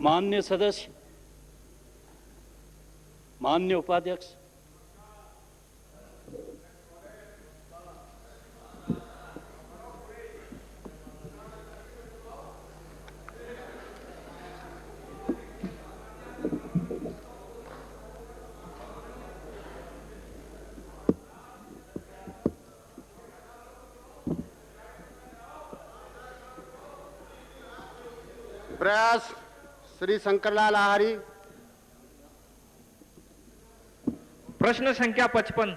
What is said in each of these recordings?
माननीय सदस्य, माननीय उपाध्यक्ष, प्रयास श्री शंकरलाल आहारी। प्रश्न संख्या 55।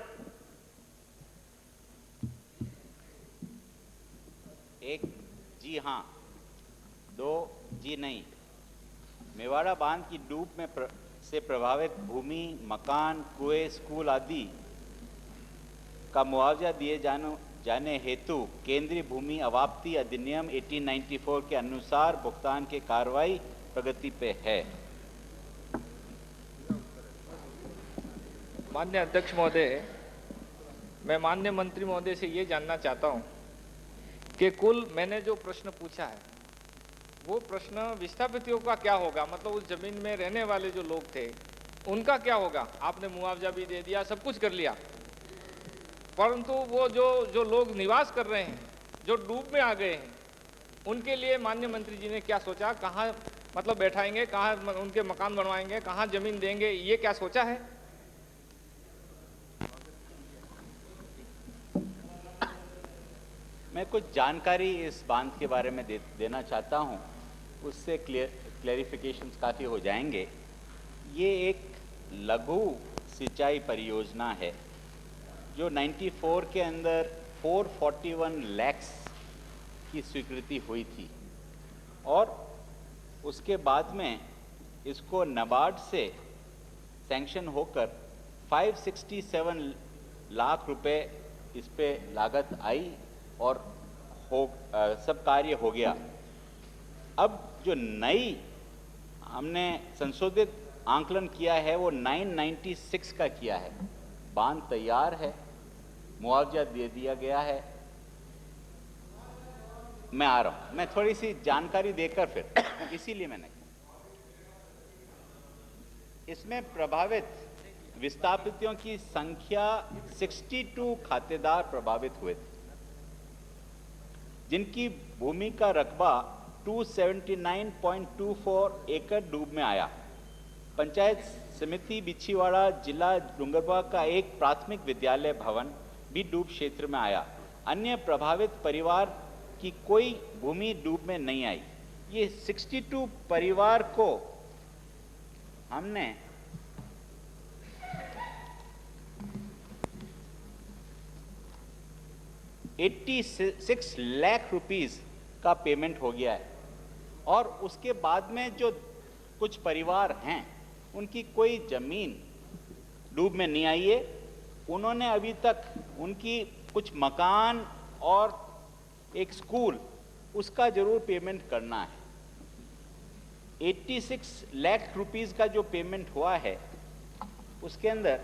एक जी हाँ, दो जी नहीं। मेवाड़ा बांध की डूब में से प्रभावित भूमि, मकान, कुएं, स्कूल आदि का मुआवजा दिए जाने हेतु केंद्रीय भूमि अवाप्ति अधिनियम 1894 के अनुसार भुगतान की कार्रवाई प्रगति पे है। माननीय अध्यक्ष महोदय, मैं माननीय मंत्री महोदय से ये जानना चाहता हूँ कि कुल मैंने जो प्रश्न पूछा है वो प्रश्न विस्थापितों का क्या होगा, मतलब उस जमीन में रहने वाले जो लोग थे उनका क्या होगा। आपने मुआवजा भी दे दिया, सब कुछ कर लिया, परंतु वो जो लोग निवास कर रहे हैं, जो डूब में आ गए हैं, उनके लिए माननीय मंत्री जी ने क्या सोचा, कहाँ मतलब बैठाएंगे, कहाँ उनके मकान बनवाएंगे, कहाँ जमीन देंगे, ये क्या सोचा है? मैं कुछ जानकारी इस बांध के बारे में देना चाहता हूं, उससे क्लेरिफिकेशंस काफ़ी हो जाएंगे। ये एक लघु सिंचाई परियोजना है जो 94 के अंदर 441 लाख की स्वीकृति हुई थी और उसके बाद में इसको नाबार्ड से सैंक्शन होकर 567 लाख रुपए इस पे लागत आई और सब कार्य हो गया। अब जो नई हमने संशोधित आंकलन किया है वो 996 का किया है। बांध तैयार है, मुआवजा दे दिया गया है। मैं आ रहा हूं, मैं थोड़ी सी जानकारी देकर फिर इसीलिए मैंने इसमें प्रभावित विस्थापितों की संख्या 62 खातेदार प्रभावित हुए थे, जिनकी भूमि का रकबा 279.24 एकड़ डूब में आया। पंचायत समिति बिछीवाड़ा, जिला डूंगरपुर का एक प्राथमिक विद्यालय भवन भी डूब क्षेत्र में आया। अन्य प्रभावित परिवार की कोई भूमि डूब में नहीं आई। ये 62 परिवार को हमने ₹86 लाख का पेमेंट हो गया है और उसके बाद में जो कुछ परिवार हैं उनकी कोई जमीन डूब में नहीं आई है। उन्होंने अभी तक उनकी कुछ मकान और एक स्कूल, उसका जरूर पेमेंट करना है। 86 लाख का जो पेमेंट हुआ है उसके अंदर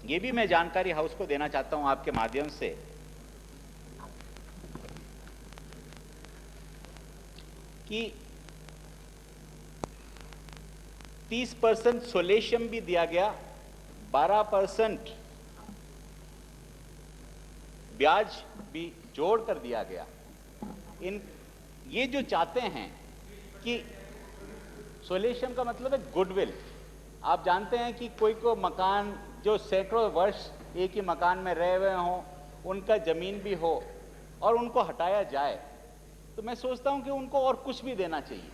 ये भी मैं जानकारी हाउस को देना चाहता हूं आपके माध्यम से कि 30% सोलेशियम भी दिया गया, 12% ब्याज भी जोड़ कर दिया गया। ये जो चाहते हैं कि सोलेशियम का मतलब है गुडविल। आप जानते हैं कि कोई को मकान जो सैकड़ों वर्ष एक ही मकान में रह हुए हों, उनका जमीन भी हो और उनको हटाया जाए, तो मैं सोचता हूं कि उनको और कुछ भी देना चाहिए,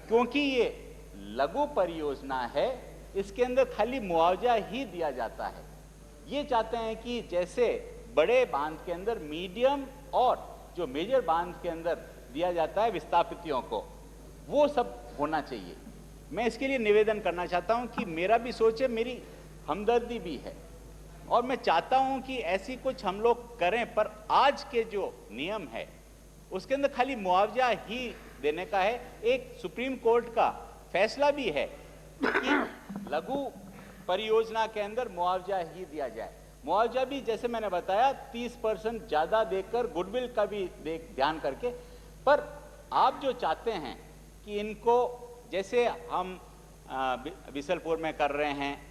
क्योंकि ये लघु परियोजना है, इसके अंदर खाली मुआवजा ही दिया जाता है। ये चाहते हैं कि जैसे बड़े बांध के अंदर मीडियम और जो मेजर बांध के अंदर दिया जाता है विस्थापितों को, वो सब होना चाहिए। मैं इसके लिए निवेदन करना चाहता हूं कि मेरा भी सोच है, मेरी हमदर्दी भी है और मैं चाहता हूं कि ऐसी कुछ हम लोग करें, पर आज के जो नियम है उसके अंदर खाली मुआवजा ही देने का है। एक सुप्रीम कोर्ट का फैसला भी है कि लघु परियोजना के अंदर मुआवजा ही दिया जाए। मुआवजा भी जैसे मैंने बताया 30% ज्यादा देकर, गुडविल का भी ध्यान करके। पर आप जो चाहते हैं कि इनको जैसे हम बिसलपुर में कर रहे हैं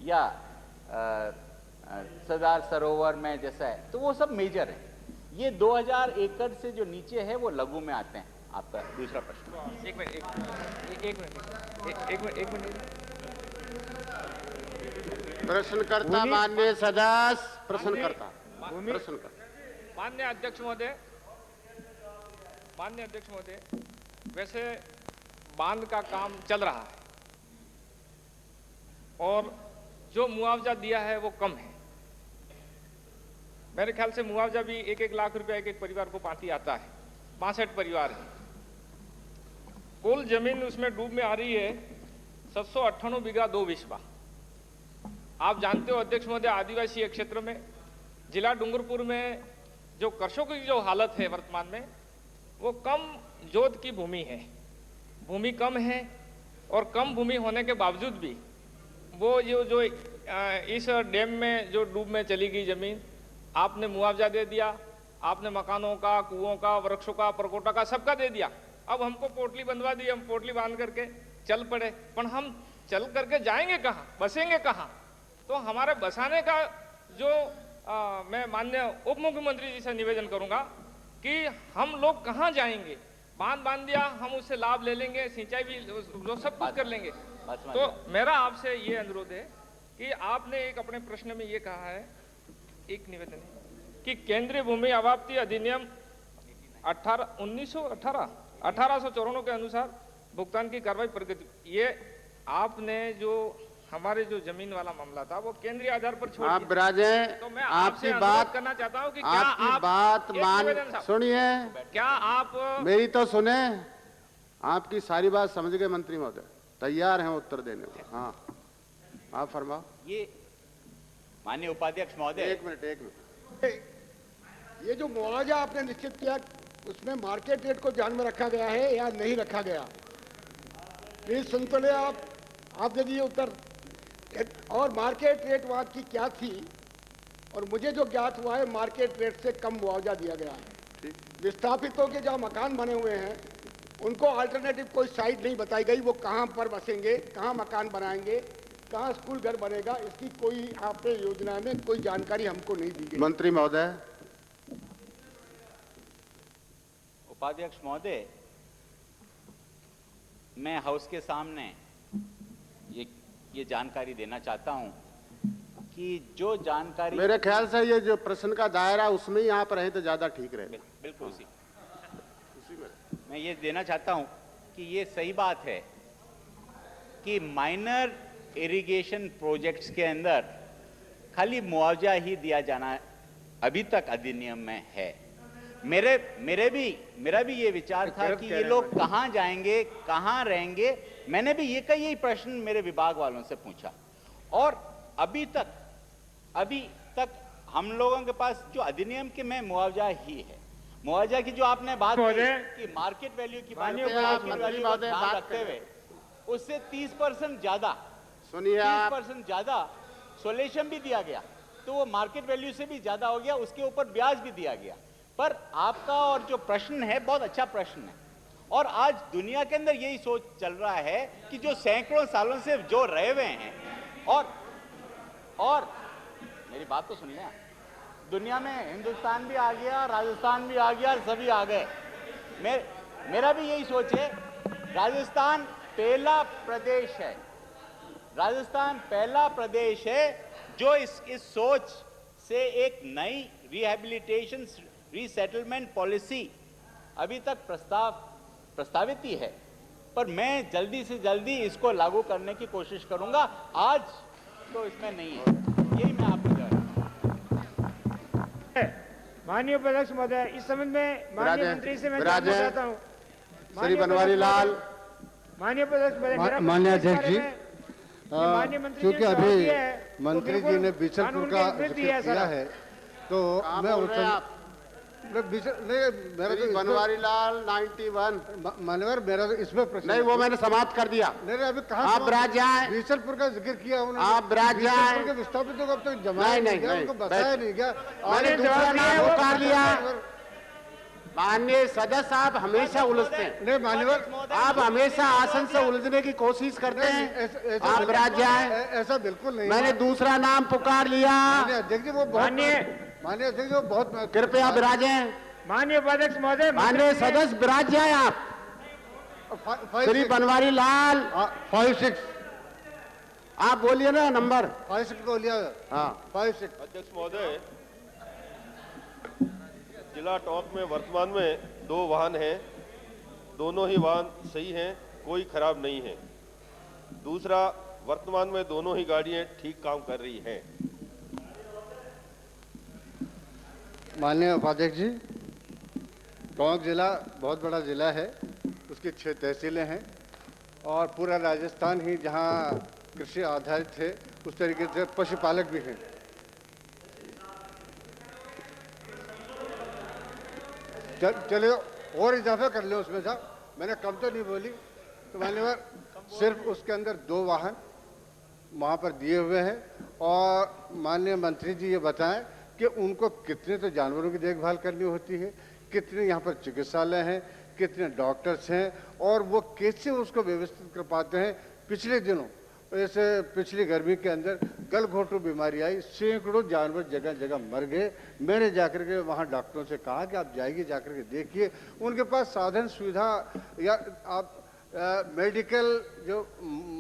या सरदार सरोवर में जैसा है, तो वो सब मेजर है। ये 2000 एकड़ से जो नीचे है वो लघु में आते हैं। आपका दूसरा प्रश्न। एक मिनट। प्रश्नकर्ता माननीय सदस्य प्रश्नकर्ता। माननीय अध्यक्ष महोदय, वैसे बांध का काम चल रहा है और जो मुआवजा दिया है वो कम है। मेरे ख्याल से मुआवजा भी 1-1 लाख रुपया एक परिवार को पाती आता है। 62 परिवार है। कुल जमीन उसमें डूब में आ रही है 798 बीघा 2 विस्बा। आप जानते हो अध्यक्ष महोदय, आदिवासी क्षेत्र में जिला डूंगरपुर में जो कृषकों की जो हालत है वर्तमान में, वो कम जोत की भूमि है, भूमि कम है और कम भूमि होने के बावजूद भी वो जो इस डैम में जो डूब में चली गई जमीन, आपने मुआवजा दे दिया, आपने मकानों का, कुओं का, वृक्षों का, परकोटा का, सबका दे दिया। अब हमको पोटली बंधवा दी, हम पोटली बांध करके चल पड़े, पर हम चल करके जाएंगे कहाँ, बसेंगे कहाँ? तो हमारे बसाने का जो मैं माननीय उप मुख्यमंत्री जी से निवेदन करूंगा कि हम लोग कहाँ जाएंगे। बांध दिया, हम उससे लाभ ले लेंगे, सिंचाई भी जो सब कुछ कर लेंगे। तो मेरा आपसे ये अनुरोध है कि आपने एक अपने प्रश्न में ये कहा है, एक निवेदन है कि केंद्रीय भूमि अवाप्ति अधिनियम 1854 के अनुसार भुगतान की कार्रवाई प्रगति, ये आपने जो हमारे जो जमीन वाला मामला था वो केंद्रीय आधार पर छोड़ आप राजे, तो मैं आपकी बात करना चाहता हूं कि आपकी बात मान सुनिए, क्या आप मेरी तो सुने, आपकी सारी बात समझ गए मंत्री महोदय, तैयार हैं उत्तर देने को। हाँ, आप फरमाओ। ये माननीय उपाध्यक्ष महोदय, एक मिनट। ये जो मुआवजा आपने निश्चित किया, उसमें मार्केट रेट को ध्यान में रखा गया है या नहीं रखा गया? प्लीज सुन तो ले आप दे दीजिए उत्तर। और मार्केट रेट वहाँ की क्या थी? और मुझे जो ज्ञात हुआ है मार्केट रेट से कम मुआवजा दिया गया है। विस्थापितों के जहाँ मकान बने हुए हैं उनको अल्टरनेटिव कोई साइट नहीं बताई गई, वो कहाँ पर बसेंगे, कहाँ मकान बनाएंगे, कहाँ स्कूल घर बनेगा, इसकी कोई आपने योजना में कोई जानकारी हमको नहीं दी गई। मंत्री महोदय। उपाध्यक्ष महोदय, मैं हाउस के सामने ये जानकारी देना चाहता हूं कि जो जानकारी, मेरे ख्याल से ये जो प्रश्न का दायरा उसमें ही आप रहे तो ज्यादा ठीक रहेगा। बिल्कुल उसी में मैं ये देना चाहता हूं कि ये सही बात है कि माइनर इरिगेशन प्रोजेक्ट्स के अंदर खाली मुआवजा ही दिया जाना अभी तक अधिनियम में है। मेरा भी ये विचार था कि ये लोग कहाँ जाएंगे, कहाँ रहेंगे। मैंने भी ये कई प्रश्न मेरे विभाग वालों से पूछा और अभी तक हम लोगों के पास जो अधिनियम के में मुआवजा ही है। मुआवजा की जो आपने बात की कि मार्केट वैल्यू की बात रखते हुए उससे 30% ज्यादा, सुनिए 30% ज्यादा सोल्यूशन भी दिया गया, तो वो मार्केट वैल्यू से भी ज्यादा हो गया, उसके ऊपर ब्याज भी दिया गया। पर आपका और जो प्रश्न है बहुत अच्छा प्रश्न है और आज दुनिया के अंदर यही सोच चल रहा है कि जो सैकड़ों सालों से जो रहे हुए हैं और मेरी बात तो सुन लें, दुनिया में हिंदुस्तान भी आ गया, राजस्थान भी आ गया, सभी आ गए। मेरा भी यही सोच है। राजस्थान पहला प्रदेश है जो इस सोच से एक नई रिहैबिलिटेशन रीसेटलमेंट पॉलिसी अभी तक प्रस्तावित ही है, पर मैं जल्दी से जल्दी इसको लागू करने की कोशिश करूंगा। आज तो इसमें नहीं है, यही मैं आपको कह रहा हूं। माननीय उपाध्यक्ष महोदय, इस संबंध में माननीय मंत्री से मैं जानना चाहता हूं। श्री बनवारी लाल। माननीय उपाध्यक्ष, माननीय अध्यक्ष जी, माननीय मंत्री क्योंकि अभी मंत्री जी ने बिचलपुर का जिक्र किया है तो मेरा बनवारी लाल 91 मानवर मेरा इसमें प्रश्न नहीं, वो मैंने समाप्त कर दिया। नहीं अभी कहा आप ब्राज जाए, बिचलपुर का जिक्र किया उन्होंने, आप ब्राज जाए, के विस्थापितों को अब तक जमाया नहीं गया, उनको बसाया नहीं गया। मैंने दूसरा नाम पुकार लिया, माननीय सदस्य, आप हमेशा उलझते हैं। नहीं मान्यवर, आप हमेशा आसन से उलझने की कोशिश करते हैं। आप विराज जाएं। ऐसा बिल्कुल नहीं। मैंने दूसरा नाम पुकार लिया। अध्यक्ष जी वो बहुत माननीय अध्यक्ष जी वो बहुत, कृपया विराजें। माननीय उपाध्यक्ष महोदय, माननीय सदस्य विराज जाए आप। श्री बनवारी लाल 56 आप बोलिए ना नंबर। 56 को लिया। हाँ 56। अध्यक्ष महोदय, जिला टॉप में वर्तमान में 2 वाहन हैं, दोनों ही वाहन सही हैं, कोई खराब नहीं है। दूसरा, वर्तमान में दोनों ही गाड़ियां ठीक काम कर रही हैं। माननीय उपाध्यक्ष जी, टोंक जिला बहुत बड़ा जिला है, उसकी 6 तहसीलें हैं और पूरा राजस्थान ही जहां कृषि आधारित है उस तरीके से पशुपालक भी हैं। चलिए और इजाफा कर ले उसमें साहब, मैंने कम तो नहीं बोली। तो मान्यवर, सिर्फ उसके अंदर 2 वाहन वहाँ पर दिए हुए हैं और माननीय मंत्री जी ये बताएं कि उनको कितने तो जानवरों की देखभाल करनी होती है, कितने यहाँ पर चिकित्सालय हैं, कितने डॉक्टर्स हैं और वो कैसे उसको व्यवस्थित कर पाते हैं। पिछले दिनों ऐसे पिछली गर्मी के अंदर गलघोटू बीमारी आई, सैकड़ों जानवर जगह जगह मर गए। मैंने जाकर के वहाँ डॉक्टरों से कहा कि आप जाइए, जाकर के देखिए, उनके पास साधन सुविधा या आप मेडिकल जो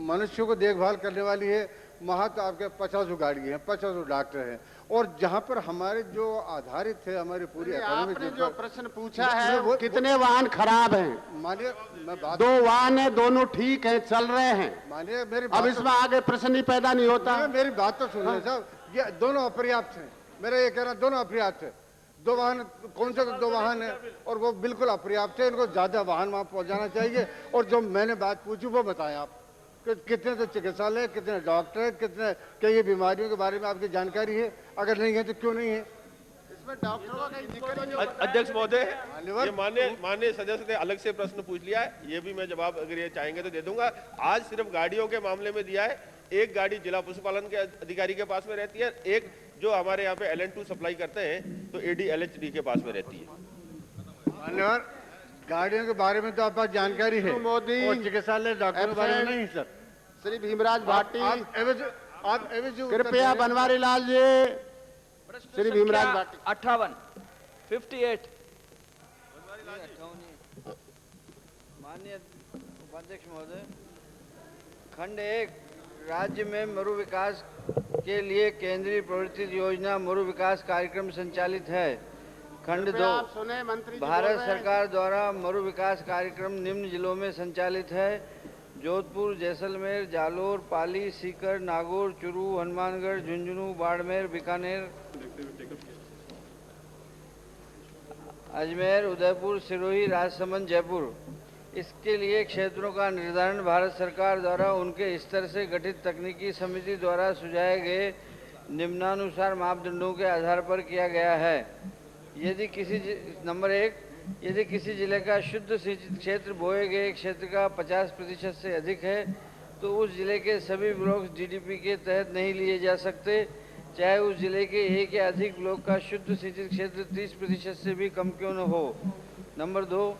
मनुष्यों को देखभाल करने वाली है वहाँ तो आपके 50 गाड़ी हैं, 50 डॉक्टर हैं। और जहाँ पर हमारे जो आधारित है हमारी पूरी आपने जो प्रश्न पूछा है वो कितने वाहन खराब हैं? मानिए मैं बात, 2 वाहन है, दोनों ठीक हैं, चल रहे हैं। मानिए मेरी अब इसमें आगे प्रश्न ही पैदा नहीं होता। मेरी बात तो सुनिए साहब, ये दोनों अपर्याप्त हैं। मेरा ये कहना दोनों अपर्याप्त है। 2 वाहन कौन सा 2 वाहन है और वो बिल्कुल अपर्याप्त है, इनको ज्यादा वाहन वहां पहुंचाना चाहिए। और जो मैंने बात पूछी वो बताएं आप, कितने तो चिकित्सालय, कितने डॉक्टर, कितने कई बीमारियों के बारे में आपकी जानकारी है? अगर नहीं है तो क्यों नहीं है? इसमें डॉक्टरों का कहीं जिक्र नहीं होता। अध्यक्ष महोदय, ये माननीय सदस्य ने अलग से प्रश्न पूछ लिया है, ये भी मैं जवाब अगर ये चाहेंगे तो दे दूंगा। आज सिर्फ गाड़ियों के मामले में दिया है। एक गाड़ी जिला पशुपालन के अधिकारी के पास में रहती है, एक जो हमारे यहाँ पे LN2 सप्लाई करते हैं तो ADLHD के पास में रहती है। मान्यवर, गाड़ियों के बारे में तो आप पास जानकारी है, मोदी और चिकित्सालय डॉक्टर के बारे में नहीं सर। श्री भीमराज भाटी, आप कृपया बनवारी लाल जी। श्री भीमराज भाटी 58 माननीय उपाध्यक्ष महोदय, खंड 1 राज्य में मरु विकास के लिए केंद्रीय प्रवर्तित योजना मरु विकास कार्यक्रम संचालित है। खंड 2 भारत सरकार द्वारा मरु विकास कार्यक्रम निम्न जिलों में संचालित है: जोधपुर, जैसलमेर, जालोर, पाली, सीकर, नागौर, चुरू, हनुमानगढ़, झुंझुनू, बाड़मेर, बीकानेर, अजमेर, उदयपुर, सिरोही, राजसमंद, जयपुर। इसके लिए क्षेत्रों का निर्धारण भारत सरकार द्वारा उनके स्तर से गठित तकनीकी समिति द्वारा सुझाए गए निम्नानुसार मापदंडों के आधार पर किया गया है। यदि किसी नंबर 1, यदि किसी जिले का शुद्ध सिंचित क्षेत्र बोए गए क्षेत्र का 50% से अधिक है तो उस जिले के सभी ब्लॉक DDP के तहत नहीं लिए जा सकते, चाहे उस जिले के एक या अधिक ब्लॉक का शुद्ध सिंचित क्षेत्र 30% से भी कम क्यों न हो। नंबर 2,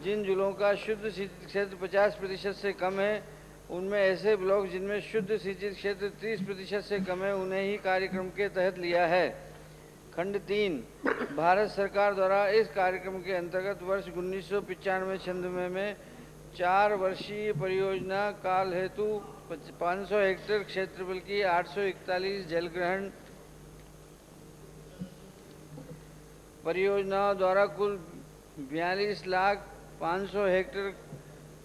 जिन जिलों का शुद्ध सिंचित क्षेत्र 50% से कम है उनमें ऐसे ब्लॉक जिनमें शुद्ध सिंचित क्षेत्र 30% से कम है उन्हें ही कार्यक्रम के तहत लिया है। खंड 3 भारत सरकार द्वारा इस कार्यक्रम के अंतर्गत वर्ष 1995-96 में 4 वर्षीय परियोजना काल हेतु 500 हेक्टेयर क्षेत्रफल की 841 जलग्रहण परियोजनाओं द्वारा कुल 42,500 हेक्टेयर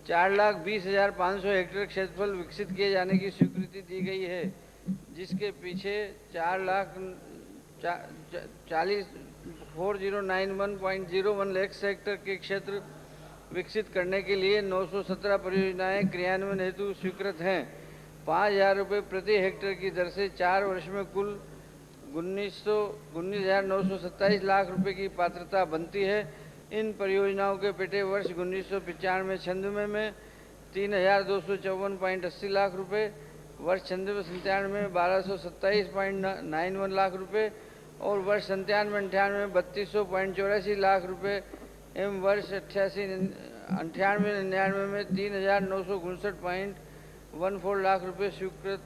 4,20,500 हेक्टेयर क्षेत्रफल विकसित किए जाने की स्वीकृति दी गई है, जिसके पीछे 4,4091.01 लाख हेक्टेयर के क्षेत्र विकसित करने के लिए 917 परियोजनाएं क्रियान्वयन हेतु स्वीकृत हैं। 5,000 रुपये प्रति हेक्टेयर की दर से 4 वर्ष में कुल 19,927 लाख रुपए की पात्रता बनती है। इन परियोजनाओं के पेटे वर्ष 1995-96 में 3,254.80 लाख रुपए, वर्ष 96-97 में 1,227.91 लाख रुपए और वर्ष 97-98 में 3,284 लाख रुपए एवं वर्ष 98-99 में 3,959.14 लाख रुपए स्वीकृत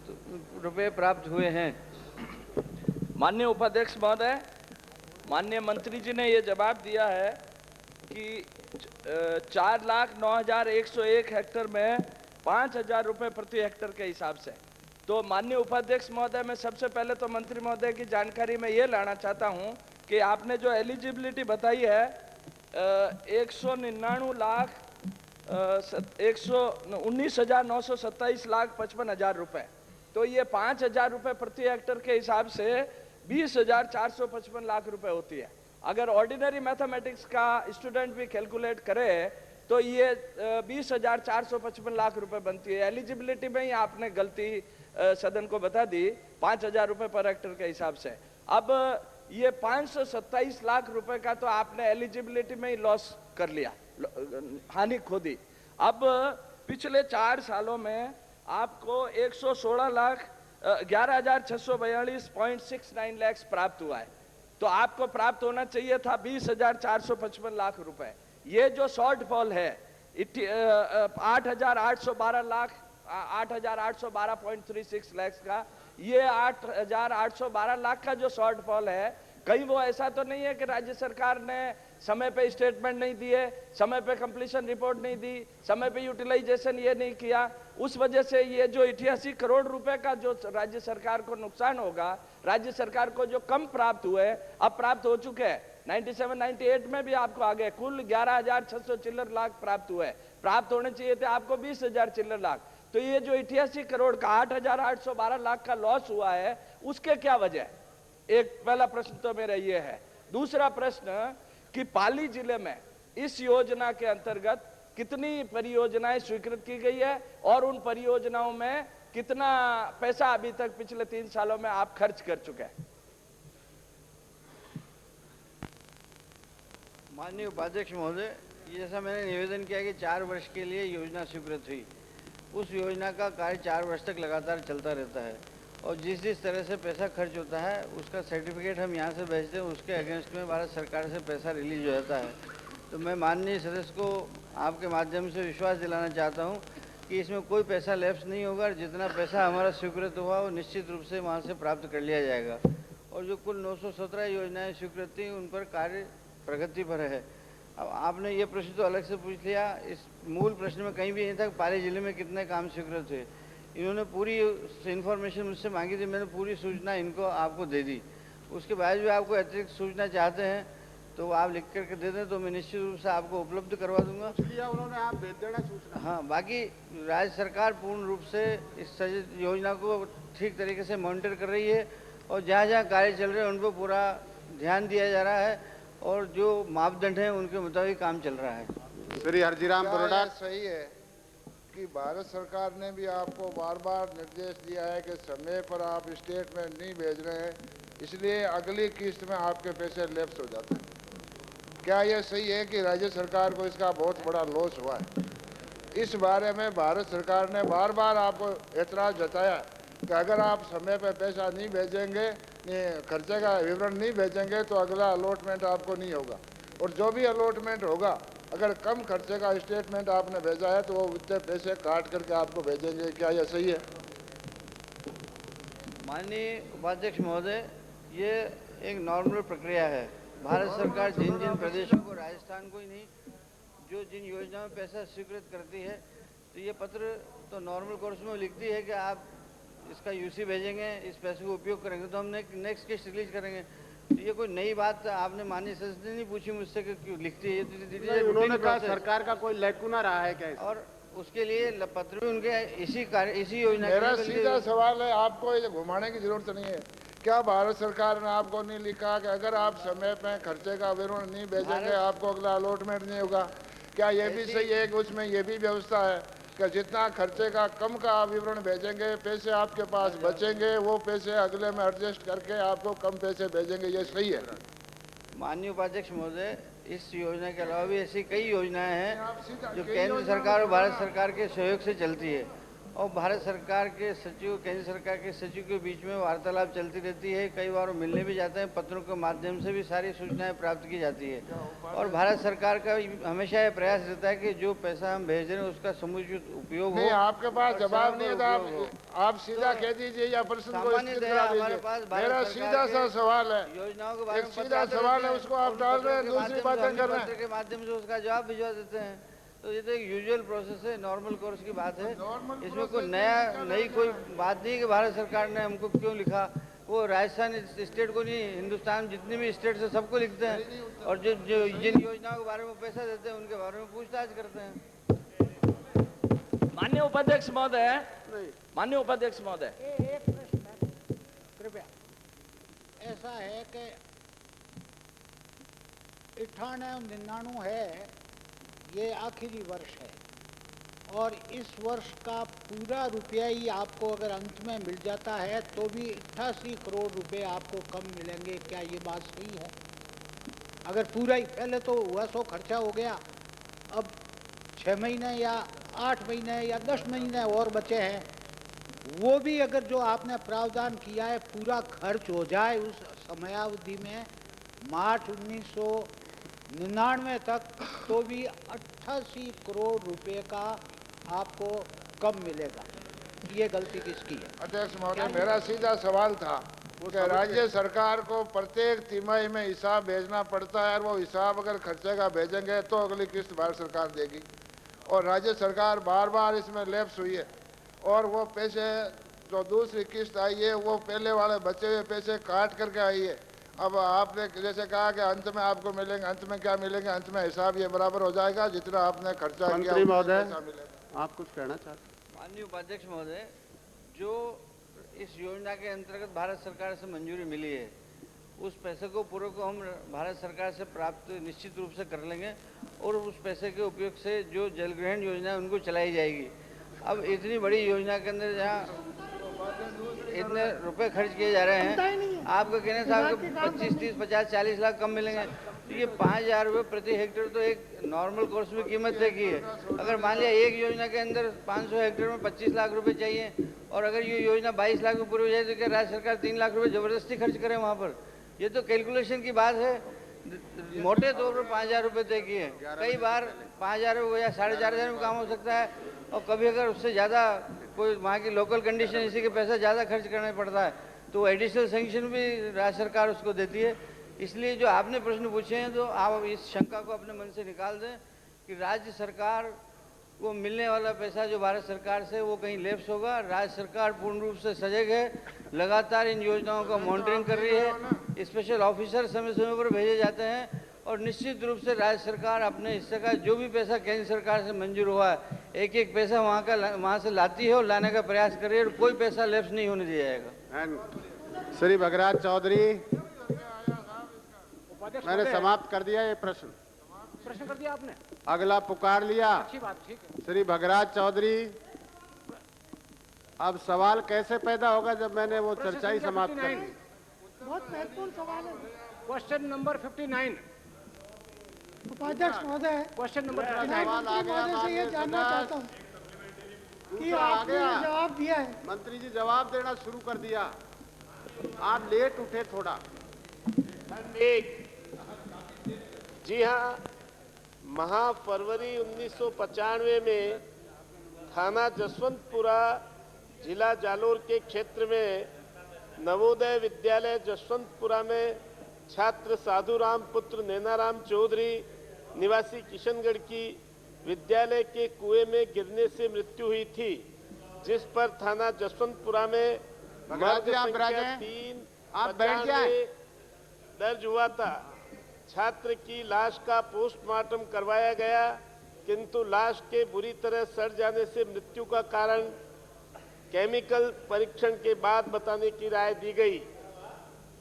रुपए प्राप्त हुए हैं। माननीय उपाध्यक्ष महोदय, माननीय मंत्री जी ने ये जवाब दिया है कि 4,09,101 हेक्टेयर में 5,000 रुपये प्रति हेक्टेयर के हिसाब से। तो माननीय उपाध्यक्ष महोदय, मैं सबसे पहले तो मंत्री महोदय की जानकारी में ये लाना चाहता हूँ कि आपने जो एलिजिबिलिटी बताई है 19,927,55,000 रुपये, तो ये 5,000 रुपये प्रति हेक्टेयर के हिसाब से 20,455 लाख रुपए होती है। अगर ऑर्डिनरी मैथमेटिक्स का स्टूडेंट भी कैलकुलेट करे तो ये 20,455 लाख रुपए बनती है। एलिजिबिलिटी में ही आपने गलती सदन को बता दी 5,000 रुपए पर हेक्टेयर के हिसाब से। अब ये 527 लाख रुपए का तो आपने एलिजिबिलिटी में ही लॉस कर लिया, हानि खो दी। अब पिछले 4 सालों में आपको 11,642.69 लाख प्राप्त हुआ है, तो आपको प्राप्त होना चाहिए था 20,455 लाख रुपए। ये जो शॉर्टफॉल है 8,812.36 लाख का, ये 8,812 लाख का जो शॉर्टफॉल है, कहीं वो ऐसा तो नहीं है कि राज्य सरकार ने समय पे स्टेटमेंट नहीं दिए, समय पे कंप्लीशन रिपोर्ट नहीं दी, समय पे यूटिलाइजेशन ये नहीं किया, उस वजह से ये जो 88 करोड़ रुपए का जो राज्य सरकार को नुकसान होगा, राज्य सरकार को जो कम प्राप्त हुए अब प्राप्त हो चुके हैं। 97-98 में भी आपको आ गए, कुल 11,600 चिल्लर लाख प्राप्त हुए, प्राप्त होने चाहिए थे आपको 20,000 चिल्लर लाख। तो ये जो 88 करोड़ का 8,812 लाख का लॉस हुआ है, उसके क्या वजह? एक पहला प्रश्न तो मेरा ये है। दूसरा प्रश्न कि पाली जिले में इस योजना के अंतर्गत कितनी परियोजनाएं स्वीकृत की गई है और उन परियोजनाओं में कितना पैसा अभी तक पिछले 3 सालों में आप खर्च कर चुके हैं? माननीय उपाध्यक्ष महोदय, जैसा मैंने निवेदन किया कि 4 वर्ष के लिए योजना स्वीकृत हुई, उस योजना का कार्य 4 वर्ष तक लगातार चलता रहता है और जिस तरह से पैसा खर्च होता है उसका सर्टिफिकेट हम यहाँ से भेजते हैं, उसके अगेंस्ट में भारत सरकार से पैसा रिलीज हो जाता है। तो मैं माननीय सदस्य को आपके माध्यम से विश्वास दिलाना चाहता हूँ कि इसमें कोई पैसा लैप्स नहीं होगा और जितना पैसा हमारा स्वीकृत हुआ वो निश्चित रूप से वहाँ से प्राप्त कर लिया जाएगा। और जो कुल 917 योजनाएँ स्वीकृत थी उन पर कार्य प्रगति पर है। अब आपने ये प्रश्न तो अलग से पूछ लिया, इस मूल प्रश्न में कहीं भी नहीं था पाली जिले में कितने काम स्वीकृत हुए। इन्होंने पूरी इन्फॉर्मेशन मुझसे मांगी थी, मैंने पूरी सूचना इनको आपको दे दी। उसके बाद भी आपको अतिरिक्त सूचना चाहते हैं तो आप लिख करके दे दें तो मैं निश्चित रूप से आपको उपलब्ध करवा दूंगा। उन्होंने आप भेज देना सूचना। हाँ, बाकी राज्य सरकार पूर्ण रूप से इस योजना को ठीक तरीके से मॉनिटर कर रही है और जहाँ जहाँ कार्य चल रहे हैं उन पर पूरा ध्यान दिया जा रहा है और जो मापदंड हैं उनके मुताबिक काम चल रहा है। श्री हरजीराम बरोड़ा। सही है कि भारत सरकार ने भी आपको बार बार निर्देश दिया है कि समय पर आप स्टेटमेंट नहीं भेज रहे हैं, इसलिए अगली किस्त में आपके पैसे लैप्स हो जाते हैं। क्या यह सही है कि राज्य सरकार को इसका बहुत बड़ा लॉस हुआ है? इस बारे में भारत सरकार ने बार बार आपको एतराज़ जताया कि अगर आप समय पर पैसा नहीं भेजेंगे, खर्चे का विवरण नहीं भेजेंगे तो अगला अलॉटमेंट आपको नहीं होगा, और जो भी अलॉटमेंट होगा अगर कम खर्चे का स्टेटमेंट आपने भेजा है तो वो उतने पैसे काट करके आपको भेजेंगे। क्या यह सही है? माननीय उपाध्यक्ष महोदय, ये एक नॉर्मल प्रक्रिया है। भारत सरकार जिन जिन प्रदेशों को, राजस्थान को ही नहीं, जो जिन योजनाओं में पैसा स्वीकृत करती है तो ये पत्र तो नॉर्मल कोर्स में लिखती है कि आप इसका यूसी भेजेंगे, इस पैसे को उपयोग करेंगे तो हम नेक्स्ट किस्त रिलीज करेंगे। तो ये कोई नई बात आपने माननीय सदस्य ने नहीं पूछी मुझसे कि क्यों लिखती है। उन्होंने कहा सरकार का कोई लैकुना रहा है क्या? और उसके लिए पत्र भी उनके इसी योजना। मेरा सीधा सवाल है, आपको ये घुमाने की जरूरत नहीं है। क्या भारत सरकार ने आपको नहीं लिखा कि अगर आप समय पे खर्चे का विवरण नहीं भेजेंगे आपको अगला अलॉटमेंट नहीं होगा? क्या ये भी सही है कि उसमें ये भी व्यवस्था है कि जितना खर्चे का कम का आप विवरण भेजेंगे पैसे आपके पास बचेंगे, वो पैसे अगले में एडजस्ट करके आपको कम पैसे भेजेंगे? ये सही है? माननीय उपाध्यक्ष महोदय, इस योजना के अलावा भी ऐसी कई योजनाएं हैं जो केंद्र सरकार और भारत सरकार के सहयोग से चलती है और भारत सरकार के सचिव, केंद्र सरकार के सचिव के बीच में वार्तालाप चलती रहती है। कई बार वो मिलने भी जाते हैं, पत्रों के माध्यम से भी सारी सूचनाएं प्राप्त की जाती है। और भारत सरकार का हमेशा ये प्रयास रहता है कि जो पैसा हम भेज रहे हैं उसका समुचित उपयोग हो। नहीं, आपके पास जवाब नहीं था, आप सीधा कह दीजिए या प्रश्न को स्थिर करा दीजिए। मेरा सीधा सा सवाल है, योजनाओं के बारे में सीधा सवाल है, उसको आप डाल रहे हैं, दूसरी बातें कर रहे हैं। पत्र के माध्यम से उसका जवाब भिजवा देते हैं। तो ये तो एक यूजुअल प्रोसेस है, नॉर्मल कोर्स की बात है। इसमें कोई नई कोई बात नहीं कि भारत सरकार ने हमको क्यों लिखा। वो राजस्थान स्टेट को नहीं, हिंदुस्तान जितने भी स्टेट है सबको लिखते हैं। और जो जिन योजनाओं के बारे में पैसा देते हैं उनके बारे में पूछताछ करते हैं। माननीय उपाध्यक्ष महोदय, माननीय उपाध्यक्ष महोदय, एक प्रश्न है कृपया। ऐसा है कि 98-99 है, ये आखिरी वर्ष है और इस वर्ष का पूरा रुपया ही आपको अगर अंत में मिल जाता है तो भी 88 करोड़ रुपए आपको कम मिलेंगे, क्या ये बात सही है? अगर पूरा ही, पहले तो हुआ 100 खर्चा हो गया, अब 6 महीने या 8 महीने या 10 महीने और बचे हैं, वो भी अगर जो आपने प्रावधान किया है पूरा खर्च हो जाए उस समयावधि में मार्च 1999 तक, तो भी 88 करोड़ रुपए का आपको कम मिलेगा। ये गलती किसकी है? अध्यक्ष महोदय, मेरा सीधा सवाल था कि राज्य सरकार को प्रत्येक तिमाही में हिसाब भेजना पड़ता है और वो हिसाब अगर खर्चे का भेजेंगे तो अगली किस्त भारत सरकार देगी। और राज्य सरकार बार बार इसमें लैप्स हुई है और वो पैसे जो दूसरी किस्त आई है वो पहले वाले बचे हुए पैसे काट करके आई है। अब आपने जैसे कहा कि अंत में आपको मिलेंगे, अंत में क्या मिलेंगे? अंत में हिसाब ये बराबर हो जाएगा जितना आपने खर्चा किया। मंत्री महोदय, आप कुछ कहना चाहते हैं? माननीय उपाध्यक्ष महोदय, जो इस योजना के अंतर्गत भारत सरकार से मंजूरी मिली है उस पैसे को पूरे को हम भारत सरकार से प्राप्त निश्चित रूप से कर लेंगे और उस पैसे के उपयोग से जो जलग्रहण योजना है उनको चलाई जाएगी। अब इतनी बड़ी योजना के अंदर जहाँ इतने रुपए खर्च किए जा रहे हैं, आपका कहने साहब कि 25, 30, 50, 40 लाख कम मिलेंगे, तो ये 5,000 रुपये प्रति हेक्टेयर तो एक नॉर्मल कोर्स में कीमत तय की है। अगर मान लिया एक योजना के अंदर 500 हेक्टेयर में 25 लाख रुपए चाहिए और अगर ये योजना 22 लाख में पूरी हो जाए तो क्या राज्य सरकार 3 लाख रुपए जबरदस्ती खर्च करे वहाँ पर? ये तो कैलकुलेशन की बात है। मोटे तौर पर 5,000 रुपये तय किए, कई बार 5,000 या 4,500 में काम हो सकता है और कभी अगर उससे ज़्यादा कोई वहाँ की लोकल कंडीशन इसी के पैसा ज़्यादा खर्च करना पड़ता है तो एडिशनल सैंक्शन भी राज्य सरकार उसको देती है। इसलिए जो आपने प्रश्न पूछे हैं तो आप इस शंका को अपने मन से निकाल दें कि राज्य सरकार को मिलने वाला पैसा जो भारत सरकार से वो कहीं लैप्स होगा। राज्य सरकार पूर्ण रूप से सजग है, लगातार इन योजनाओं का मॉनिटरिंग कर रही है, स्पेशल ऑफिसर समय समय पर भेजे जाते हैं और निश्चित रूप से राज्य सरकार अपने हिस्से का जो भी पैसा केंद्र सरकार से मंजूर हुआ है एक एक पैसा वहाँ से लाती है और लाने का प्रयास कर रही है और कोई पैसा लैप्स नहीं होने दिया जाएगा। श्री भगराज चौधरी, मैंने समाप्त कर दिया ये प्रश्न कर दिया आपने, अगला पुकार लिया। अच्छी बात, ठीक है। श्री भगराज चौधरी, अब सवाल कैसे पैदा होगा जब मैंने वो चर्चा ही समाप्त कर दी? बहुत महत्वपूर्ण सवाल है। Question number 59। उपाध्यक्ष महोदय, क्वेश्चन नंबर महोदय से ये जानना चाहता हूँ कि आपने जवाब दिया है। मंत्री जी जवाब देना शुरू कर दिया, आप लेट उठे थोड़ा। जी हाँ, फरवरी 1995 में थाना जसवंतपुरा जिला जालोर के क्षेत्र में नवोदय विद्यालय जसवंतपुरा में छात्र साधुराम पुत्र नैनाराम चौधरी निवासी किशनगढ़ की विद्यालय के कुएं में गिरने से मृत्यु हुई थी, जिस पर थाना जसवंतपुरा में मर्द संख्या 3 दर्ज हुआ था। छात्र की लाश का पोस्टमार्टम करवाया गया, किंतु लाश के बुरी तरह सड़ जाने से मृत्यु का कारण केमिकल परीक्षण के बाद बताने की राय दी गई।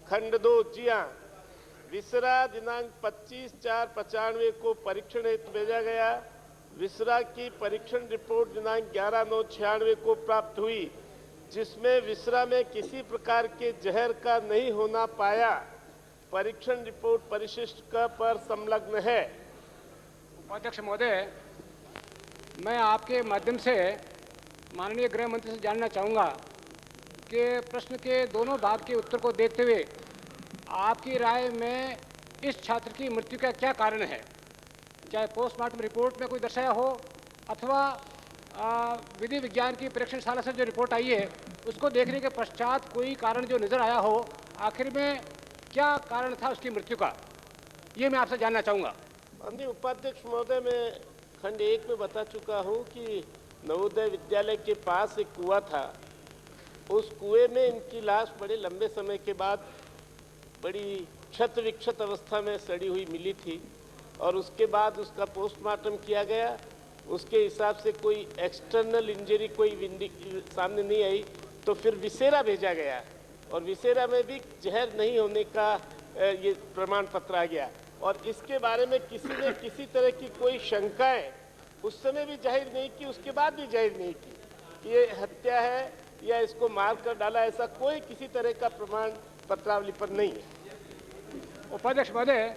खंड 2, जी हाँ, विसरा दिनांक 25/4/95 को परीक्षण हेतु भेजा गया। विसरा की परीक्षण रिपोर्ट दिनांक 11/9/96 को प्राप्त हुई, जिसमें विसरा में किसी प्रकार के जहर का नहीं होना पाया। परीक्षण रिपोर्ट परिशिष्ट क पर संलग्न है। उपाध्यक्ष महोदय, मैं आपके माध्यम से माननीय गृह मंत्री से जानना चाहूँगा कि प्रश्न के दोनों भाग के उत्तर को देखते हुए आपकी राय में इस छात्र की मृत्यु का क्या कारण है, चाहे पोस्टमार्टम रिपोर्ट में कोई दर्शाया हो अथवा विधि विज्ञान की परीक्षणशाला से जो रिपोर्ट आई है उसको देखने के पश्चात कोई कारण जो नज़र आया हो, आखिर में क्या कारण था उसकी मृत्यु का, ये मैं आपसे जानना चाहूँगा। माननीय उपाध्यक्ष महोदय, मैं खंड 1 में बता चुका हूँ कि नवोदय विद्यालय के पास एक कुआं था। उस कुएं में इनकी लाश बड़े लंबे समय के बाद बड़ी क्षत विक्षत अवस्था में सड़ी हुई मिली थी और उसके बाद उसका पोस्टमार्टम किया गया। उसके हिसाब से कोई एक्सटर्नल इंजरी कोई सामने नहीं आई, तो फिर विसेरा भेजा गया और विसेरा में भी जहर नहीं होने का ये प्रमाण पत्र आ गया। और इसके बारे में किसी ने किसी तरह की कोई शंकाएं उस समय भी जाहिर नहीं की, उसके बाद भी जाहिर नहीं की ये हत्या है या इसको मार कर डाला, ऐसा कोई किसी तरह का प्रमाण पत्रावली पर नहीं है। उपाध्यक्ष महोदय,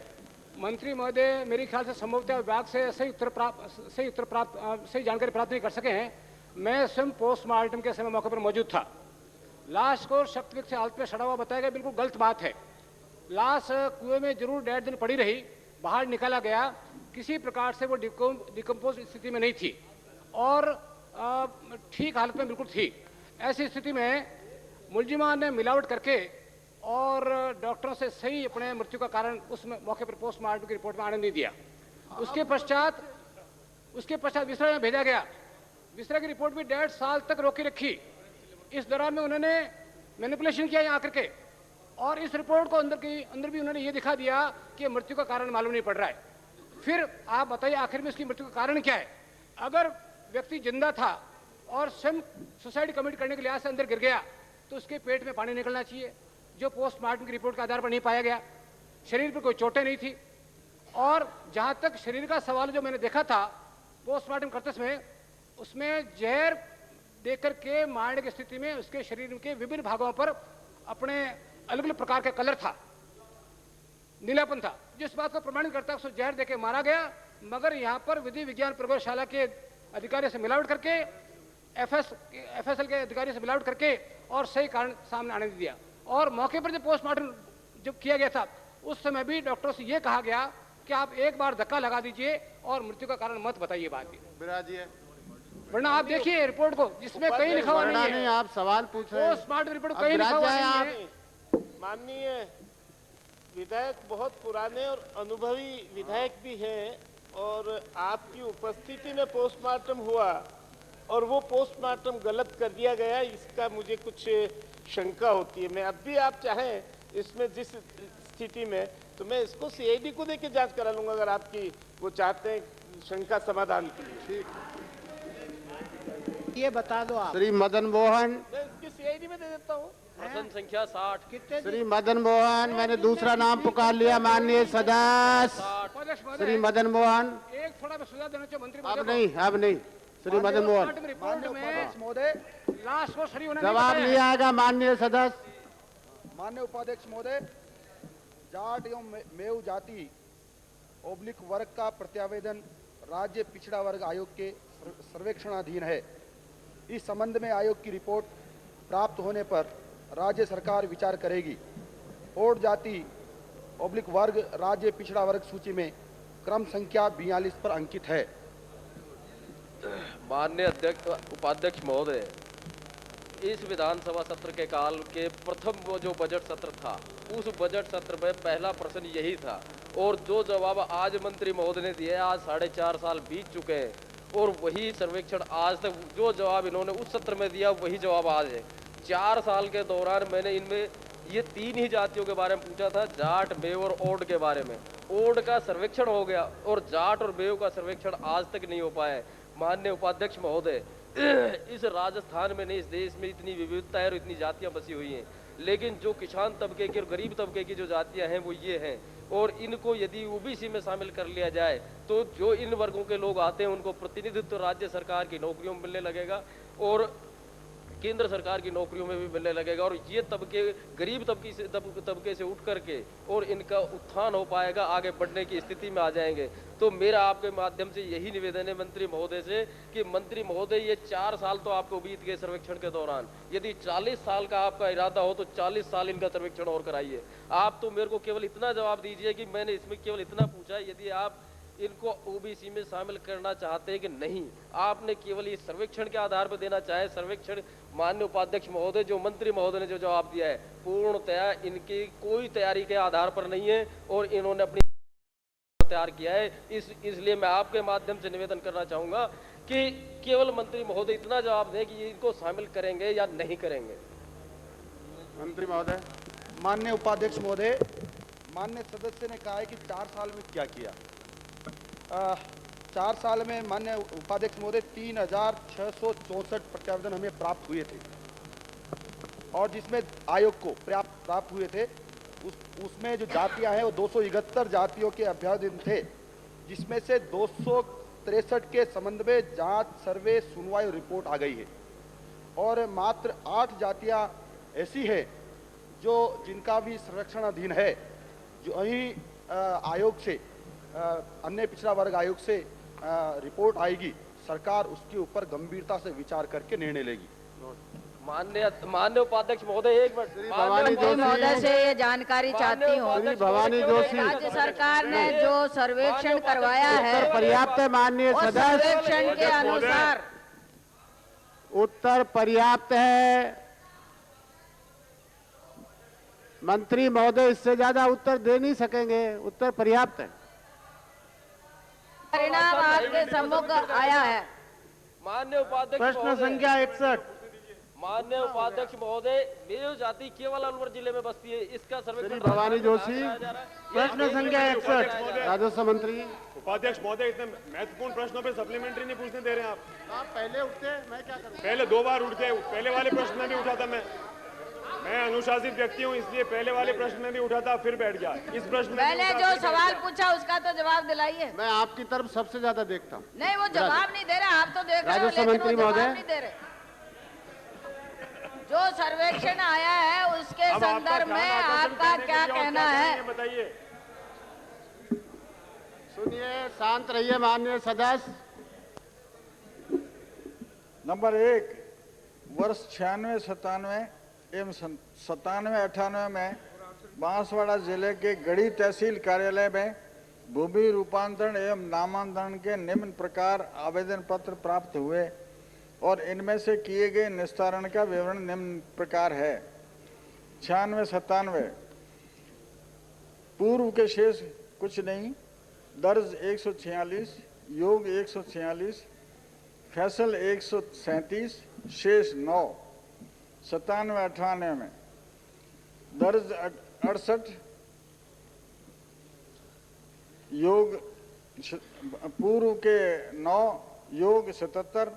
मंत्री महोदय मेरे ख्याल से संभवतः विभाग से सही जानकारी प्राप्त नहीं कर सके हैं। मैं स्वयं पोस्टमार्टम के समय मौके पर मौजूद था। लाश को शक्तिविक से हालत में सड़ा हुआ बताया गया, बिल्कुल गलत बात है। लाश कुएं में जरूर 1.5 दिन पड़ी रही, बाहर निकाला गया, किसी प्रकार से वो डिकम्पोज स्थिति में नहीं थी और ठीक हालत में बिल्कुल थी। ऐसी स्थिति में मुलजिमान ने मिलावट करके और डॉक्टरों से सही अपने मृत्यु का कारण उस मौके पर पोस्टमार्टम की रिपोर्ट में आने नहीं दिया। उसके पश्चात विसरा में भेजा गया। विसरा की रिपोर्ट भी 1.5 साल तक रोकी रखी। इस दौरान में उन्होंने मैनिपुलेशन किया यहाँ आकर के और इस रिपोर्ट को अंदर भी उन्होंने ये दिखा दिया कि मृत्यु का कारण मालूम नहीं पड़ रहा है। फिर आप बताइए आखिर में इसकी मृत्यु का कारण क्या है? अगर व्यक्ति जिंदा था और स्वयं सुसाइड कमिट करने के लिहाज से अंदर गिर गया तो उसके पेट में पानी निकलना चाहिए, जो पोस्टमार्टम की रिपोर्ट के आधार पर नहीं पाया गया। शरीर पर कोई चोटें नहीं थी और जहां तक शरीर का सवाल जो मैंने देखा था पोस्टमार्टम करते समय, उसमें जहर देकर के मारने की स्थिति में उसके शरीर के विभिन्न भागों पर अपने अलग अलग प्रकार का कलर था, नीलापन था, जिस बात को प्रमाणित करता है उसको जहर देके मारा गया। मगर यहाँ पर विधि विज्ञान प्रयोगशाला के अधिकारी से मिलावट करके एफएसएल के अधिकारी से मिलावट करके और सही कारण सामने आने दिया। और मौके पर जब पोस्टमार्टम जब किया गया था उस समय भी डॉक्टरों से यह कहा गया कि आप एक बार धक्का लगा दीजिए और मृत्यु का कारण मत बताइए बाद में, वरना आप देखिए रिपोर्ट को जिसमें कहीं लिखा हुआ नहीं है। आप सवाल पूछ रहे हैं, पोस्टमार्टम रिपोर्ट कहीं लिखा हुआ नहीं है। माननीय विधायक बहुत पुराने और अनुभवी विधायक भी हैं और आपकी उपस्थिति में पोस्टमार्टम हुआ और वो पोस्टमार्टम गलत कर दिया गया, इसका मुझे कुछ शंका होती है। मैं अब भी आप चाहें इसमें जिस स्थिति में, तो मैं इसको सीआईडी को देके जांच करा लूंगा अगर आपकी वो चाहते हैं शंका समाधान के लिए। ये बता दो आप। श्री मदन मोहन, मैं इसकी सीआईडी में दे देता हूँ। प्रश्न संख्या 60। कितने श्री मदन मोहन, मैंने दूसरा नाम पुकार लिया माननीय सदस्य श्री मदन मोहन। एक थोड़ा सुझाव देना चाहिए मंत्री अब नहीं श्री मदन मोहन, जवाब नहीं आएगा माननीय सदस्य। माननीय उपाध्यक्ष महोदय, जाट एवं मेव जाति ओब्लिक वर्ग का प्रत्यावेदन राज्य पिछड़ा वर्ग आयोग के सर्वेक्षणाधीन है। इस संबंध में आयोग की रिपोर्ट प्राप्त होने पर राज्य सरकार विचार करेगी। ओड जाति ओब्लिक वर्ग राज्य पिछड़ा वर्ग सूची में क्रम संख्या 42 पर अंकित है। माननीय उपाध्यक्ष महोदय, इस विधानसभा सत्र के काल के प्रथम वो जो बजट सत्र था उस बजट सत्र में पहला प्रश्न यही था और जो जवाब आज मंत्री महोदय ने दिया, आज 4.5 साल बीत चुके हैं और वही सर्वेक्षण आज तक जो जवाब इन्होंने उस सत्र में दिया वही जवाब आज है। 4 साल के दौरान मैंने इनमें ये 3 ही जातियों के बारे में पूछा था, जाट, मेव और ओड के बारे में। ओड का सर्वेक्षण हो गया और जाट और मेव का सर्वेक्षण आज तक नहीं हो पाया है। माननीय उपाध्यक्ष महोदय, इस राजस्थान में नहीं, इस देश में इतनी विविधता है और इतनी जातियां बसी हुई हैं, लेकिन जो किसान तबके की और गरीब तबके की जो जातियां हैं वो ये हैं और इनको यदि ओबीसी में शामिल कर लिया जाए तो जो इन वर्गों के लोग आते हैं उनको प्रतिनिधित्व राज्य सरकार की नौकरियों में मिलने लगेगा और केंद्र सरकार की नौकरियों में भी मिलने लगेगा और ये तबके गरीब तबके से उठ करके और इनका उत्थान हो पाएगा, आगे बढ़ने की स्थिति में आ जाएंगे। तो मेरा आपके माध्यम से यही निवेदन है मंत्री महोदय से कि मंत्री महोदय, ये 4 साल तो आपको बीत गए सर्वेक्षण के दौरान, यदि 40 साल का आपका इरादा हो तो 40 साल इनका सर्वेक्षण और कराइए। आप तो मेरे को केवल इतना जवाब दीजिए कि मैंने इसमें केवल इतना पूछा, यदि आप इनको ओबीसी में शामिल करना चाहते हैं कि नहीं, आपने केवल इस सर्वेक्षण के आधार पर देना चाहे। सर्वेक्षण माननीय उपाध्यक्ष महोदय, जो मंत्री महोदय ने जो जवाब दिया है, पूर्णतया इनकी कोई तैयारी के आधार पर नहीं है और इन्होंने अपनी तैयार किया है। इसलिए मैं आपके माध्यम से निवेदन करना चाहूंगा कि केवल मंत्री महोदय इतना जवाब दें कि इनको शामिल करेंगे या नहीं करेंगे। मंत्री महोदय। माननीय उपाध्यक्ष महोदय, माननीय सदस्य ने कहा है कि 4 साल में क्या किया। 4 साल में माननीय उपाध्यक्ष महोदय 3664 प्रत्यावेदन हमें प्राप्त हुए थे और जिसमें आयोग को प्राप्त हुए थे उसमें जो जातियां हैं वो 271 जातियों के अभ्यावेदन थे, जिसमें से 263 के संबंध में जांच, सर्वे, सुनवाई और रिपोर्ट आ गई है और मात्र 8 जातियां ऐसी है जो जिनका भी संरक्षणाधीन है, जो वही आयोग से अन्य पिछड़ा वर्ग आयोग से रिपोर्ट आएगी, सरकार उसके ऊपर गंभीरता से विचार करके निर्णय लेगी। माननीय उपाध्यक्ष महोदय, एक मिनट, महोदय से ये जानकारी चाहती हूँ। भवानी जोशी, राज्य सरकार ने जो सर्वेक्षण करवाया है पर्याप्त है माननीय सदस्य, सर्वेक्षण के अनुसार उत्तर पर्याप्त है। मंत्री महोदय इससे ज्यादा उत्तर दे नहीं सकेंगे, उत्तर पर्याप्त है। परिणाम आपके सम्मुख आया है। माननीय उपाध्यक्ष, प्रश्न संख्या 61। माननीय उपाध्यक्ष महोदय, मेरी जाति केवल अलवर जिले में बसती है, इसका सर्वेक्षण भवानी जोशी, प्रश्न संख्या 61, राजस्व मंत्री। उपाध्यक्ष महोदय, इतने महत्वपूर्ण प्रश्नों पे सप्लीमेंट्री नहीं पूछने दे रहे हैं आप पहले उठते, मैं क्या करूं? पहले 2 बार उठते, पहले वाले प्रश्न में भी उठा था मैं अनुशासित व्यक्ति हूँ, इसलिए पहले वाले प्रश्न में भी उठा था, फिर बैठ गया। इस प्रश्न में मैंने जो सवाल पूछा उसका तो जवाब दिलाइए। मैं आपकी तरफ सबसे ज्यादा देखता हूँ। नहीं, वो जवाब नहीं दे रहे, आप तो देख रहे हो, राजस्व लेकिन मंत्री वो जवाब महोदय, नहीं दे रहे। जो सर्वेक्षण आया है उसके संदर्भ में आपका क्या कहना है, बताइए। सुनिए, शांत रहिए माननीय सदस्य। नंबर 1, वर्ष 96-97 एवं 97-98 में बांसवाड़ा जिले के गढ़ी तहसील कार्यालय में भूमि रूपांतरण एवं नामांतरण के निम्न प्रकार आवेदन पत्र प्राप्त हुए और इनमें से किए गए निस्तारण का विवरण निम्न प्रकार है। 96-97 पूर्व के शेष कुछ नहीं, दर्ज 146, योग 146, फैसल 137, शेष 9। 97-98 में दर्ज 68, योग पूर्व के 9, योग 77,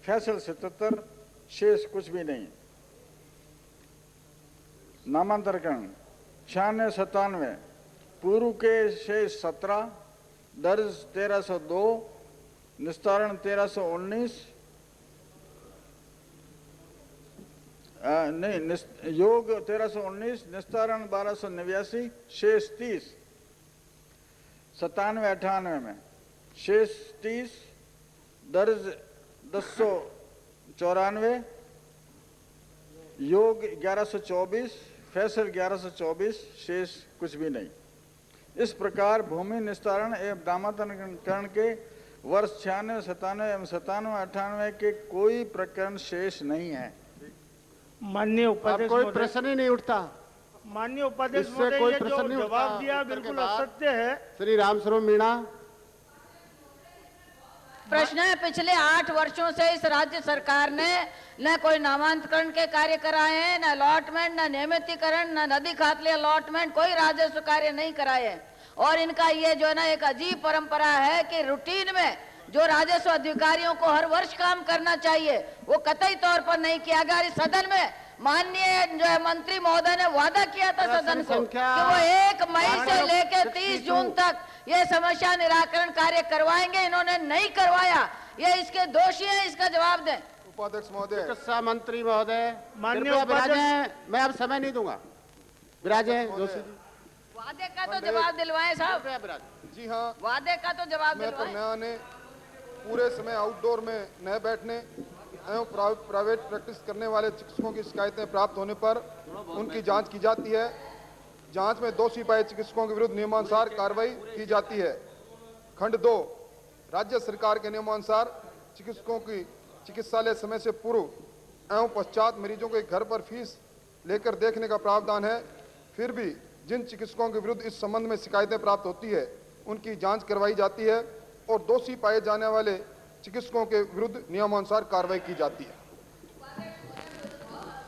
फैसल 77, शेष कुछ भी नहीं। नामांतरण 96-97 पूर्व के शेष 17, दर्ज 1302, निस्तारण 1319, योग 1319, निस्तारण 1289, शेष 30। 97-98 में शेष 30, दर्ज 1094, योग 1124, फैसल 1124, शेष कुछ भी नहीं। इस प्रकार भूमि निस्तारण एवं नामांतरण के वर्ष 96-97 एवं 97-98 के कोई प्रकरण शेष नहीं है। माननीय उपाध्यक्ष, कोई प्रश्न ही नहीं उठता। माननीय उपाध्यक्ष इससे कोई ये प्रश्न जो नहीं उठता। जवाब दिया बिल्कुल असत्य है। श्री रामस्वरूप मीणा। प्रश्न है, पिछले 8 वर्षों से इस राज्य सरकार ने न कोई नामांतरण के कार्य कराए हैं, न अलॉटमेंट, न नियमितीकरण, न नदी खातले अलॉटमेंट, कोई राजस्व कार्य नहीं कराए हैं। और इनका ये जो है ना एक अजीब परंपरा है कि रूटीन में जो राजस्व अधिकारियों को हर वर्ष काम करना चाहिए वो कतई तौर पर नहीं किया गया। इस सदन में माननीय जो है मंत्री महोदय ने वादा किया था सदन को कि वो 1 मई से लेकर 30 जून तक ये समस्या निराकरण कार्य करवाएंगे, इन्होंने नहीं करवाया। ये इसके दोषी हैं, इसका जवाब दें। उपाध्यक्ष महोदय, चिकित्सा मंत्री महोदय, माननीय कृपया उपाध्यक्ष, विराजें। मैं अब समय नहीं दूंगा। विराजें जोशी जी। वादे का तो जवाब दिलवाएं साहब। जी हाँ, वादे का तो जवाब मैं दिलवाएं। नया ने पूरे समय आउटडोर में न बैठने एवं प्राइवेट प्रैक्टिस करने वाले चिकित्सकों की शिकायतें प्राप्त होने पर उनकी जांच की जाती है। जांच में दोषी पाए चिकित्सकों के विरुद्ध नियमानुसार कार्रवाई की जाती है। खंड 2, राज्य सरकार के नियमानुसार चिकित्सकों की चिकित्सालय समय से पूर्व एवं पश्चात मरीजों के घर पर फीस लेकर देखने का प्रावधान है। फिर भी जिन चिकित्सकों के विरुद्ध इस संबंध में शिकायतें प्राप्त होती है उनकी जांच करवाई जाती है और दोषी पाए जाने वाले चिकित्सकों के विरुद्ध नियमानुसार कार्रवाई की जाती है।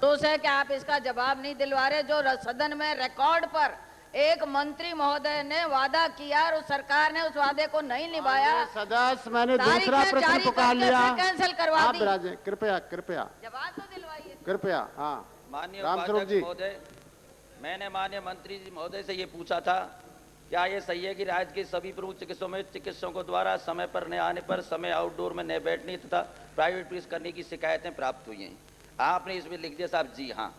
दोष है कि आप इसका जवाब नहीं दिलवा रहे। जो सदन में रिकॉर्ड पर एक मंत्री महोदय ने वादा किया और उस सरकार ने उस वादे को नहीं निभाया। सदस्य, मैंने दूसरा प्रश्न पुकार लिया। कैंसिल करवा आप दी। विराजें, कृपया कृपया जवाब तो दिलवाइए। कृपया। हाँ, माननीय रामस्वरूप उपाध्यक्ष जी। महोदय, मैंने माननीय मंत्री जी महोदय से ये पूछा था, क्या ये सही है कि राज्य के सभी प्रमुख चिकित्सकों में चिकित्सकों द्वारा समय पर न आने पर समय आउटडोर में न बैठने तथा प्राइवेट प्रैक्टिस करने की शिकायतें प्राप्त हुई हैं? आपने इसमें लिख दिया साहब जी हाँ,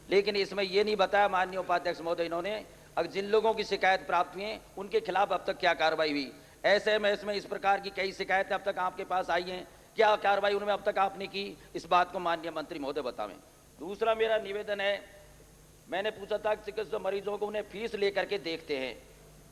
लेकिन इसमें ये नहीं बताया माननीय उपाध्यक्ष महोदय इन्होंने अब जिन लोगों की शिकायत प्राप्त हुई है उनके खिलाफ अब तक क्या कार्रवाई हुई। SMS में इस प्रकार की कई शिकायतें अब तक आपके पास आई हैं, क्या कार्रवाई उनमें अब तक आपने की? इस बात को माननीय मंत्री महोदय बतावें। दूसरा मेरा निवेदन है, मैंने पूछा था चिकित्सक मरीजों को उन्हें फीस लेकर के देखते हैं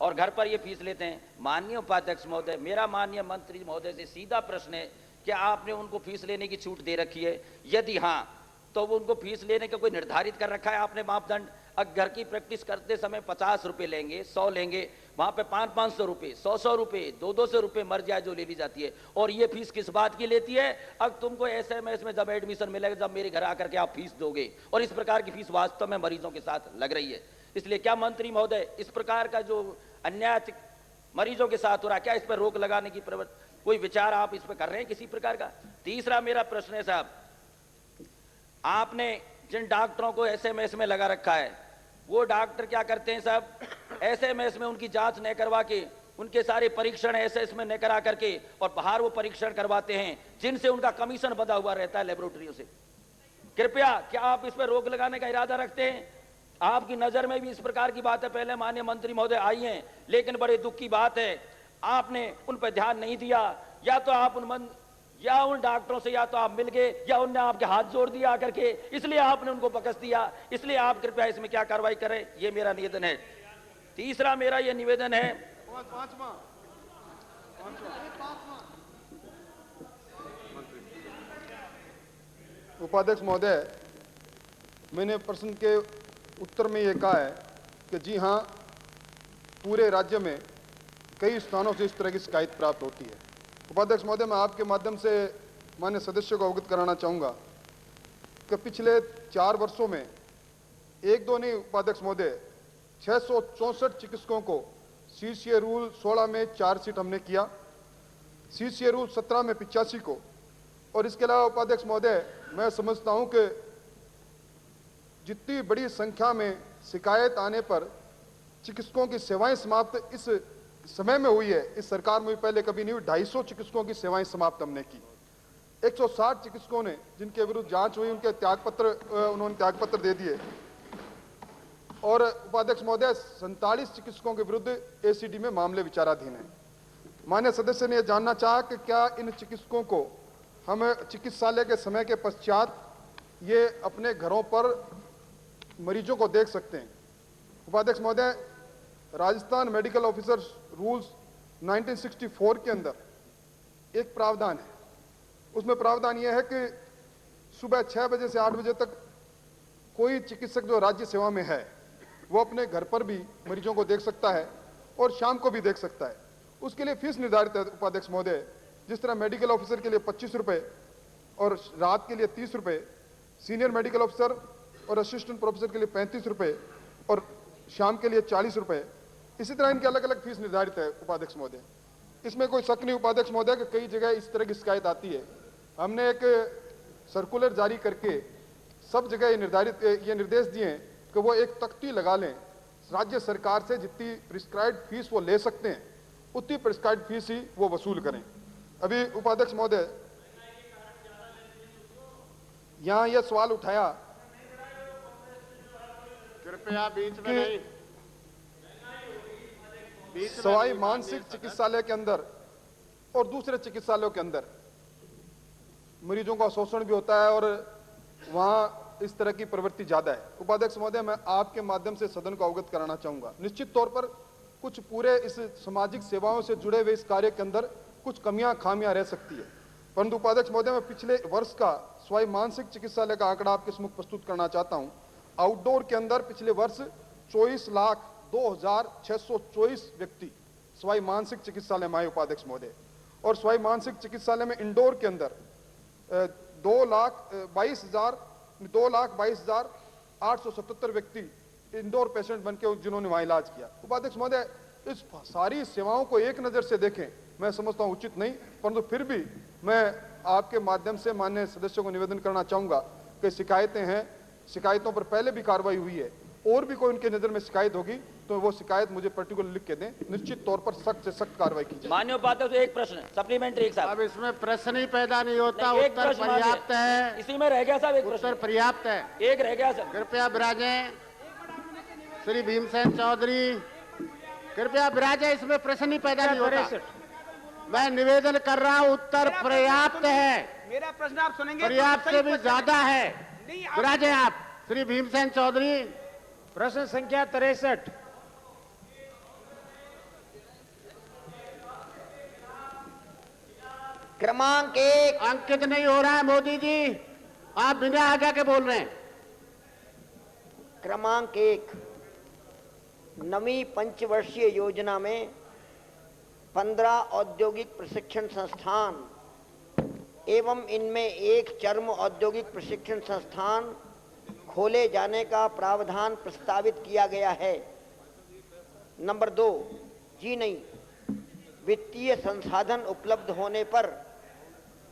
और घर पर ये फीस लेते हैं। माननीय उपाध्यक्ष महोदय, मेरा माननीय मंत्री महोदय से सीधा प्रश्न है, क्या आपने उनको फीस लेने की छूट दे रखी है? यदि हाँ, तो वो उनको फीस लेने का कोई निर्धारित कर रखा है आपने मापदंड? अगर घर की प्रैक्टिस करते समय 50 रुपए लेंगे, 100 लेंगे, वहां पे 500 रुपए, 100 रुपए, 200 रुपए मर जाए जो ले ली जाती है। और ये फीस किस बात की लेती है? अब तुमको SMS में जब एडमिशन मिलेगा, जब मेरे घर आकर के आप फीस दोगे, और इस प्रकार की फीस वास्तव में मरीजों के साथ लग रही है। इसलिए क्या मंत्री महोदय इस प्रकार का जो अन्याय मरीजों के साथ हो रहा है, क्या इस पर रोक लगाने की कोई विचार आप इस पर कर रहे हैं किसी प्रकार का? तीसरा मेरा प्रश्न है साहब, आपने जिन डॉक्टरों को SMS में लगा रखा है, वो डॉक्टर क्या करते हैं साहब, SMS में उनकी जांच न करवा के उनके सारे परीक्षण SS में न करा करके और बाहर वो परीक्षण करवाते हैं जिनसे उनका कमीशन बंधा हुआ रहता है लेबोरेटरियों से। कृपया क्या आप इस पर रोक लगाने का इरादा रखते हैं? आपकी नजर में भी इस प्रकार की बातें पहले माननीय मंत्री महोदय आई हैं, लेकिन बड़े दुख की बात है आपने उन पर ध्यान नहीं दिया। या तो आप उन डॉक्टरों से या तो आप मिल गए या उनने आपके हाथ जोड़ दिया आकर के, इसलिए आपने उनको बकस दिया। इसलिए आप कृपया इसमें क्या कार्रवाई करें, ये मेरा निवेदन है। तीसरा मेरा ये निवेदन है, उपाध्यक्ष महोदय, मैंने प्रश्न के उत्तर में ये कहा है कि जी हाँ, पूरे राज्य में कई स्थानों से इस तरह की शिकायत प्राप्त होती है। उपाध्यक्ष महोदय, मैं आपके माध्यम से माननीय सदस्यों को अवगत कराना चाहूँगा कि पिछले 4 वर्षों में एक दो नहीं उपाध्यक्ष महोदय, 664 चिकित्सकों को CCA रूल 16 में चार्जशीट हमने किया, CCA रूल 17 में 85 को। और इसके अलावा उपाध्यक्ष महोदय, मैं समझता हूँ कि जितनी बड़ी संख्या में शिकायत आने पर चिकित्सकों की सेवाएं समाप्त इस समय में हुई है, इस सरकार में पहले कभी नहीं हुई। 250 चिकित्सकों की सेवाएं समाप्त हमने की। 160 चिकित्सकों ने जिनके विरुद्ध जांच हुई उनके उन्होंने त्यागपत्र दे दिए। और उपाध्यक्ष महोदय, 47 चिकित्सकों के विरुद्ध ACD में मामले विचाराधीन है। माननीय सदस्य ने यह जानना चाहा कि क्या इन चिकित्सकों को हम चिकित्सालय के समय के पश्चात ये अपने घरों पर मरीजों को देख सकते हैं। उपाध्यक्ष महोदय, राजस्थान मेडिकल ऑफिसर्स रूल्स 1964 के अंदर एक प्रावधान है। उसमें प्रावधान यह है कि सुबह 6 बजे से 8 बजे तक कोई चिकित्सक जो राज्य सेवा में है वो अपने घर पर भी मरीजों को देख सकता है और शाम को भी देख सकता है। उसके लिए फीस निर्धारित है उपाध्यक्ष महोदय। जिस तरह मेडिकल ऑफिसर के लिए 25 रुपये और रात के लिए 30 रुपये, सीनियर मेडिकल ऑफिसर और असिस्टेंट प्रोफेसर के लिए 35 रुपये और शाम के लिए 40 रुपये, इसी तरह इनके अलग अलग फीस निर्धारित है उपाध्यक्ष महोदय। इसमें कोई शक नहीं उपाध्यक्ष महोदय कि कई जगह इस तरह की शिकायत आती है। हमने एक सर्कुलर जारी करके सब जगह ये निर्देश दिए हैं कि वो एक तख्ती लगा लें, राज्य सरकार से जितनी प्रिस्क्राइब्ड फीस वो ले सकते हैं उतनी प्रिस्क्राइब्ड फीस ही वो वसूल करें। अभी उपाध्यक्ष महोदय, यहाँ यह सवाल उठाया, कृपया बीच में नहीं, सवाई मानसिक चिकित्सालय के अंदर और दूसरे चिकित्सालयों के अंदर मरीजों का शोषण भी होता है और वहाँ इस तरह की प्रवृत्ति ज्यादा है। उपाध्यक्ष महोदय, मैं आपके माध्यम से सदन को अवगत कराना चाहूंगा, निश्चित तौर पर कुछ पूरे इस सामाजिक सेवाओं से जुड़े हुए इस कार्य के अंदर कुछ कमियां खामियां रह सकती है, परंतु उपाध्यक्ष महोदय, मैं पिछले वर्ष का सवाई मानसिक चिकित्सालय का आंकड़ा आपके सम्मुख प्रस्तुत करना चाहता हूं। आउटडोर के अंदर पिछले वर्ष 24,02,624 व्यक्ति सवाई मानसिक चिकित्सालय में आए उपाध्यक्ष महोदय, और सवाई मानसिक चिकित्सालय में इंडोर के अंदर 2,22,877 व्यक्ति इंडोर पेशेंट बनके जिन्होंने वहां इलाज किया। उपाध्यक्ष महोदय, इस सारी सेवाओं को एक नजर से देखें मैं समझता हूं उचित नहीं, परंतु फिर भी मैं आपके माध्यम से माननीय सदस्यों को निवेदन करना चाहूंगा कि शिकायतें हैं, शिकायतों पर पहले भी कार्रवाई हुई है, और भी कोई उनके नजर में शिकायत होगी तो वो शिकायत मुझे पर्टिकुलर लिख के दें, निश्चित तौर पर सख्त से सख्त कार्रवाई की जाए। माननीय उपाध्यक्ष, एक प्रश्न सप्लीमेंट्री साहब। अब इसमें प्रश्न ही पैदा नहीं होता, एक उत्तर प्रश्न पर्याप्त है, इसी में रह गया साहब, एक उत्तर पर्याप्त है, एक रह गया सर। कृपया विराजें श्री भीमसेन चौधरी, कृपया विराजें, इसमें प्रश्न ही पैदा नहीं होता। मैं निवेदन कर रहा हूं, उत्तर पर्याप्त है, मेरा प्रश्न आप सुनेंगे, पर्याप्त से भी ज्यादा है। विराजें आप श्री भीमसेन चौधरी। प्रश्न संख्या 63। क्रमांक 1 अंकित नहीं हो रहा है मोदी जी, आप बिना आज्ञा के बोल रहे हैं। क्रमांक 1, नवी पंचवर्षीय योजना में 15 औद्योगिक प्रशिक्षण संस्थान एवं इनमें एक चर्म औद्योगिक प्रशिक्षण संस्थान खोले जाने का प्रावधान प्रस्तावित किया गया है। नंबर 2, जी नहीं, वित्तीय संसाधन उपलब्ध होने पर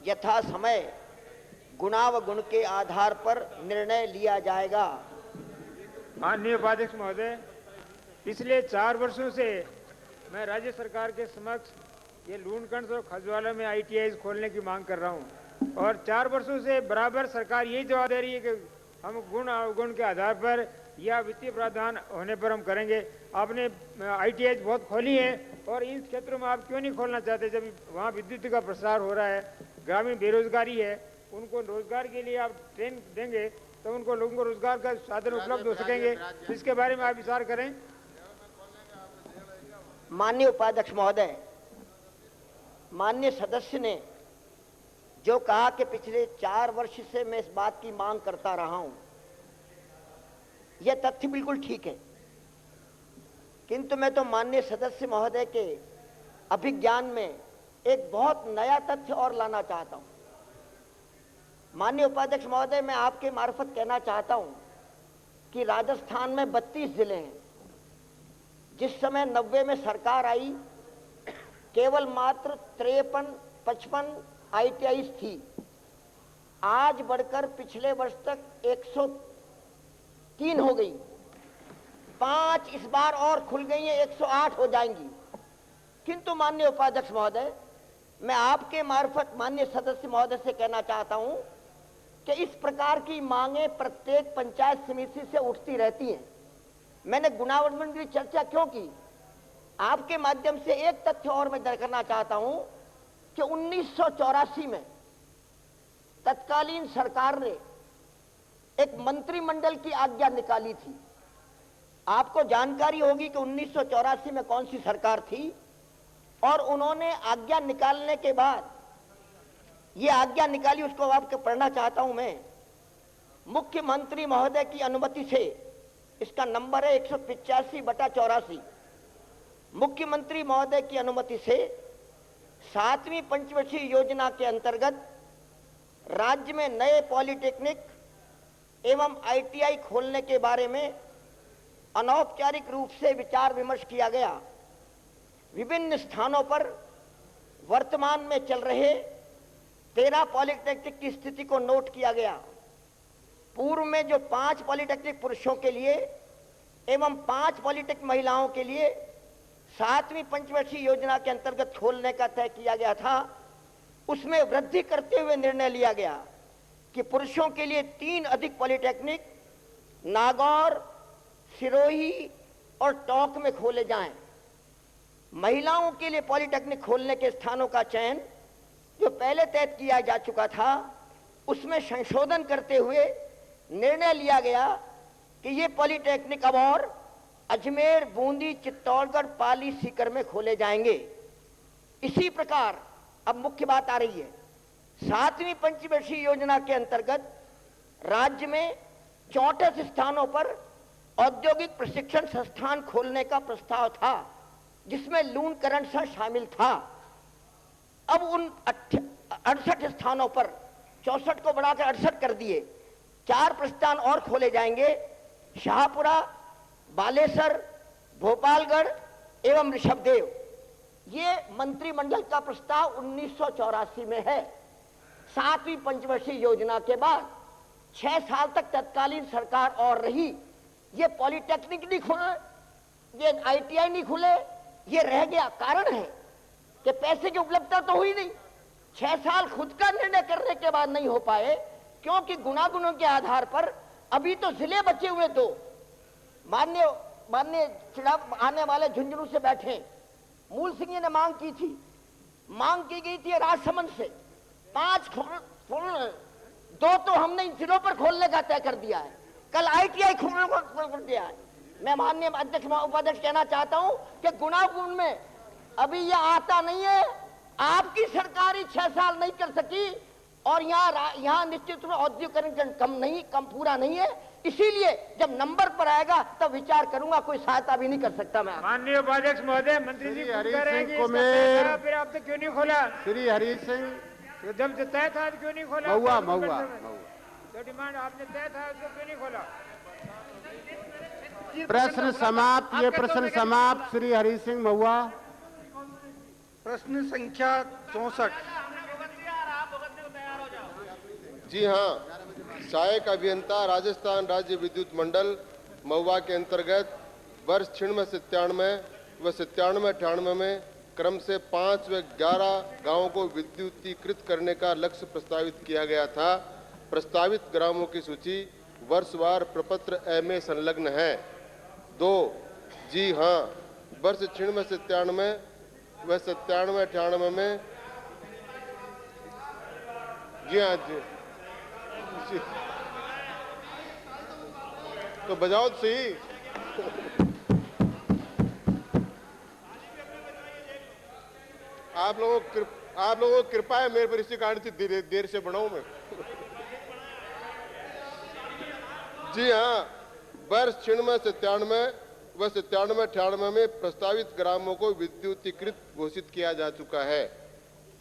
यथा समय गुणावगुण के आधार पर निर्णय लिया जाएगा। माननीय उपाध्यक्ष महोदय, पिछले 4 वर्षों से मैं राज्य सरकार के समक्ष ये लूणकंड और खजवाला में ITI खोलने की मांग कर रहा हूँ, और 4 वर्षों से बराबर सरकार यही जवाब दे रही है कि हम गुण अवगुण के आधार पर या वित्तीय प्रावधान होने पर हम करेंगे। आपने ITI बहुत खोली है, और इन क्षेत्रों में आप क्यों नहीं खोलना चाहते जब वहाँ विद्युत का प्रसार हो रहा है, ग्रामीण बेरोजगारी है, उनको रोजगार के लिए आप ट्रेन देंगे तो उनको लोगों को रोजगार का साधन उपलब्ध हो सकेंगे, इसके बारे में आप विचार करें। माननीय उपाध्यक्ष महोदय, माननीय सदस्य ने जो कहा कि पिछले 4 वर्ष से मैं इस बात की मांग करता रहा हूं, यह तथ्य बिल्कुल ठीक है, किंतु मैं तो माननीय सदस्य महोदय के अभिज्ञान में एक बहुत नया तथ्य और लाना चाहता हूं। माननीय उपाध्यक्ष महोदय, मैं आपके मार्फत कहना चाहता हूं कि राजस्थान में 32 जिले हैं। जिस समय 90 में सरकार आई, केवल मात्र 53-55 ITI थी। आज बढ़कर पिछले वर्ष तक 103 हो गई, 5 इस बार और खुल गई हैं, 108 हो जाएंगी। किंतु माननीय उपाध्यक्ष महोदय, मैं आपके मार्फत माननीय सदस्य महोदय से कहना चाहता हूं कि इस प्रकार की मांगे प्रत्येक पंचायत समिति से उठती रहती हैं। मैंने गुणावगुण की चर्चा क्यों की? आपके माध्यम से एक तथ्य और मैं दर्ज करना चाहता हूं कि 1984 में तत्कालीन सरकार ने एक मंत्रिमंडल की आज्ञा निकाली थी। आपको जानकारी होगी कि 1984 में कौन सी सरकार थी, और उन्होंने आज्ञा निकालने के बाद ये आज्ञा निकाली, उसको आपको पढ़ना चाहता हूं मैं। मुख्यमंत्री महोदय की अनुमति से, इसका नंबर है 185/84, मुख्यमंत्री महोदय की अनुमति से 7वीं पंचवर्षीय योजना के अंतर्गत राज्य में नए पॉलिटेक्निक एवं ITI खोलने के बारे में अनौपचारिक रूप से विचार विमर्श किया गया। विभिन्न स्थानों पर वर्तमान में चल रहे 13 पॉलिटेक्निक की स्थिति को नोट किया गया। पूर्व में जो 5 पॉलिटेक्निक पुरुषों के लिए एवं 5 पॉलिटेक्निक महिलाओं के लिए 7वीं पंचवर्षीय योजना के अंतर्गत खोलने का तय किया गया था, उसमें वृद्धि करते हुए निर्णय लिया गया कि पुरुषों के लिए 3 अधिक पॉलिटेक्निक नागौर, सिरोही और टोंक में खोले जाएं। महिलाओं के लिए पॉलिटेक्निक खोलने के स्थानों का चयन जो पहले तय किया जा चुका था, उसमें संशोधन करते हुए निर्णय लिया गया कि ये पॉलिटेक्निक अब और अजमेर, बूंदी, चित्तौड़गढ़, पाली, सीकर में खोले जाएंगे। इसी प्रकार अब मुख्य बात आ रही है, 7वीं पंचवर्षीय योजना के अंतर्गत राज्य में 34 स्थानों पर औद्योगिक प्रशिक्षण संस्थान खोलने का प्रस्ताव था, जिसमें लून करंट शामिल था। अब उन 68 स्थानों पर 64 को बढ़ाकर 68 कर दिए। 4 प्रस्थान और खोले जाएंगे, शाहपुरा, बालेसर, भोपालगढ़ एवं ऋषभदेव। ये मंत्रिमंडल का प्रस्ताव 1984 में है। 7वीं पंचवर्षीय योजना के बाद 6 साल तक तत्कालीन सरकार और रही। ये पॉलिटेक्निक नहीं खुले, ये ITI नहीं खुले, ये रह गया। कारण है कि पैसे की उपलब्धता तो हुई नहीं। 6 साल खुद का निर्णय करने के बाद नहीं हो पाए, क्योंकि गुणागुणों के आधार पर अभी तो जिले बचे हुए 2। मान्य चुनाव आने वाले झुंझुनू से बैठे मूल सिंह जी ने मांग की थी, मांग की गई थी राजसमंद से 5 2 तो हमने इन जिलों पर खोलने का तय कर दिया है। कल ITI खोलने को कर दिया है। मैं माननीय अध्यक्ष उपाध्यक्ष कहना चाहता हूं कि गुणागुण में अभी यह आता नहीं है। आपकी सरकार ही 6 साल नहीं कर सकी और यहाँ निश्चित रूप से औद्योगिकरण कम पूरा नहीं है। इसीलिए जब नंबर पर आएगा तब विचार करूंगा, कोई सहायता भी नहीं कर सकता। मैं माननीय उपाध्यक्ष महोदय, मंत्री जी हरीश कह रहे हैं सिंह कि कुमेर, इसका फिर आप तो क्यों नहीं खोला? श्री हरीश सिंह तो जब से तय था क्यों नहीं खोला? महुआ जो डिमांड आपने तय था उसको क्यों नहीं खोला? प्रश्न समाप्त। ये प्रश्न समाप्त। श्री हरीश सिंह महुआ। प्रश्न संख्या 64। जी हाँ, सहायक अभियंता राजस्थान राज्य विद्युत मंडल महुआ के अंतर्गत वर्ष 96-97 व 97-98 में क्रम से 5 व 11 गांवों को विद्युतीकृत करने का लक्ष्य प्रस्तावित किया गया था। प्रस्तावित ग्रामों की सूची वर्षवार प्रपत्र में संलग्न है। 2, जी हाँ, वर्ष 96-97 व 97-98 में जी हाँ जी तो बजाओ तो सही। आप लोगों को कृपा है मेरे पर, इसी कारण से देर से बनाऊं मैं। जी हाँ, वर्ष 96-97 व 97-98 में प्रस्तावित ग्रामों को विद्युतीकृत घोषित किया जा चुका है।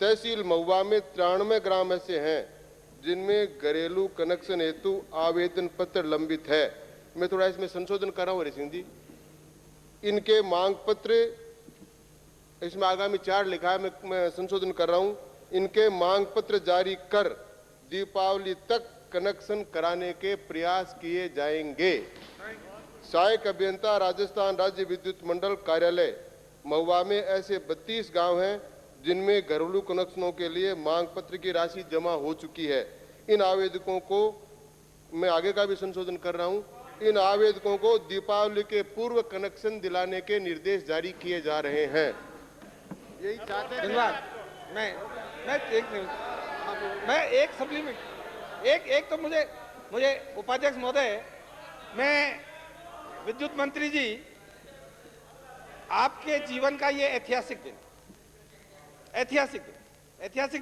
तहसील महुआ में 93 ग्राम ऐसे हैं जिनमें घरेलू कनेक्शन हेतु आवेदन पत्र लंबित है। मैं थोड़ा इसमें संशोधन कर रहा हूँ हरि सिंह जी। इनके मांग पत्र, इसमें आगामी 4 लिखा है, मैं संशोधन कर रहा हूँ। इनके मांग पत्र जारी कर दीपावली तक कनेक्शन कराने के प्रयास किए जाएंगे। सहायक अभियंता राजस्थान राज्य विद्युत मंडल कार्यालय महुआ में ऐसे 32 गांव हैं जिनमें घरेलू कनेक्शनों के लिए मांग पत्र की राशि जमा हो चुकी है। इन आवेदकों को, मैं आगे का भी संशोधन कर रहा हूं, इन आवेदकों को दीपावली के पूर्व कनेक्शन दिलाने के निर्देश जारी किए जा रहे हैं। यही चाहते हैं। धन्यवाद। मैं एक सप्लीमेंट, एक तो मुझे उपाध्यक्ष महोदय, मैं विद्युत मंत्री जी, आपके जीवन का ये ऐतिहासिक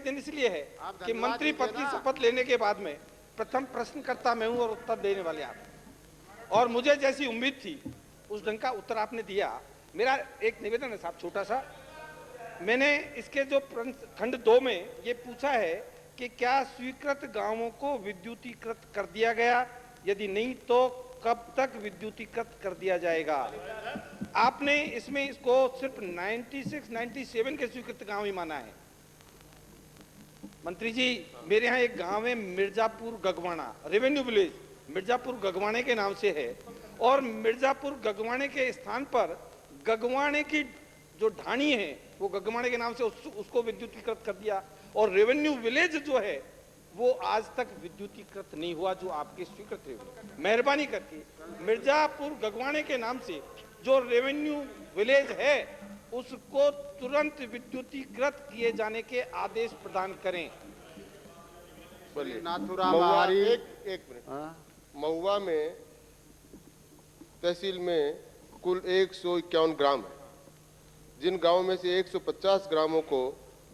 दिन इसलिए है कि मंत्री पद की शपथ लेने के बाद में प्रथम प्रश्नकर्ता मैं हूं और उत्तर देने वाले आप हैं। और मुझे जैसी उम्मीद थी उस ढंग का उत्तर आपने दिया। मेरा एक निवेदन है साहब, छोटा सा। मैंने इसके जो खंड 2 में ये पूछा है कि क्या स्वीकृत गांवों को विद्युतीकृत कर दिया गया, यदि नहीं तो कब तक विद्युतीकृत कर दिया जाएगा। आपने इसमें इसको सिर्फ 96-97 के स्वीकृत गांव ही माना है। मंत्री जी, मेरे यहाँ एक गांव है मिर्जापुर गगवाना, रेवेन्यू विलेज मिर्जापुर गगवाने के नाम से है, और मिर्जापुर गगवाने के स्थान पर गगवाने की जो ढाणी है वो गगवाने के नाम से उसको विद्युतीकृत कर दिया। और रेवेन्यू विलेज जो है वो आज तक विद्युतीकृत नहीं हुआ जो आपके स्वीकृत हुए। मेहरबानी करके मिर्जापुर गगवाने के नाम से जो रेवेन्यू विलेज है उसको तुरंत विद्युतीकृत किए जाने के आदेश प्रदान करें। नाथुराम एक मिनट। महुआ में तहसील में कुल 151 ग्राम है, जिन गांवों में से 150 ग्रामों को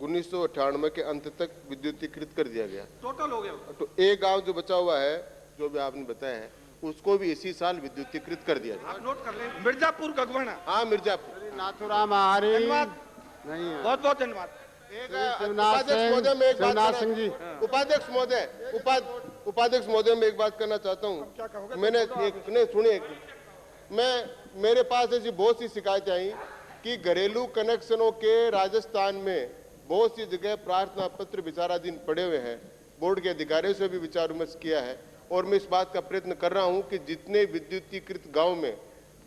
1998 के अंत तक विद्युतीकृत कर दिया गया। टोटल हो गया। तो एक गांव जो बचा हुआ है, जो भी आपने बताया है, उसको भी इसी साल विद्युतीकृत कर दिया गया। आप नोट कर लें। मिर्जापुर गगवाना। हाँ, मिर्जापुर। नाथुराम आहारी धन्यवाद, नहीं है। बहुत बहुत धन्यवाद। उपाध्यक्ष महोदय में एक बात उपाध्यक्ष महोदय में एक बात करना चाहता हूँ। मैंने सुनिए, मेरे पास ऐसी बहुत सी शिकायतें आई कि घरेलू कनेक्शनों के राजस्थान में बहुत सी जगह प्रार्थना पत्र विचाराधीन पड़े हुए हैं। बोर्ड के अधिकारियों से भी विचार विमर्श किया है और मैं इस बात का प्रयत्न कर रहा हूं कि जितने विद्युतीकृत गांव में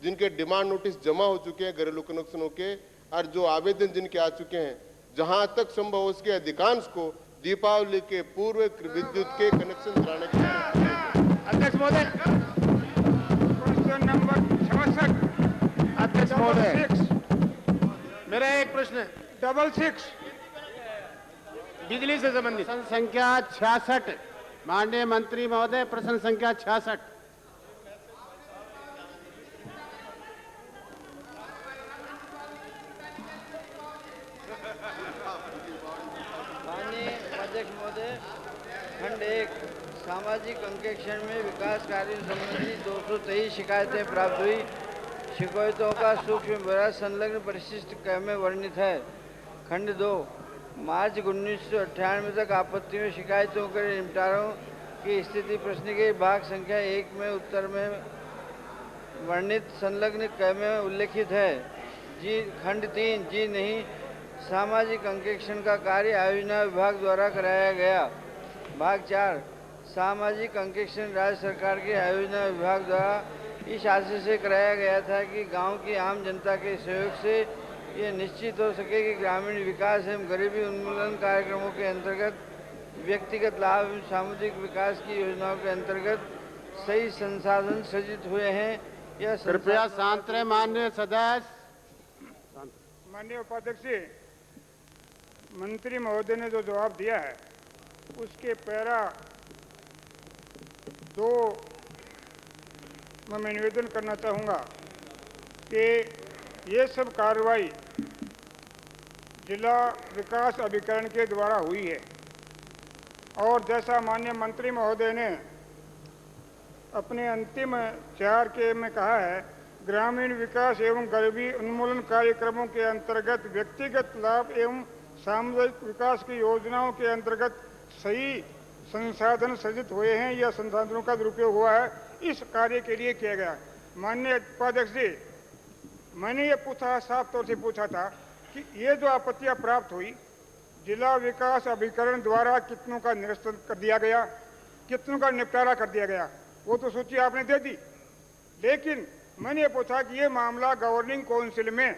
जिनके डिमांड नोटिस जमा हो चुके हैं घरेलू कनेक्शनों के और जो आवेदन जिनके आ चुके हैं, जहां तक संभव हो उसके अधिकांश को दीपावली के पूर्व विद्युत के कनेक्शन दिलाने के अध्यक्ष महोदय, क्वेश्चन नंबर 66। अध्यक्ष महोदय, मेरा एक प्रश्न है। 66 बिजली से संबंधित। प्रश्न संख्या 66, माननीय मंत्री महोदय, प्रश्न संख्या 66। माननीय अध्यक्ष महोदय, खंड 1 सामाजिक अंकेक्षण में विकास कार्यों संबंधी 223 शिकायतें प्राप्त हुई। शिकायतों का सूक्ष्म ब्यौरा संलग्न परिशिष्ट क में वर्णित है। खंड 2 मार्च 1998 तक आपत्तियों शिकायतों के निपटारों की स्थिति प्रश्न के भाग संख्या 1 में उत्तर में वर्णित संलग्न क में उल्लेखित है। जी खंड 3 जी नहीं, सामाजिक अंकेक्षण का कार्य आयोजना विभाग द्वारा कराया गया। भाग 4 सामाजिक अंकेक्षण राज्य सरकार के आयोजना विभाग द्वारा इस आशय से कराया गया था कि गांव की आम जनता के सहयोग से ये निश्चित हो सके कि ग्रामीण विकास एवं गरीबी उन्मूलन कार्यक्रमों के अंतर्गत व्यक्तिगत लाभ एवं सामुदायिक विकास की योजनाओं के अंतर्गत सही संसाधन सृजित हुए हैं। यह कृपया शांत रहे माननीय सदस्य। माननीय उपाध्यक्ष जी, मंत्री महोदय ने जो जवाब दिया है उसके पैरा 2 में मैं निवेदन करना चाहूँगा कि ये सब कार्रवाई जिला विकास अभिकरण के द्वारा हुई है और जैसा माननीय मंत्री महोदय ने अपने अंतिम 4 के में कहा है, ग्रामीण विकास एवं गरीबी उन्मूलन कार्यक्रमों के अंतर्गत व्यक्तिगत लाभ एवं सामुदायिक विकास की योजनाओं के अंतर्गत सही संसाधन सृजित हुए हैं या संसाधनों का दुरुपयोग हुआ है, इस कार्य के लिए किया गया। माननीय उपाध्यक्ष जी, मैंने ये पूछा, साफ तौर से पूछा था कि ये जो आपत्तियां प्राप्त हुई जिला विकास अभिकरण द्वारा कितनों का निरसन कर दिया गया, कितनों का निपटारा कर दिया गया, वो तो सूची आपने दे दी। लेकिन मैंने ये पूछा कि ये मामला गवर्निंग काउंसिल में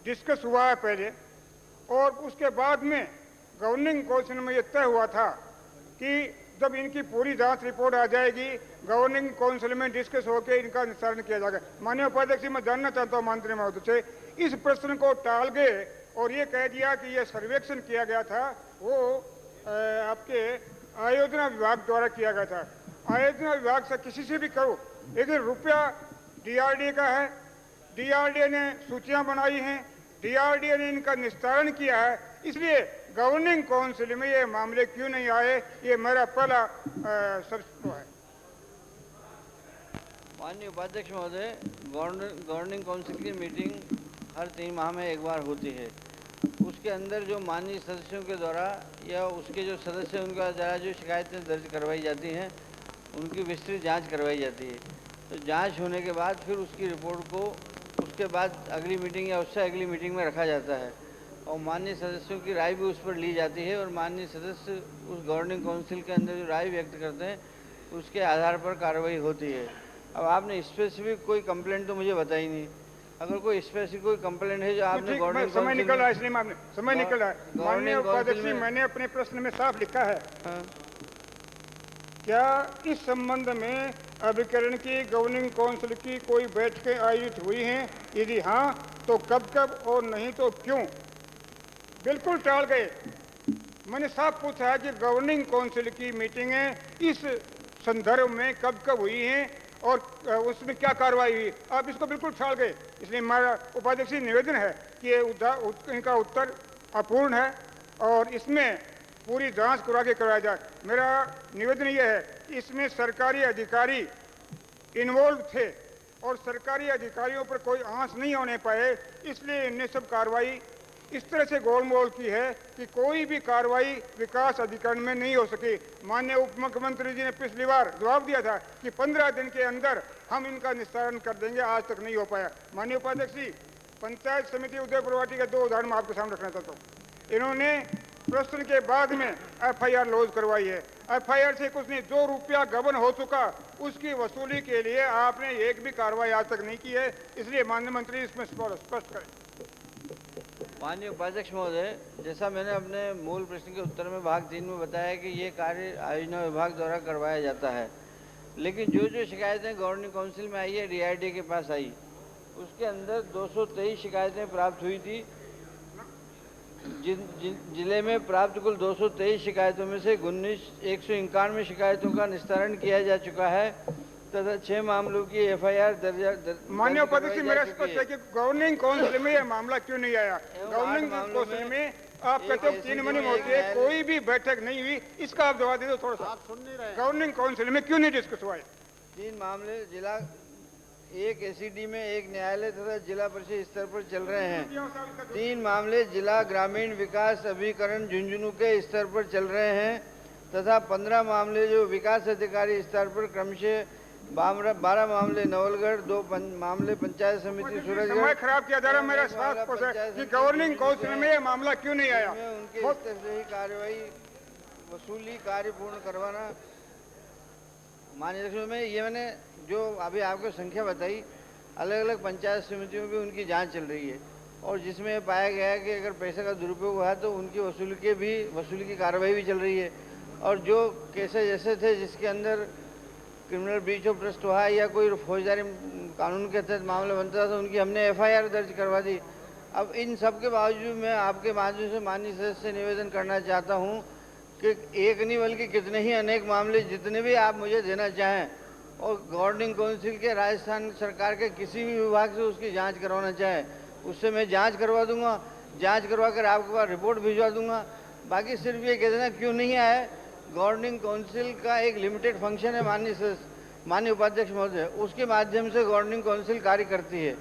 डिस्कस हुआ है पहले और उसके बाद में गवर्निंग काउंसिल में ये तय हुआ था कि जब इनकी पूरी जांच रिपोर्ट आ जाएगी गवर्निंग काउंसिल में डिस्कस होकर इनका निस्तारण किया जाएगा। माननीय उपाध्यक्ष जी, मैं जानना चाहता हूं मंत्री महोदय से, इस प्रश्न को टाल गए और ये कह दिया कि ये सर्वेक्षण किया गया था वो आपके आयोजना विभाग द्वारा किया गया था। आयोजना विभाग से किसी से भी करो, लेकिन रुपया डीआरडीए का है, डीआरडीए ने सूचियां बनाई हैं, डीआरडीए ने इनका निस्तारण किया है, इसलिए गवर्निंग काउंसिल में ये मामले क्यों नहीं आए, ये मेरा पहला सवाल है। माननीय उपाध्यक्ष महोदय, गवर्निंग काउंसिल की मीटिंग हर 3 माह में एक बार होती है। उसके अंदर जो माननीय सदस्यों के द्वारा या उसके जो सदस्य उनका द्वारा जो शिकायतें दर्ज करवाई जाती हैं उनकी विस्तृत जांच करवाई जाती है। तो जांच होने के बाद फिर उसकी रिपोर्ट को उसके बाद अगली मीटिंग या उससे अगली मीटिंग में रखा जाता है और माननीय सदस्यों की राय भी उस पर ली जाती है और माननीय सदस्य उस गवर्निंग काउंसिल के अंदर जो राय व्यक्त करते हैं उसके आधार पर कार्रवाई होती है। अब आपने स्पेसिफिक कोई कंप्लेंट तो मुझे बताई नहीं, अगर कोई स्पेसिफिक कोई कंप्लेंट है जो आपने गवर्निंग समय निकल रहा है, इसलिए समय निकल रहा है। माननीय उपाध्यक्ष जी, मैंने अपने प्रश्न में साफ लिखा है क्या इस संबंध में अभिकरण की गवर्निंग काउंसिल की कोई बैठकें आयोजित हुई हैं? यदि हाँ तो कब कब और नहीं तो क्यों? बिल्कुल टाल गए। मैंने साफ पूछा है कि गवर्निंग काउंसिल की मीटिंगें इस संदर्भ में कब कब हुई हैं और उसमें क्या कार्रवाई हुई, आप इसको बिल्कुल टाल गए। इसलिए हमारा उपाध्यक्ष से निवेदन है कि इनका उत्तर अपूर्ण है और इसमें पूरी जांच करा के कराया जाए। मेरा निवेदन यह है इसमें सरकारी अधिकारी इन्वॉल्व थे और सरकारी अधिकारियों पर कोई आंच नहीं होने पाए, इसलिए इनने सब कार्रवाई इस तरह से गोलमोल की है कि कोई भी कार्रवाई विकास अधिकरण में नहीं हो सकी। माननीय उप मुख्यमंत्री जी ने पिछली बार जवाब दिया था कि 15 दिन के अंदर हम इनका निस्तारण कर देंगे, आज तक नहीं हो पाया। माननीय उपाध्यक्ष जी, पंचायत समिति उदयपुरवाटी के 2 उदाहरण मैं आपके सामने रखना चाहता हूँ। इन्होंने प्रश्न के बाद में FIR लॉन्च करवाई है। FIR से कुछ नहीं, जो रुपया गबन हो चुका उसकी वसूली के लिए आपने एक भी कार्रवाई आज तक नहीं की है, इसलिए माननीय मंत्री इसमें स्पष्ट करें। माननीय उपाध्यक्ष महोदय, जैसा मैंने अपने मूल प्रश्न के उत्तर में भाग 3 में बताया कि ये कार्य आयोजना विभाग द्वारा करवाया जाता है, लेकिन जो शिकायतें गवर्निंग काउंसिल में आई है, DRDA के पास आई, उसके अंदर 223 शिकायतें प्राप्त हुई थी। जिले में प्राप्त कुल 223 शिकायतों में से 191 शिकायतों का निस्तारण किया जा चुका है तथा 6 मामलों की FIR दर्ज। माननीय उपाध्यक्ष, मेरा स्पष्ट है कि गवर्निंग काउंसिल में यह मामला क्यों नहीं आया? गवर्निंग काउंसिल में आप कहते हो 3 महीने में होती है, कोई भी बैठक नहीं हुई, इसका आप जवाब दे दो थोड़ा सा। आप सुन नहीं रहे। गवर्निंग काउंसिल में क्यों नहीं डिस्कस हुआ है? 3 मामले जिला, एक ACD में, एक न्यायालय तथा जिला परिषद स्तर पर चल रहे हैं। 3 मामले जिला ग्रामीण विकास अभिकरण झुंझुनू के स्तर पर चल रहे हैं तथा 15 मामले जो विकास अधिकारी स्तर पर क्रमशः 12 मामले नवलगढ़, 2 मामले पंचायत समिति सूरजगढ़। समय खराब किया जा रहा है। मेरा स्पष्ट है कि गवर्निंग काउंसिल में यह मामला क्यों नहीं आया? उनके स्तर से ही कार्रवाई वसूली कार्य पूर्ण करवाना। माननीय में ये मैंने जो अभी आपको संख्या बताई, अलग अलग पंचायत समितियों में उनकी जांच चल रही है और जिसमें पाया गया है कि अगर पैसे का दुरुपयोग हुआ है तो उनकी वसूली की कार्रवाई भी चल रही है। और जो केसेज ऐसे थे जिसके अंदर क्रिमिनल ब्रीच ऑफ ट्रस्ट हुआ है या कोई फौजदारी कानून के तहत मामला बनता था, तो उनकी हमने FIR दर्ज करवा दी। अब इन सब के बावजूद मैं आपके माध्यम से माननीय सदस्य से निवेदन करना चाहता हूँ कि एक नहीं बल्कि कितने ही अनेक मामले जितने भी आप मुझे देना चाहें और गवर्निंग काउंसिल के राजस्थान सरकार के किसी भी विभाग से उसकी जांच करवाना चाहे, उससे मैं जांच करवा दूंगा। जांच करवा कर आपके पास रिपोर्ट भिजवा दूंगा। बाकी सिर्फ ये कह देना क्यों नहीं आया है, गवर्निंग काउंसिल का एक लिमिटेड फंक्शन है माननीय उपाध्यक्ष महोदय, उसके माध्यम से गवर्निंग काउंसिल कार्य करती है।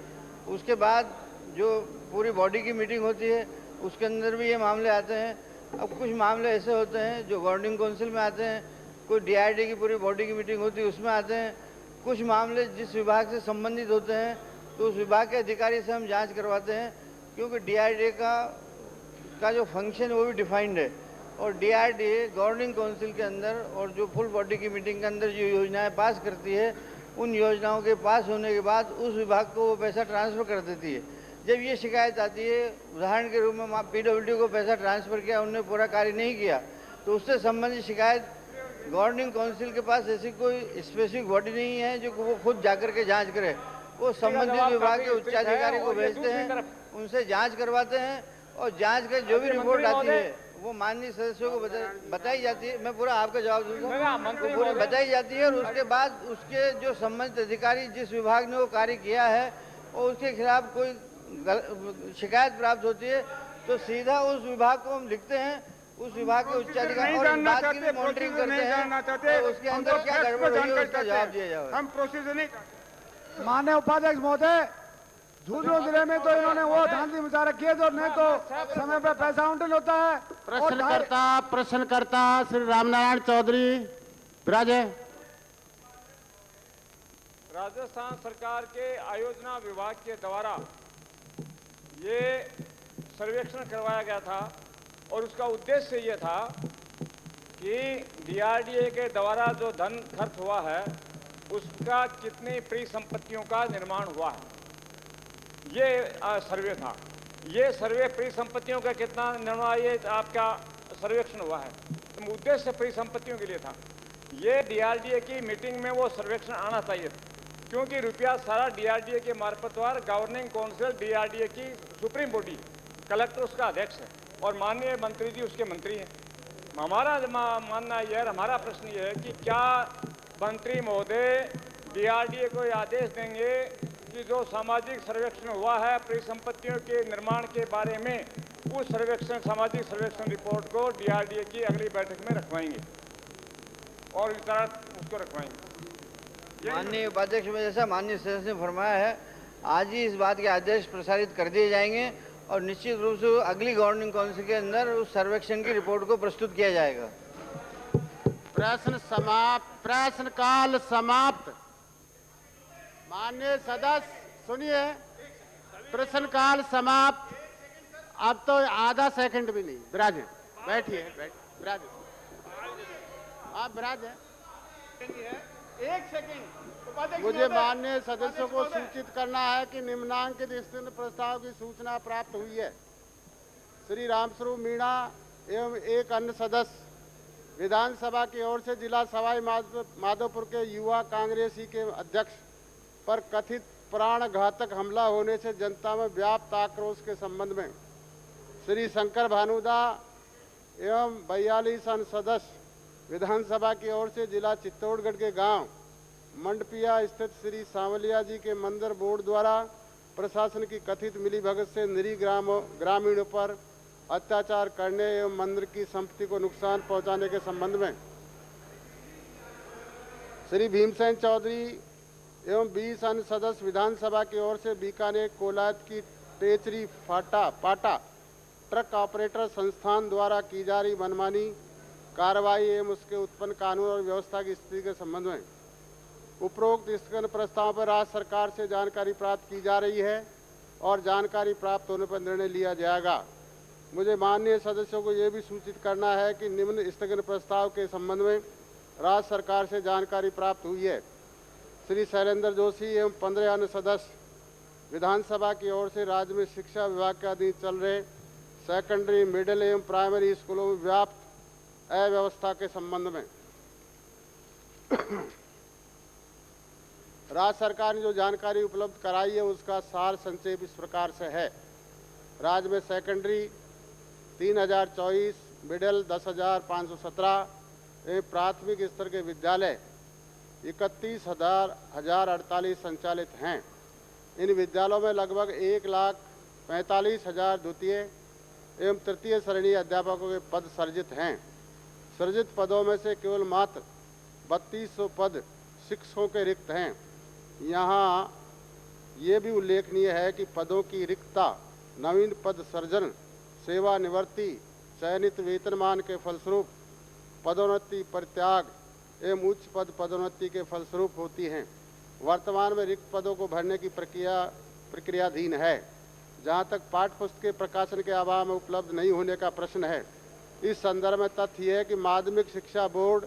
उसके बाद जो पूरी बॉडी की मीटिंग होती है उसके अंदर भी ये मामले आते हैं। अब कुछ मामले ऐसे होते हैं जो गवर्निंग काउंसिल में आते हैं, कोई DRDA की पूरी बॉडी की मीटिंग होती है उसमें आते हैं। कुछ मामले जिस विभाग से संबंधित होते हैं तो उस विभाग के अधिकारी से हम जांच करवाते हैं, क्योंकि DRDA का जो फंक्शन है वो भी डिफाइंड है और DRDA गवर्निंग काउंसिल के अंदर और जो फुल बॉडी की मीटिंग के अंदर जो योजनाएं पास करती है, उन योजनाओं के पास होने के बाद उस विभाग को वो पैसा ट्रांसफ़र कर देती है। जब ये शिकायत आती है, उदाहरण के रूप में PWD को पैसा ट्रांसफ़र किया, उन्होंने पूरा कार्य नहीं किया, तो उससे संबंधित शिकायत गवर्निंग काउंसिल के पास ऐसी कोई स्पेसिफिक बॉडी नहीं है जो वो खुद जाकर के जांच करे। वो संबंधित विभाग के उच्चाधिकारी को भेजते हैं, उनसे जांच करवाते हैं और जांच कर जो भी रिपोर्ट आती है वो माननीय सदस्यों को बताई जाती है। मैं पूरा आपका जवाब दूंगा, पूरी बताई जाती है और उसके बाद उसके जो संबंधित अधिकारी जिस विभाग ने वो कार्य किया है और उसके खिलाफ कोई शिकायत प्राप्त होती है तो सीधा उस विभाग को हम लिखते हैं, उस विभाग के उच्चाधिकारी और बात की भी मॉनिटरिंग करते हैं और उसके अंदर क्या गड़बड़ हुई है उसका जवाब दिया जाए। हम प्रोसीजर नहीं। माननीय उपाध्यक्ष महोदय, झुंझुनू जिले में तो इन्होंने वो धांधली मचा रखी है जो नहीं तो समय पे पैसा आवंटन होता है। प्रश्नकर्ता श्री रामनारायण चौधरी विराजे। राजस्थान सरकार के आयोजना विभाग के द्वारा ये सर्वेक्षण करवाया गया था और उसका उद्देश्य ये था कि DRDA के द्वारा जो धन खर्च हुआ है उसका कितनी परिसंपत्तियों का निर्माण हुआ है, ये सर्वे था। ये सर्वे परिसंपत्तियों का कितना निर्माण, ये आपका सर्वेक्षण हुआ है, तो उद्देश्य परिसंपत्तियों के लिए था। ये डीआरडीए की मीटिंग में वो सर्वेक्षण आना चाहिए था, क्योंकि रुपया सारा डीआरडीए के मार्फतवार गवर्निंग काउंसिल डीआरडीए की सुप्रीम बॉडी, कलेक्टर उसका अध्यक्ष है और माननीय मंत्री जी उसके मंत्री हैं। हमारा मानना यह है, हमारा प्रश्न ये है कि क्या मंत्री महोदय डीआरडीए को आदेश देंगे कि जो सामाजिक सर्वेक्षण हुआ है परिसंपत्तियों के निर्माण के बारे में, उस सर्वेक्षण सामाजिक सर्वेक्षण रिपोर्ट को डीआरडीए की अगली बैठक में रखवाएंगे और विचार उसको रखवाएंगे। माननीय उपाध्यक्ष में जैसा माननीय सदस्य ने फरमाया है, आज ही इस बात के आदेश प्रसारित कर दिए जाएंगे और निश्चित रूप से अगली गवर्निंग काउंसिल के अंदर उस सर्वेक्षण की रिपोर्ट को प्रस्तुत किया जाएगा। प्रश्न समाप्त। प्रश्नकाल समाप्त। माननीय सदस्य सुनिए, प्रश्नकाल समाप्त। अब तो आधा सेकंड भी नहीं। विराज बैठिए, विराज आप विराज है। एक सेकंड मुझे माननीय सदस्यों को सूचित करना है कि निम्नांकित स्थगन प्रस्ताव की सूचना प्राप्त हुई है। श्री रामस्वरूप मीणा एवं एक अन्य सदस्य विधानसभा की ओर से जिला सवाई माधोपुर के युवा कांग्रेसी के अध्यक्ष पर कथित प्राण घातक हमला होने से जनता में व्याप्त आक्रोश के संबंध में श्री शंकर भानुदा एवं 42 अन्य सदस्य विधानसभा की ओर से जिला चित्तौड़गढ़ के गांव मंडपिया स्थित श्री सांवलिया जी के मंदिर बोर्ड द्वारा प्रशासन की कथित मिलीभगत से निरीह ग्रामीणों पर अत्याचार करने एवं मंदिर की संपत्ति को नुकसान पहुंचाने के संबंध में श्री भीमसेन चौधरी एवं 20 अन्य सदस्य विधानसभा की ओर से बीकानेर कोलायत की टेचरी पाटा ट्रक ऑपरेटर संस्थान द्वारा की जा रही मनमानी कार्रवाई एवं उसके उत्पन्न कानून और व्यवस्था की स्थिति के संबंध में उपरोक्त स्थगन प्रस्ताव पर राज्य सरकार से जानकारी प्राप्त की जा रही है और जानकारी प्राप्त होने पर निर्णय लिया जाएगा। मुझे माननीय सदस्यों को यह भी सूचित करना है कि निम्न स्थगन प्रस्ताव के संबंध में राज्य सरकार से जानकारी प्राप्त हुई है। श्री शैलेंद्र जोशी एवं 15 अन्य सदस्य विधानसभा की ओर से राज्य में शिक्षा विभाग के अधीन चल रहे सेकेंडरी, मिडिल एवं प्राइमरी स्कूलों में व्याप्त अव्यवस्था के संबंध में राज्य सरकार ने जो जानकारी उपलब्ध कराई है उसका सार संक्षेप इस प्रकार से है। राज्य में सेकेंडरी 3024, मिडिल 10,517 एवं प्राथमिक स्तर के विद्यालय 31,048 संचालित हैं। इन विद्यालयों में लगभग 1,45,000 द्वितीय एवं तृतीय श्रेणी अध्यापकों के पद सृजित हैं। सृजित पदों में से केवल मात्र 3200 पद शिक्षकों के रिक्त हैं। यहाँ ये भी उल्लेखनीय है कि पदों की रिक्तता नवीन पद सृजन, सेवानिवृत्ति, चयनित वेतनमान के फलस्वरूप पदोन्नति परित्याग एवं उच्च पद पदोन्नति के फलस्वरूप होती हैं। वर्तमान में रिक्त पदों को भरने की प्रक्रियाधीन है। जहाँ तक पाठ्य पुस्तक के प्रकाशन के अभाव में उपलब्ध नहीं होने का प्रश्न है, इस संदर्भ में तथ्य है कि माध्यमिक शिक्षा बोर्ड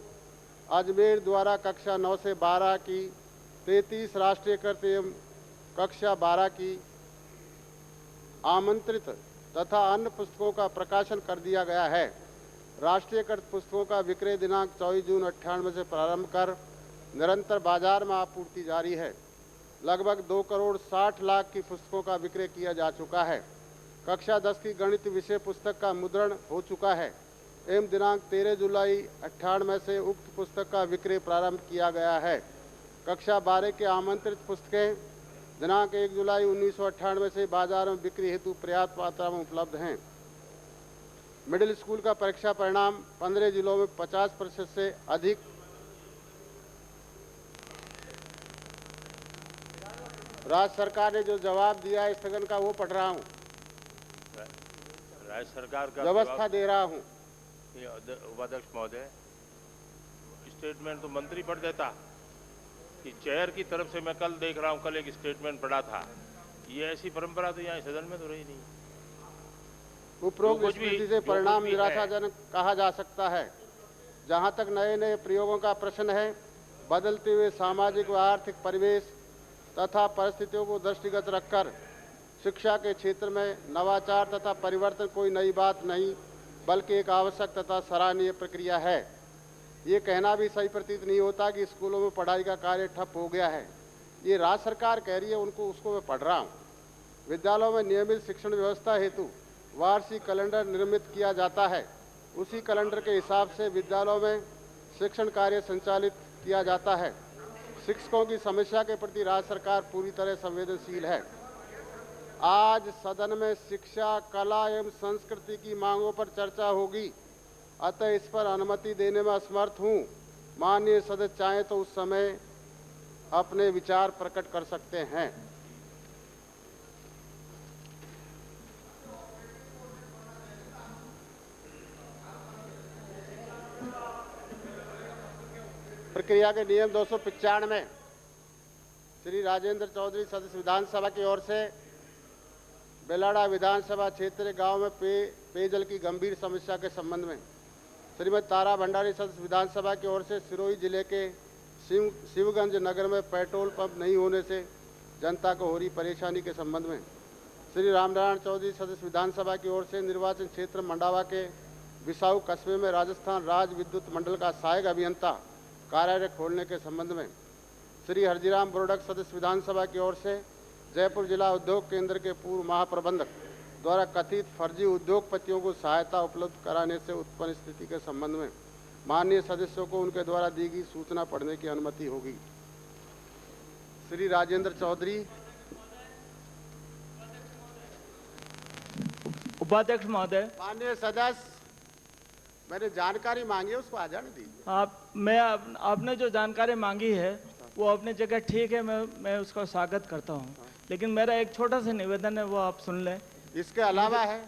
अजमेर द्वारा कक्षा 9 से 12 की 33 राष्ट्रीयकृत एवं कक्षा 12 की आमंत्रित तथा अन्य पुस्तकों का प्रकाशन कर दिया गया है। राष्ट्रीयकृत पुस्तकों का विक्रय दिनांक 24 जून 98 से प्रारंभ कर निरंतर बाजार में आपूर्ति जारी है। लगभग 2 करोड़ 60 लाख की पुस्तकों का विक्रय किया जा चुका है। कक्षा 10 की गणित विषय पुस्तक का मुद्रण हो चुका है एवं दिनांक 13 जुलाई 98 से उक्त पुस्तक का विक्रय प्रारंभ किया गया है। कक्षा 12 के आमंत्रित पुस्तकें दिनांक 1 जुलाई 1998 से बाजार में बिक्री हेतु पर्याप्त मात्रा में उपलब्ध हैं। मिडिल स्कूल का परीक्षा परिणाम 15 जिलों में 50% से अधिक राज्य सरकार ने जो जवाब दिया है स्थगन का वो पढ़ रहा हूँ। राज्य सरकार का व्यवस्था दे रहा हूँ। उपाध्यक्ष महोदय, स्टेटमेंट तो मंत्री पढ़ देता कि चेयर की तरफ से। मैं कल देख रहा हूँ, कल एक स्टेटमेंट पढ़ा था। ये ऐसी परंपरा तो यहाँ सदन में तो रही नहीं। उपरोक्त स्थिति से परिणाम निराशाजनक कहा जा सकता है। जहाँ तक नए नए प्रयोगों का प्रश्न है, बदलते हुए सामाजिक व आर्थिक परिवेश तथा परिस्थितियों को दृष्टिगत रखकर शिक्षा के क्षेत्र में नवाचार तथा परिवर्तन कोई नई बात नहीं, बल्कि एक आवश्यक तथा सराहनीय प्रक्रिया है। ये कहना भी सही प्रतीत नहीं होता कि स्कूलों में पढ़ाई का कार्य ठप हो गया है। ये राज्य सरकार कह रही है, उसको मैं पढ़ रहा हूँ। विद्यालयों में नियमित शिक्षण व्यवस्था हेतु वार्षिक कैलेंडर निर्मित किया जाता है। उसी कैलेंडर के हिसाब से विद्यालयों में शिक्षण कार्य संचालित किया जाता है। शिक्षकों की समस्या के प्रति राज्य सरकार पूरी तरह संवेदनशील है। आज सदन में शिक्षा, कला एवं संस्कृति की मांगों पर चर्चा होगी, अतः इस पर अनुमति देने में असमर्थ हूँ। माननीय सदस्य चाहें तो उस समय अपने विचार प्रकट कर सकते हैं। प्रक्रिया के नियम 295 श्री राजेंद्र चौधरी सदस्य विधानसभा की ओर से बेलाड़ा विधानसभा क्षेत्र गांव में पेयजल की गंभीर समस्या के संबंध में श्रीमती तारा भंडारी सदस्य विधानसभा की ओर से सिरोही जिले के शिवगंज नगर में पेट्रोल पंप नहीं होने से जनता को हो रही परेशानी के संबंध में श्री रामनारायण चौधरी सदस्य विधानसभा की ओर से निर्वाचन क्षेत्र मंडावा के बिसाऊ कस्बे में राजस्थान राज्य विद्युत मंडल का सहायक अभियंता कार्यालय खोलने के संबंध में श्री हरजीराम बोरडक सदस्य विधानसभा की ओर से जयपुर जिला उद्योग केंद्र के पूर्व महाप्रबंधक द्वारा कथित फर्जी उद्योगपतियों को सहायता उपलब्ध कराने से उत्पन्न स्थिति के संबंध में माननीय सदस्यों को उनके द्वारा दी गई सूचना पढ़ने की अनुमति होगी। श्री राजेंद्र चौधरी। उपाध्यक्ष महोदय। माननीय सदस्य, मैंने जानकारी मांगी है, उसको आ जाने दीजिए। आपने जो जानकारी मांगी है वो अपनी जगह ठीक है, मैं उसका स्वागत करता हूँ, लेकिन मेरा एक छोटा सा निवेदन है, वो आप सुन लें। इसके अलावा है?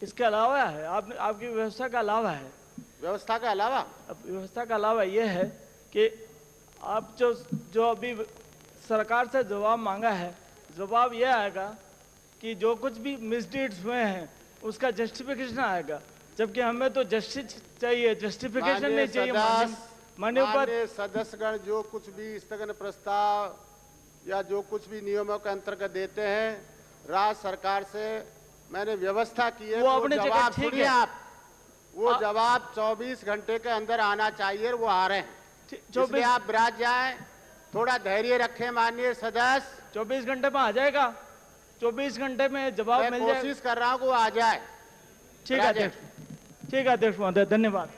इसके अलावा है, आपकी व्यवस्था का अलावा है। व्यवस्था का अलावा? व्यवस्था का अलावा ये है कि आप जो अभी सरकार से जवाब मांगा है, जवाब ये आएगा कि जो कुछ भी मिसडीड्स हुए हैं उसका जस्टिफिकेशन आएगा, जबकि हमें तो जस्टिस चाहिए, जस्टिफिकेशन नहीं चाहिए। माननीय सदस्यगण जो कुछ भी स्थगन प्रस्ताव या जो कुछ भी नियमों के अंतर्गत देते हैं, राज्य सरकार से मैंने व्यवस्था की है, वो जवाब सुनिए आप, वो जवाब 24 घंटे के अंदर आना चाहिए, वो आ रहे हैं। इसलिए आप विराज जाएं, थोड़ा धैर्य रखें माननीय सदस्य। 24 घंटे में आ जाएगा, 24 घंटे में जवाब मिल जाएगा। कोशिश कर रहा हूँ कि वो आ जाए। ठीक है अध्यक्ष, ठीक है अध्यक्ष महोदय, धन्यवाद।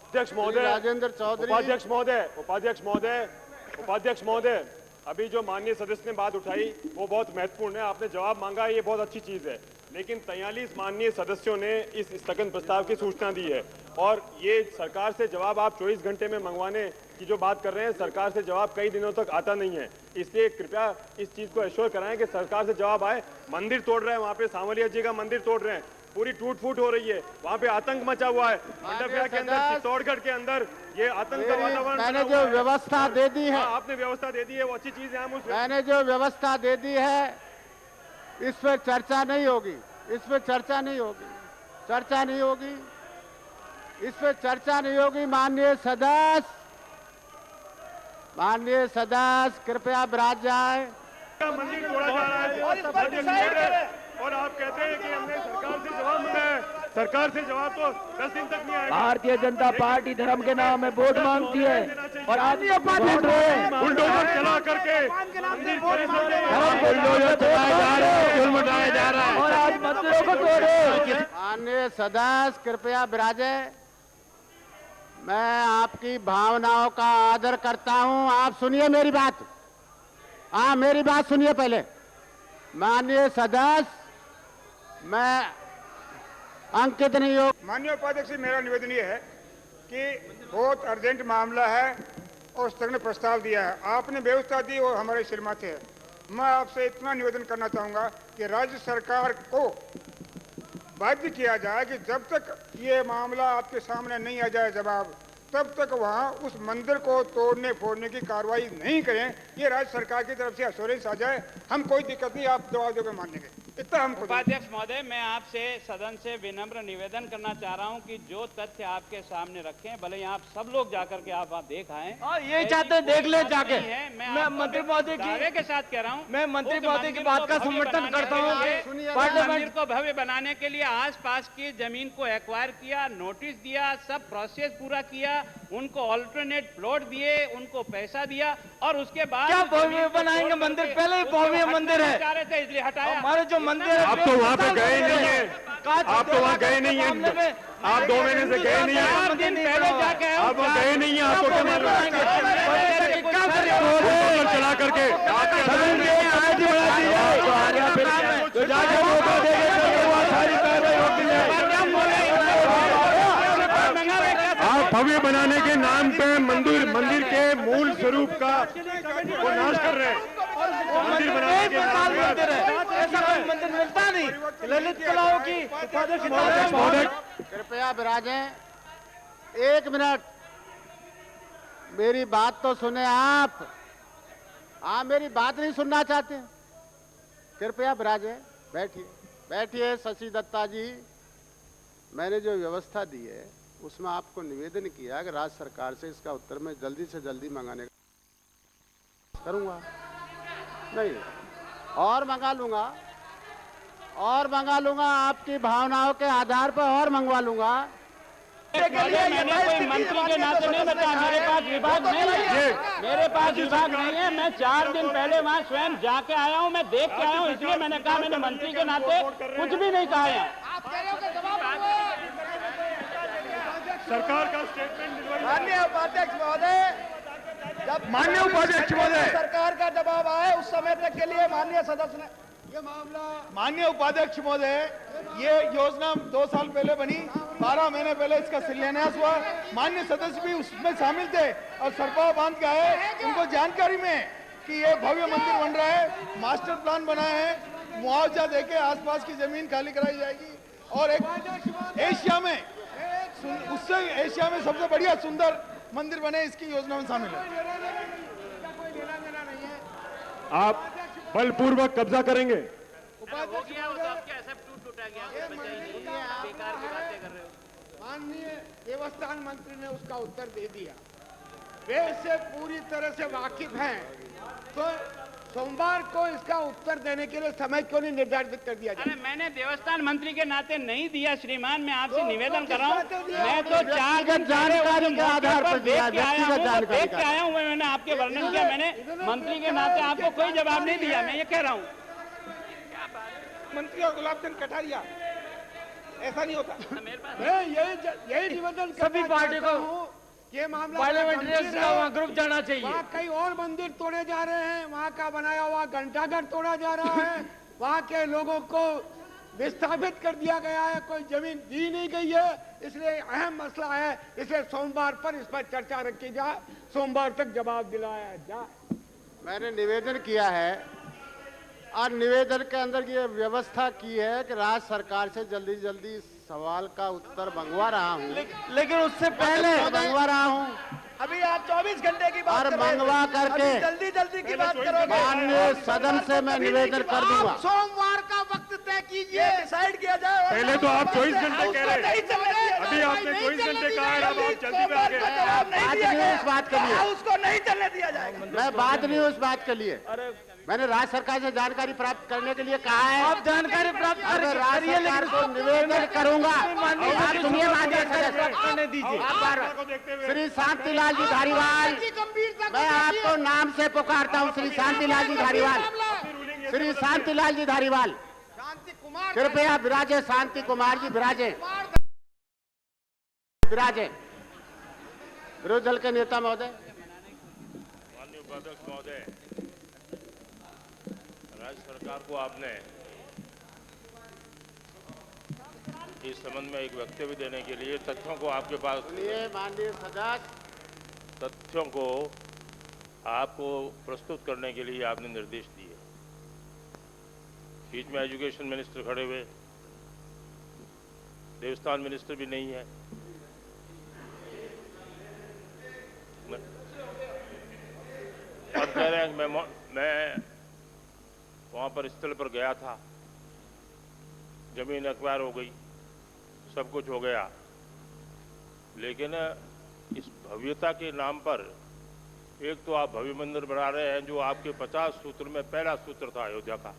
अध्यक्ष महोदय, राजेंद्र चौधरी। उपाध्यक्ष महोदय, उपाध्यक्ष महोदय, उपाध्यक्ष महोदय, अभी जो माननीय सदस्य ने बात उठाई वो बहुत महत्वपूर्ण है। आपने जवाब मांगा, ये बहुत अच्छी चीज है, लेकिन 43 माननीय सदस्यों ने इस स्थगन प्रस्ताव की सूचना दी है और ये सरकार से जवाब आप 24 घंटे में मंगवाने की जो बात कर रहे हैं, सरकार से जवाब कई दिनों तक आता नहीं है। इसलिए कृपया इस चीज को एश्योर कराएं कि सरकार से जवाब आए। मंदिर तोड़ रहे हैं, वहाँ पे सांवलिया जी का मंदिर तोड़ रहे हैं, पूरी टूट फूट हो रही है, वहाँ पे आतंक मचा हुआ है। मंडपिया के अंदर, चित्तौड़गढ़ के अंदर ये आतंक का वातावरण। मैंने जो व्यवस्था दे दी है, आपने व्यवस्था दे दी है, वो अच्छी चीज है। मैंने जो व्यवस्था दे दी है, इस पर चर्चा नहीं होगी, इस पर चर्चा नहीं होगी, चर्चा नहीं होगी, इस पर चर्चा नहीं होगी। माननीय सदस्य, माननीय सदस्य कृपया विराज जाए। मंदिर तोड़ा जा रहा है और आप कहते हैं कि हमने सरकार से जवाब मांगा है। सरकार से जवाब तो 10 दिन तक नहीं आएगा। भारतीय जनता पार्टी धर्म के नाम में वोट मांगती है और आज बुलडोजर चला करके मंदिर बुलडोजर जा रहा है और आज मंदिरों को तोड़े। माननीय सदस्य कृपया विराजे। मैं आपकी भावनाओं का आदर करता हूं, आप सुनिए मेरी बात। हाँ, मेरी बात सुनिए पहले। माननीय सदस्य, मैं अंकित नहीं हो। माननीय उपाध्यक्ष, मेरा निवेदन ये है कि बहुत अर्जेंट मामला है और स्थगन प्रस्ताव दिया है, आपने व्यवस्था दी और हमारे सिर माथे है। मैं आपसे इतना निवेदन करना चाहूंगा कि राज्य सरकार को बाध्य किया जाए कि जब तक ये मामला आपके सामने नहीं आ जाए जवाब, तब तक वहाँ उस मंदिर को तोड़ने फोड़ने की कार्रवाई नहीं करें, ये राज्य सरकार की तरफ से एश्योरेंस आ जाए, हम कोई दिक्कत नहीं, आप जवाब देकर मान लेंगे, इतना हम। उपाध्यक्ष महोदय, मैं आपसे सदन से विनम्र निवेदन करना चाह रहा हूं कि जो तथ्य आपके सामने रखे, भले ही आप सब लोग जाकर के आप देख आए, यही चाहते हैं, देख ले जाके। मैं मंत्री महोदय दावे के साथ कह रहा हूं, मैं मंत्री महोदय की बात का समर्थन करता हूं। मंदिर को भव्य बनाने के लिए आसपास की जमीन को एक्वायर किया, नोटिस दिया, सब प्रोसेस पूरा किया, उनको ऑल्टरनेट प्लॉट दिए, उनको पैसा दिया, और उसके बाद क्या भव्य बनाएंगे मंदिर? पहले ही भव्य मंदिर है, इसलिए हटाया। हमारे जो मंदिर है, आप तो वहाँ पे गए नहीं है, आप तो वहाँ गए नहीं है, आप 2 महीने से गए नहीं है, आप गए नहीं है, आपको क्या मालूम चला करके आप भव्य बनाने के नाम पे मंदिर के मूल स्वरूप का वो नाश कर रहे हैं। मंदिर बनाने के नाम मंदिर है, ऐसा कोई मंदिर मिलता नहीं। ललित कलाओं की कृपया विराजें, 1 मिनट, मेरी बात तो सुने आप। मेरी बात नहीं सुनना चाहते? कृपया विराजें, बैठिए, बैठिए। शशि दत्ता जी, मैंने जो व्यवस्था दी है उसमें आपको निवेदन किया कि राज्य सरकार से इसका उत्तर मैं जल्दी से जल्दी मंगाने का करूंगा, नहीं और मंगा लूंगा, आपकी भावनाओं के आधार पर और मंगवा लूंगा। मैंने कोई मंत्री के नाते नहीं बताया, मेरे पास विभाग नहीं है, मेरे पास विभाग नहीं है। मैं 4 दिन पहले वहाँ स्वयं जाके आया हूँ, मैं देख के आया हूँ, इसलिए मैंने कहा मैंने मंत्री के नाते कुछ भी नहीं कहा है। सरकार का स्टेटमेंट। माननीय उपाध्यक्ष महोदय, जब माननीय उपाध्यक्ष महोदय, सरकार का जवाब आए उस समय तक के लिए माननीय सदस्य ने ये मामला। माननीय उपाध्यक्ष महोदय, ये योजना 2 साल पहले बनी, 12 महीने पहले इसका शिलान्यास हुआ, माननीय सदस्य भी उसमें शामिल थे और सरपा बांध के आए, उनको जानकारी में कि ये भव्य मंदिर बन रहा है, मास्टर प्लान बना है, मुआवजा देके आसपास की जमीन खाली कराई जाएगी और एक एशिया में सबसे बढ़िया सुंदर मंदिर बने, इसकी योजना में शामिल है। आप बलपूर्वक कब्जा करेंगे। माननीय देवस्थान मंत्री ने उसका उत्तर दे दिया, वे इससे पूरी तरह से वाकिफ हैं, तो सोमवार को इसका उत्तर देने के लिए समय क्यों नहीं निर्धारित कर दिया जाए? अरे मैंने देवस्थान मंत्री के नाते नहीं दिया श्रीमान, मैं आपसे निवेदन कर रहा हूँ। मैं तो 4 दिन जानकारी के आधार पर दिया, व्यक्तिगत जानकारी देख के आया हूँ, मैंने आपके वर्णन किया, मैंने मंत्री के नाते आपको कोई जवाब नहीं दिया, मैं ये कह रहा हूँ। मंत्री और गुलाब चंद कटारिया, ऐसा नहीं होता। यही निवेदन सभी पार्टी को ये मामला पार्लियामेंट्री वहाँ ग्रुप जाना चाहिए। वहाँ कई और मंदिर तोड़े जा रहे हैं, वहाँ का बनाया हुआ घंटाघर तोड़ा जा रहा है, वहाँ के लोगों को विस्थापित कर दिया गया है, कोई जमीन दी नहीं गई है, इसलिए अहम मसला है, इसलिए सोमवार पर इस पर चर्चा रखी जाए, सोमवार तक जवाब दिलाया जाए। मैंने निवेदन किया है और निवेदन के अंदर ये व्यवस्था की है कि राज्य सरकार से जल्दी जल्दी सवाल का उत्तर मंगवा रहा हूँ, लेकिन उससे पहले मंगवा रहा हूँ। अभी आप 24 घंटे की बात और मंगवा करके जल्दी की बात करोगे। माननीय सदन से मैं निवेदन कर दूंगा। सोमवार का वक्त तय कीजिए, डिसाइड किया जाए। पहले तो आप 24 घंटे कह रहे हैं, अभी आपने 24 घंटे कहा है, अब आप जल्दी करके बात नहीं उस बात के लिए, उसको नहीं चलने दिया जाएगा। मैं बात नहीं उस बात के लिए, मैंने राज्य सरकार से जानकारी प्राप्त करने के लिए कहा है। आप जानकारी प्राप्त अगर राज्य सरकार को निवेदन करूंगा, आप सुनिए करने दीजिए। श्री शांतिलाल जी धारीवाल, मैं आपको नाम से पुकारता हूं, श्री शांतिलाल जी धारीवाल, श्री शांतिलाल जी धारीवाल, कृपया विराजे। शांति कुमार जी विराजे, विराजे। विरोधी दल के नेता महोदय। माननीय उपाध्यक्ष महोदय, राज्य सरकार को आपने इस संबंध में एक वक्तव्य देने के लिए तथ्यों को आपके पास, माननीय सदस्य, तथ्यों को आपको प्रस्तुत करने के लिए आपने निर्देश दिए। बीच में एजुकेशन मिनिस्टर खड़े हुए, देवस्थान मिनिस्टर भी नहीं है, कह रहे हैं कि मैं वहाँ पर स्थल पर गया था, जमीन एक्वायर हो गई, सब कुछ हो गया, लेकिन इस भव्यता के नाम पर एक तो आप भव्य मंदिर बना रहे हैं जो आपके 50 सूत्र में पहला सूत्र था अयोध्या का,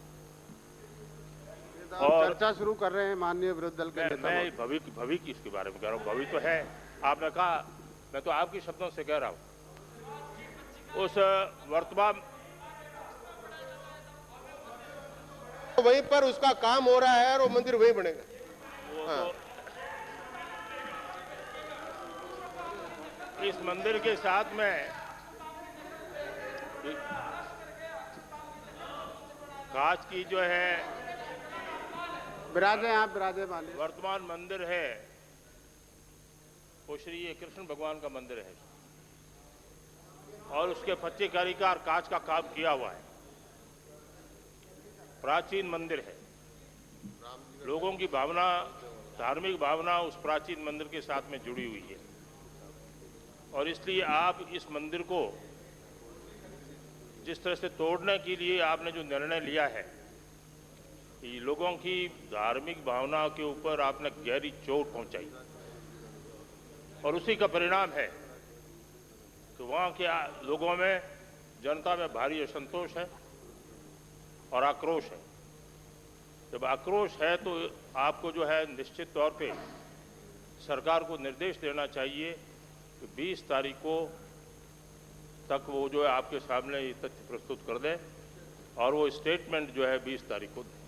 और चर्चा शुरू कर रहे हैं माननीय विरोधी दल के नेता। मैं भव्य की इसके बारे में कह रहा हूँ, भव्य तो है, आपने कहा, मैं तो आपके शब्दों से कह रहा हूँ। उस वर्तमान वहीं पर उसका काम हो रहा है और वो मंदिर वहीं बनेगा। हाँ। इस मंदिर के साथ में कांच की जो है विराजे, आप विराजे मालिक, वर्तमान मंदिर है वो श्री कृष्ण भगवान का मंदिर है और उसके फच्चे कारीगर कांच का काम किया हुआ है, प्राचीन मंदिर है। लोगों की भावना, धार्मिक भावना उस प्राचीन मंदिर के साथ में जुड़ी हुई है और इसलिए आप इस मंदिर को जिस तरह से तोड़ने के लिए आपने जो निर्णय लिया है, ये लोगों की धार्मिक भावना के ऊपर आपने गहरी चोट पहुंचाई और उसी का परिणाम है कि वहाँ के लोगों में, जनता में भारी असंतोष है और आक्रोश है। जब आक्रोश है तो आपको जो है निश्चित तौर पे सरकार को निर्देश देना चाहिए कि 20 तारीख को तक वो जो है आपके सामने ये तथ्य प्रस्तुत कर दें और वो स्टेटमेंट जो है 20 तारीख को दें।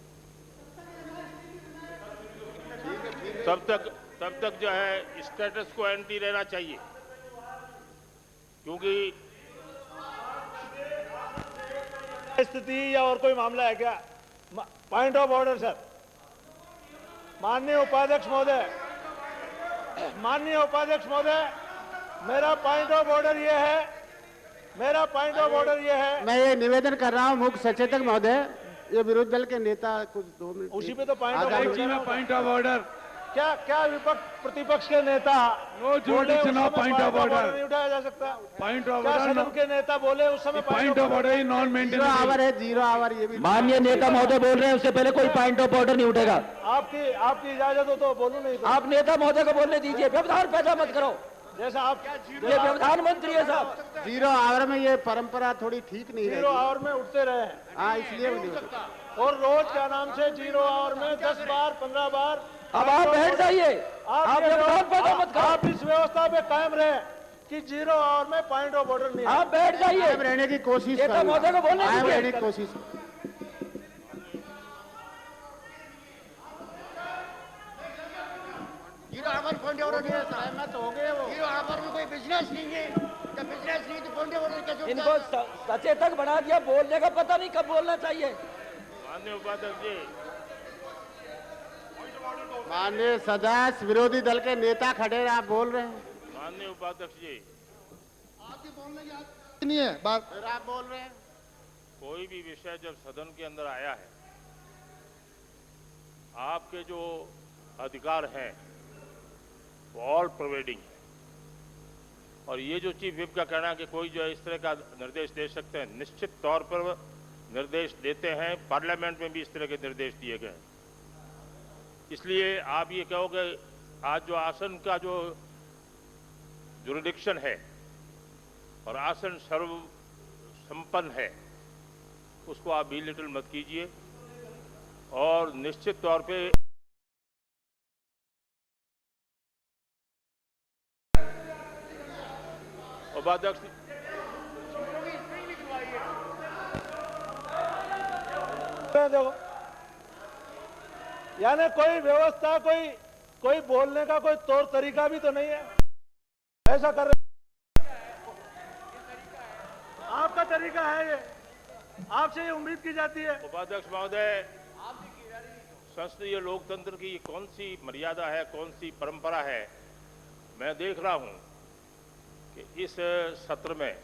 तब तक जो है स्टेटस को एंटी रहना चाहिए, क्योंकि स्थिति या और कोई मामला है क्या? Point of order sir. माननीय उपाध्यक्ष महोदय, मेरा पॉइंट ऑफ ऑर्डर ये है, मैं ये निवेदन कर रहा हूँ मुख्य सचेतक महोदय, ये विरोधी दल के नेता कुछ 2 मिनट उसी पे तो पॉइंट ऑफ ऑर्डर क्या विपक्ष प्रतिपक्ष के नेता बोले पॉइंट ऑफ ऑर्डर नहीं उठाया जा सकता? पॉइंट ऑफ क्या सदन के नेता बोले उस समय point of order non maintenance 0 hour है, 0 आवर। ये भी माननीय नेता महोदय बोल रहे हैं, उससे पहले कोई पॉइंट ऑफ ऑर्डर नहीं उठेगा। आपकी इजाजत हो तो बोलूं, नहीं तो आप नेता महोदय को बोलने दीजिए, व्यवधान पैदा मत करो। जैसा आप ये प्रधानमंत्री है साहब। 0 आवर में ये परंपरा थोड़ी ठीक नहीं है। 0 आवर में उठते रहे, हाँ इसलिए नहीं होता। और रोज क्या नाम से 0 आवर में 10 बार 15 बार। अब आप बैठ जाइए, आप व्यवधान पैदा मत करो। आप इस व्यवस्था पे कायम रहे कि 0 आवर में पॉइंट ऑफ ऑर्डर नहीं। आप बैठ जाइए, रहने की कोशिश नेता महोदय को बोलने दीजिए। रहने की कोशिश। 0 आवर पॉइंट ऑफ ऑर्डर है, सहमत हो गए वो। 0 आवर में कोई बिजनेस नहीं है, जब बिजनेस नहीं तो पॉइंट ऑफ ऑर्डर कैसे? इनको सचेतक बना दिया, बोलने का पता नहीं कब बोलना चाहिए। माननीय उपाध्यक्ष जी, माननीय सदस्य विरोधी दल के नेता खड़े हैं, आप बोल रहे हैं। माननीय उपाध्यक्ष जी, आपके बोलने की नहीं है बात, फिर आप बोल रहे हैं। कोई भी विषय जब सदन के अंदर आया है, आपके जो अधिकार हैं वो ऑल प्रोवाइडिंग, और ये जो चीफ विप का कहना है कि कोई जो है इस तरह का निर्देश दे सकते हैं, निश्चित तौर पर निर्देश देते हैं। पार्लियामेंट में भी इस तरह के निर्देश दिए गए। इसलिए आप ये कहोगे आज जो आसन का जो जुरिडिक्शन है और आसन सर्व संपन्न है, उसको आप बिलिटल मत कीजिए और निश्चित तौर पे उपाध्यक्ष देखो, यानी कोई व्यवस्था, कोई बोलने का कोई तौर तरीका भी तो नहीं है। ऐसा कर रहे, आपका तरीका है ये, आपसे ये उम्मीद की जाती है। उपाध्यक्ष महोदय, संसदीय लोकतंत्र की कौन सी मर्यादा है, कौन सी परंपरा है? मैं देख रहा हूं कि इस सत्र में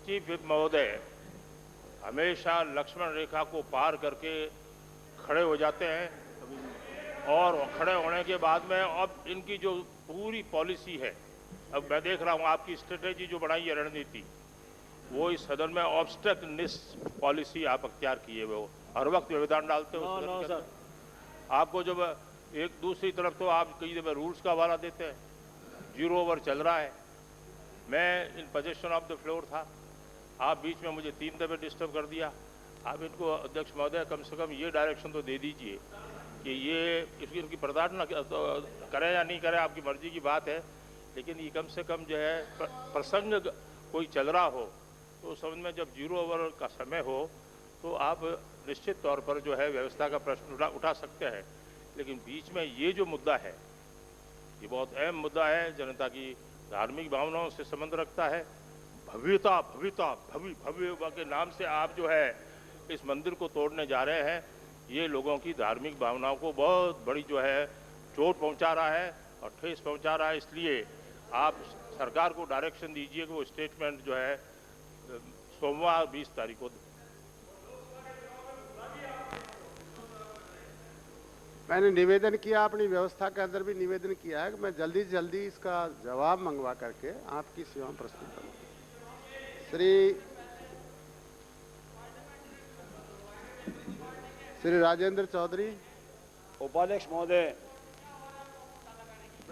चीफ विप महोदय हमेशा लक्ष्मण रेखा को पार करके खड़े हो जाते हैं और खड़े होने के बाद में अब इनकी जो पूरी पॉलिसी है, अब मैं देख रहा हूं आपकी स्ट्रेटेजी जो बनाई है, रणनीति, वो इस सदन में ऑब्स्ट्रक्टनिस्ट पॉलिसी आप अख्तियार किए हुए हो, हर वक्त व्यवधान डालते हो सदन के अंदर। आपको जब एक दूसरी तरफ तो आप कई दफे रूल्स का हवाला देते हैं, 0 ओवर चल रहा है, मैं इन पोजीशन ऑफ द फ्लोर था, आप बीच में मुझे 3 दफे डिस्टर्ब कर दिया। आप इनको अध्यक्ष महोदय कम से कम ये डायरेक्शन तो दे दीजिए कि ये इनकी बर्दाश्त न करें या नहीं करें, आपकी मर्जी की बात है, लेकिन ये कम से कम जो है प्रसंग कोई चल रहा हो तो उस समय में जब 0 ओवर का समय हो तो आप निश्चित तौर पर जो है व्यवस्था का प्रश्न उठा सकते हैं। लेकिन बीच में ये जो मुद्दा है ये बहुत अहम मुद्दा है, जनता की धार्मिक भावनाओं से संबंध रखता है। भव्यता भव्यता भव्य के नाम से आप जो है इस मंदिर को तोड़ने जा रहे हैं, ये लोगों की धार्मिक भावनाओं को बहुत बड़ी जो है चोट पहुंचा रहा है और ठेस पहुंचा रहा है। इसलिए आप सरकार को डायरेक्शन दीजिए कि वो स्टेटमेंट जो है सोमवार 20 तारीख को। मैंने निवेदन किया, अपनी व्यवस्था के अंदर भी निवेदन किया है कि मैं जल्दी से जल्दी इसका जवाब मंगवा करके आपकी सेवा में प्रस्तुत करूँ। श्री राजेंद्र चौधरी। उपाध्यक्ष महोदय,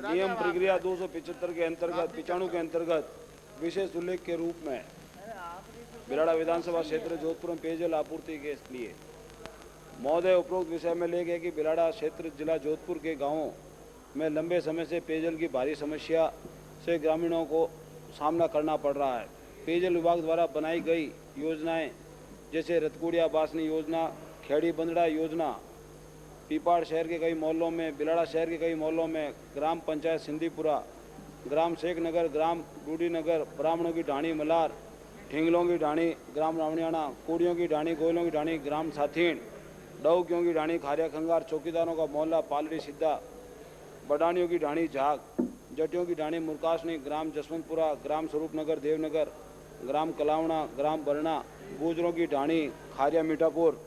नियम प्रक्रिया 275 के अंतर्गत 95 के अंतर्गत विशेष उल्लेख के रूप में बिलाड़ा विधानसभा क्षेत्र जोधपुर में पेयजल आपूर्ति के लिए महोदय उपरोक्त विषय में ले गए कि बिलाड़ा क्षेत्र जिला जोधपुर के गांवों में लंबे समय से पेयजल की भारी समस्या से ग्रामीणों को सामना करना पड़ रहा है। पेयजल विभाग द्वारा बनाई गई योजनाएं जैसे रतकुड़िया बासनी योजना, खेड़ी बंदड़ा योजना, पीपाड़ शहर के कई मोहल्लों में, बिलाड़ा शहर के कई मोहल्लों में, ग्राम पंचायत सिंधीपुरा, ग्राम शेख नगर, ग्राम डूडी नगर, ब्राह्मणों की ढाणी मलार, ठिंगलों की ढाणी ग्राम रावणियाना, कोड़ियों की ढाणी गोयलों की ढाणी ग्राम साथीण, डौकियों की ढाणी खारिया खंगार, चौकीदारों का मोहल्ला पालड़ी सिद्धा, बडानियों की ढाणी झाग, जटियों की ढाणी मुरकासनी, ग्राम जसवंतपुरा, ग्राम स्वरूप नगर देवनगर, ग्राम कलावना, ग्राम बरना, गुजरों की ढाणी खारिया मीठापुर,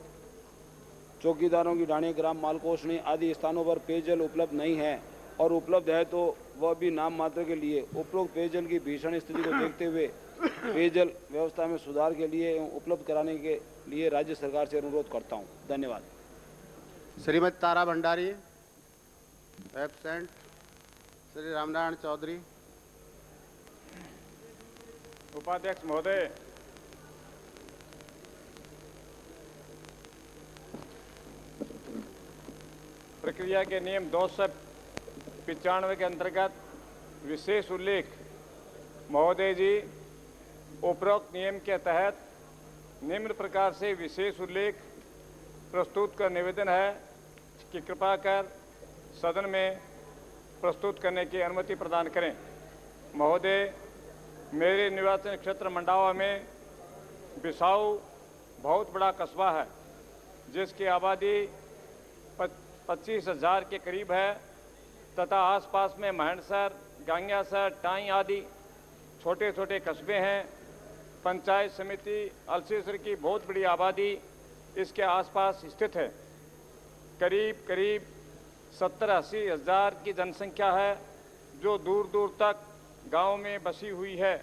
चौकीदारों की ढाणी ग्राम मालकोसनी आदि स्थानों पर पेयजल उपलब्ध नहीं है और उपलब्ध है तो वह भी नाम मात्र के लिए। उपरोक्त पेयजल की भीषण स्थिति को देखते हुए पेयजल व्यवस्था में सुधार के लिए एवं उपलब्ध कराने के लिए राज्य सरकार से अनुरोध करता हूं। धन्यवाद। श्रीमती तारा भंडारी एब्सेंट। श्री रामनारायण चौधरी। उपाध्यक्ष महोदय, प्रक्रिया के नियम 295 के अंतर्गत विशेष उल्लेख महोदय जी, उपरोक्त नियम के तहत निम्न प्रकार से विशेष उल्लेख प्रस्तुत का निवेदन है कि कृपा कर सदन में प्रस्तुत करने की अनुमति प्रदान करें। महोदय, मेरे निर्वाचन क्षेत्र मंडावा में बिसाऊ बहुत बड़ा कस्बा है जिसकी आबादी 25,000 के करीब है तथा आसपास में महणसर, गांगियासर, टाई आदि छोटे छोटे कस्बे हैं। पंचायत समिति अलसीसर की बहुत बड़ी आबादी इसके आसपास स्थित है। करीब करीब 70-80 हज़ार की जनसंख्या है जो दूर दूर तक गांव में बसी हुई है।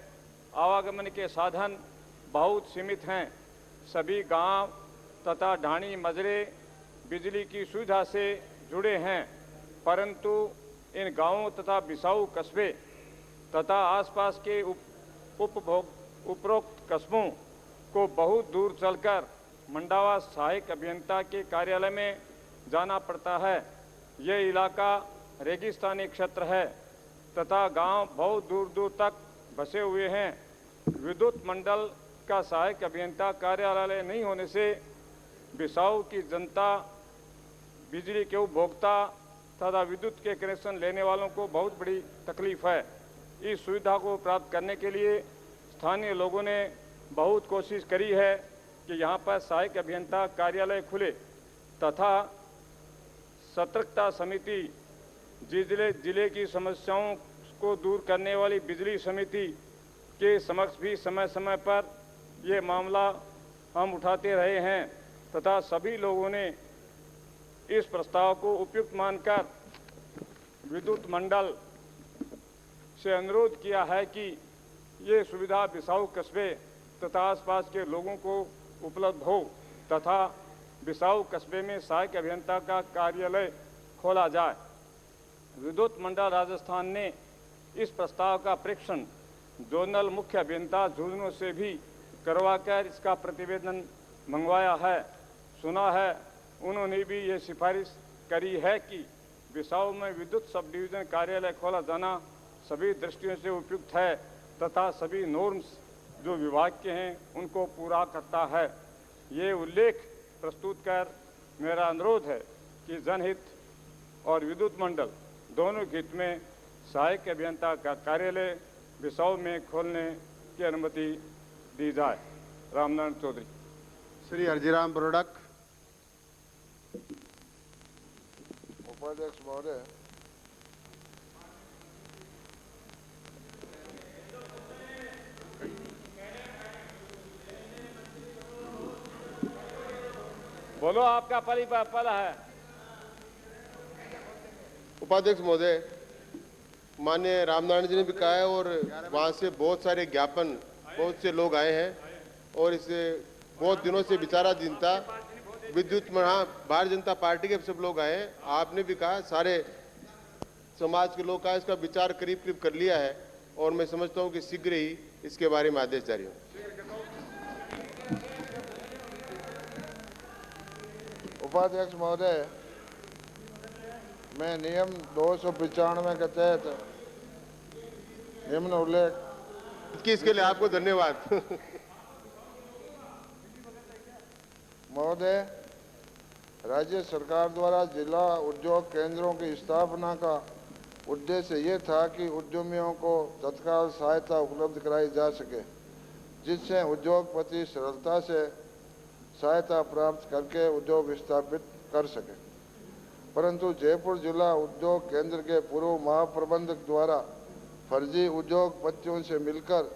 आवागमन के साधन बहुत सीमित हैं। सभी गांव तथा ढाणी मजरे बिजली की सुविधा से जुड़े हैं, परंतु इन गांवों तथा बिसाऊ कस्बे तथा आसपास के उपरोक्त कस्बों को बहुत दूर चलकर मंडावा सहायक अभियंता के कार्यालय में जाना पड़ता है। यह इलाका रेगिस्तानी क्षेत्र है तथा गांव बहुत दूर दूर तक बसे हुए हैं। विद्युत मंडल का सहायक अभियंता कार्यालय नहीं होने से बिसाऊ की जनता, बिजली के उपभोक्ता तथा विद्युत के कनेक्शन लेने वालों को बहुत बड़ी तकलीफ है। इस सुविधा को प्राप्त करने के लिए स्थानीय लोगों ने बहुत कोशिश करी है कि यहाँ पर सहायक अभियंता कार्यालय खुले तथा सतर्कता समिति, जिले की समस्याओं को दूर करने वाली बिजली समिति के समक्ष भी समय समय पर ये मामला हम उठाते रहे हैं तथा सभी लोगों ने इस प्रस्ताव को उपयुक्त मानकर विद्युत मंडल से अनुरोध किया है कि ये सुविधा बिसाऊ कस्बे तथा आसपास के लोगों को उपलब्ध हो तथा बिसाऊ कस्बे में सहायक अभियंता का कार्यालय खोला जाए। विद्युत मंडल राजस्थान ने इस प्रस्ताव का परीक्षण जोनल मुख्य अभियंता झुंझुनू से भी करवाकर इसका प्रतिवेदन मंगवाया है। सुना है उन्होंने भी ये सिफारिश करी है कि बिसाऊ में विद्युत सब डिवीजन कार्यालय खोला जाना सभी दृष्टियों से उपयुक्त है तथा सभी नॉर्म्स जो विभाग के हैं उनको पूरा करता है। ये उल्लेख प्रस्तुत कर मेरा अनुरोध है कि जनहित और विद्युत मंडल दोनों के हित में सहायक अभियंता का कार्यालय बिसाऊ में खोलने की अनुमति दी जाए। रामनारायण चौधरी। श्री हरजीराम ब्रोडक। उपाध्यक्ष महोदय, बोलो, आपका पल है। उपाध्यक्ष महोदय, माननीय रामनारायण जी ने भी कहा है और वहाँ से बहुत सारे ज्ञापन बहुत से लोग आए हैं और इसे बहुत दिनों से विचाराधीन था। विद्युत भारतीय जनता पार्टी के सब लोग आए हैं, आपने भी कहा सारे समाज के लोग का इसका विचार करीब करीब कर लिया है और मैं समझता हूँ कि शीघ्र ही इसके बारे में आदेश जारी हो। उपाध्यक्ष महोदय, मैं नियम 295 के तहत निम्न उल्लेख इसके लिए आपको धन्यवाद। महोदय, राज्य सरकार द्वारा जिला उद्योग केंद्रों की स्थापना का उद्देश्य ये था कि उद्यमियों को तत्काल सहायता उपलब्ध कराई जा सके, जिससे उद्योगपति सरलता से सहायता प्राप्त करके उद्योग स्थापित कर सके। परंतु जयपुर जिला उद्योग केंद्र के पूर्व महाप्रबंधक द्वारा फर्जी उद्योगपतियों से मिलकर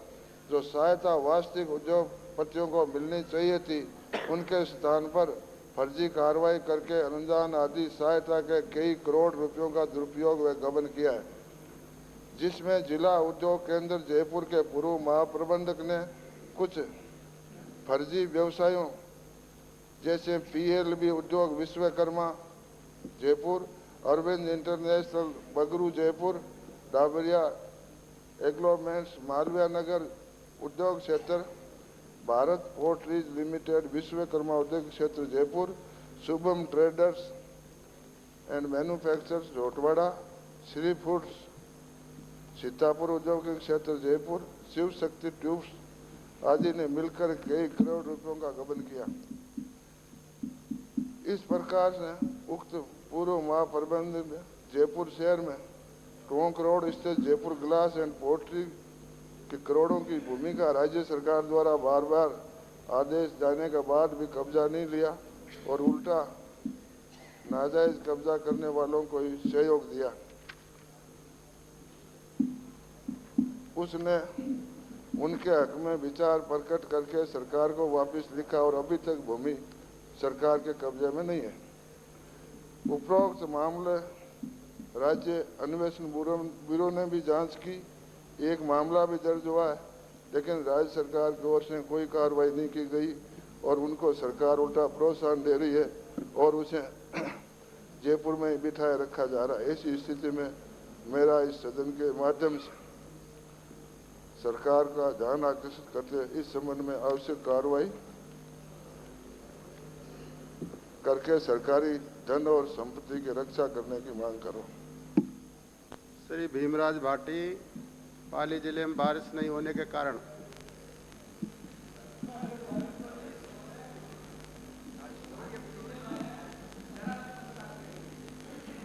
जो सहायता वास्तविक उद्योगपतियों को मिलनी चाहिए थी, उनके स्थान पर फर्जी कार्रवाई करके अनुदान आदि सहायता के कई करोड़ रुपयों का दुरुपयोग व गबन किया है, जिसमें जिला उद्योग केंद्र जयपुर के पूर्व महाप्रबंधक ने कुछ फर्जी व्यवसायों जैसे PLB उद्योग विश्वकर्मा जयपुर, अरविंद इंटरनेशनल बगरू जयपुर, डाबरिया एग्लोमेंट्स मालविया नगर उद्योग क्षेत्र, भारत पोर्टरीज लिमिटेड विश्वकर्मा उद्योग क्षेत्र Jaipur, Shubham traders and manufacturers Rotwara, Shri foods Sitapur उद्योग क्षेत्र जयपुर, शिव शक्ति ट्यूब्स आदि ने मिलकर कई करोड़ रुपयों का गबन किया। इस प्रकार से उक्त पूर्व महाप्रबंधक ने जयपुर शहर में 2 करोड़ स्थित जयपुर ग्लास एंड पोल्ट्री के करोड़ों की भूमि का राज्य सरकार द्वारा बार बार आदेश जाने के बाद भी कब्जा नहीं लिया और उल्टा नाजायज कब्जा करने वालों को ही सहयोग दिया। उसने उनके हक में विचार प्रकट करके सरकार को वापस लिखा और अभी तक भूमि सरकार के कब्जे में नहीं है। उपरोक्त मामले राज्य अन्वेषण ब्यूरो ने भी जांच की, एक मामला भी दर्ज हुआ है, लेकिन राज्य सरकार की ओर से कोई कार्रवाई नहीं की गई और उनको सरकार उल्टा प्रोत्साहन दे रही है और उसे जयपुर में ही बिठाए रखा जा रहा है। ऐसी स्थिति में मेरा इस सदन के माध्यम से सरकार का ध्यान आकर्षित करते इस संबंध में आवश्यक कार्रवाई करके सरकारी धन और संपत्ति की रक्षा करने की मांग करो। श्री भीमराज भाटी। पाली जिले में बारिश नहीं होने के कारण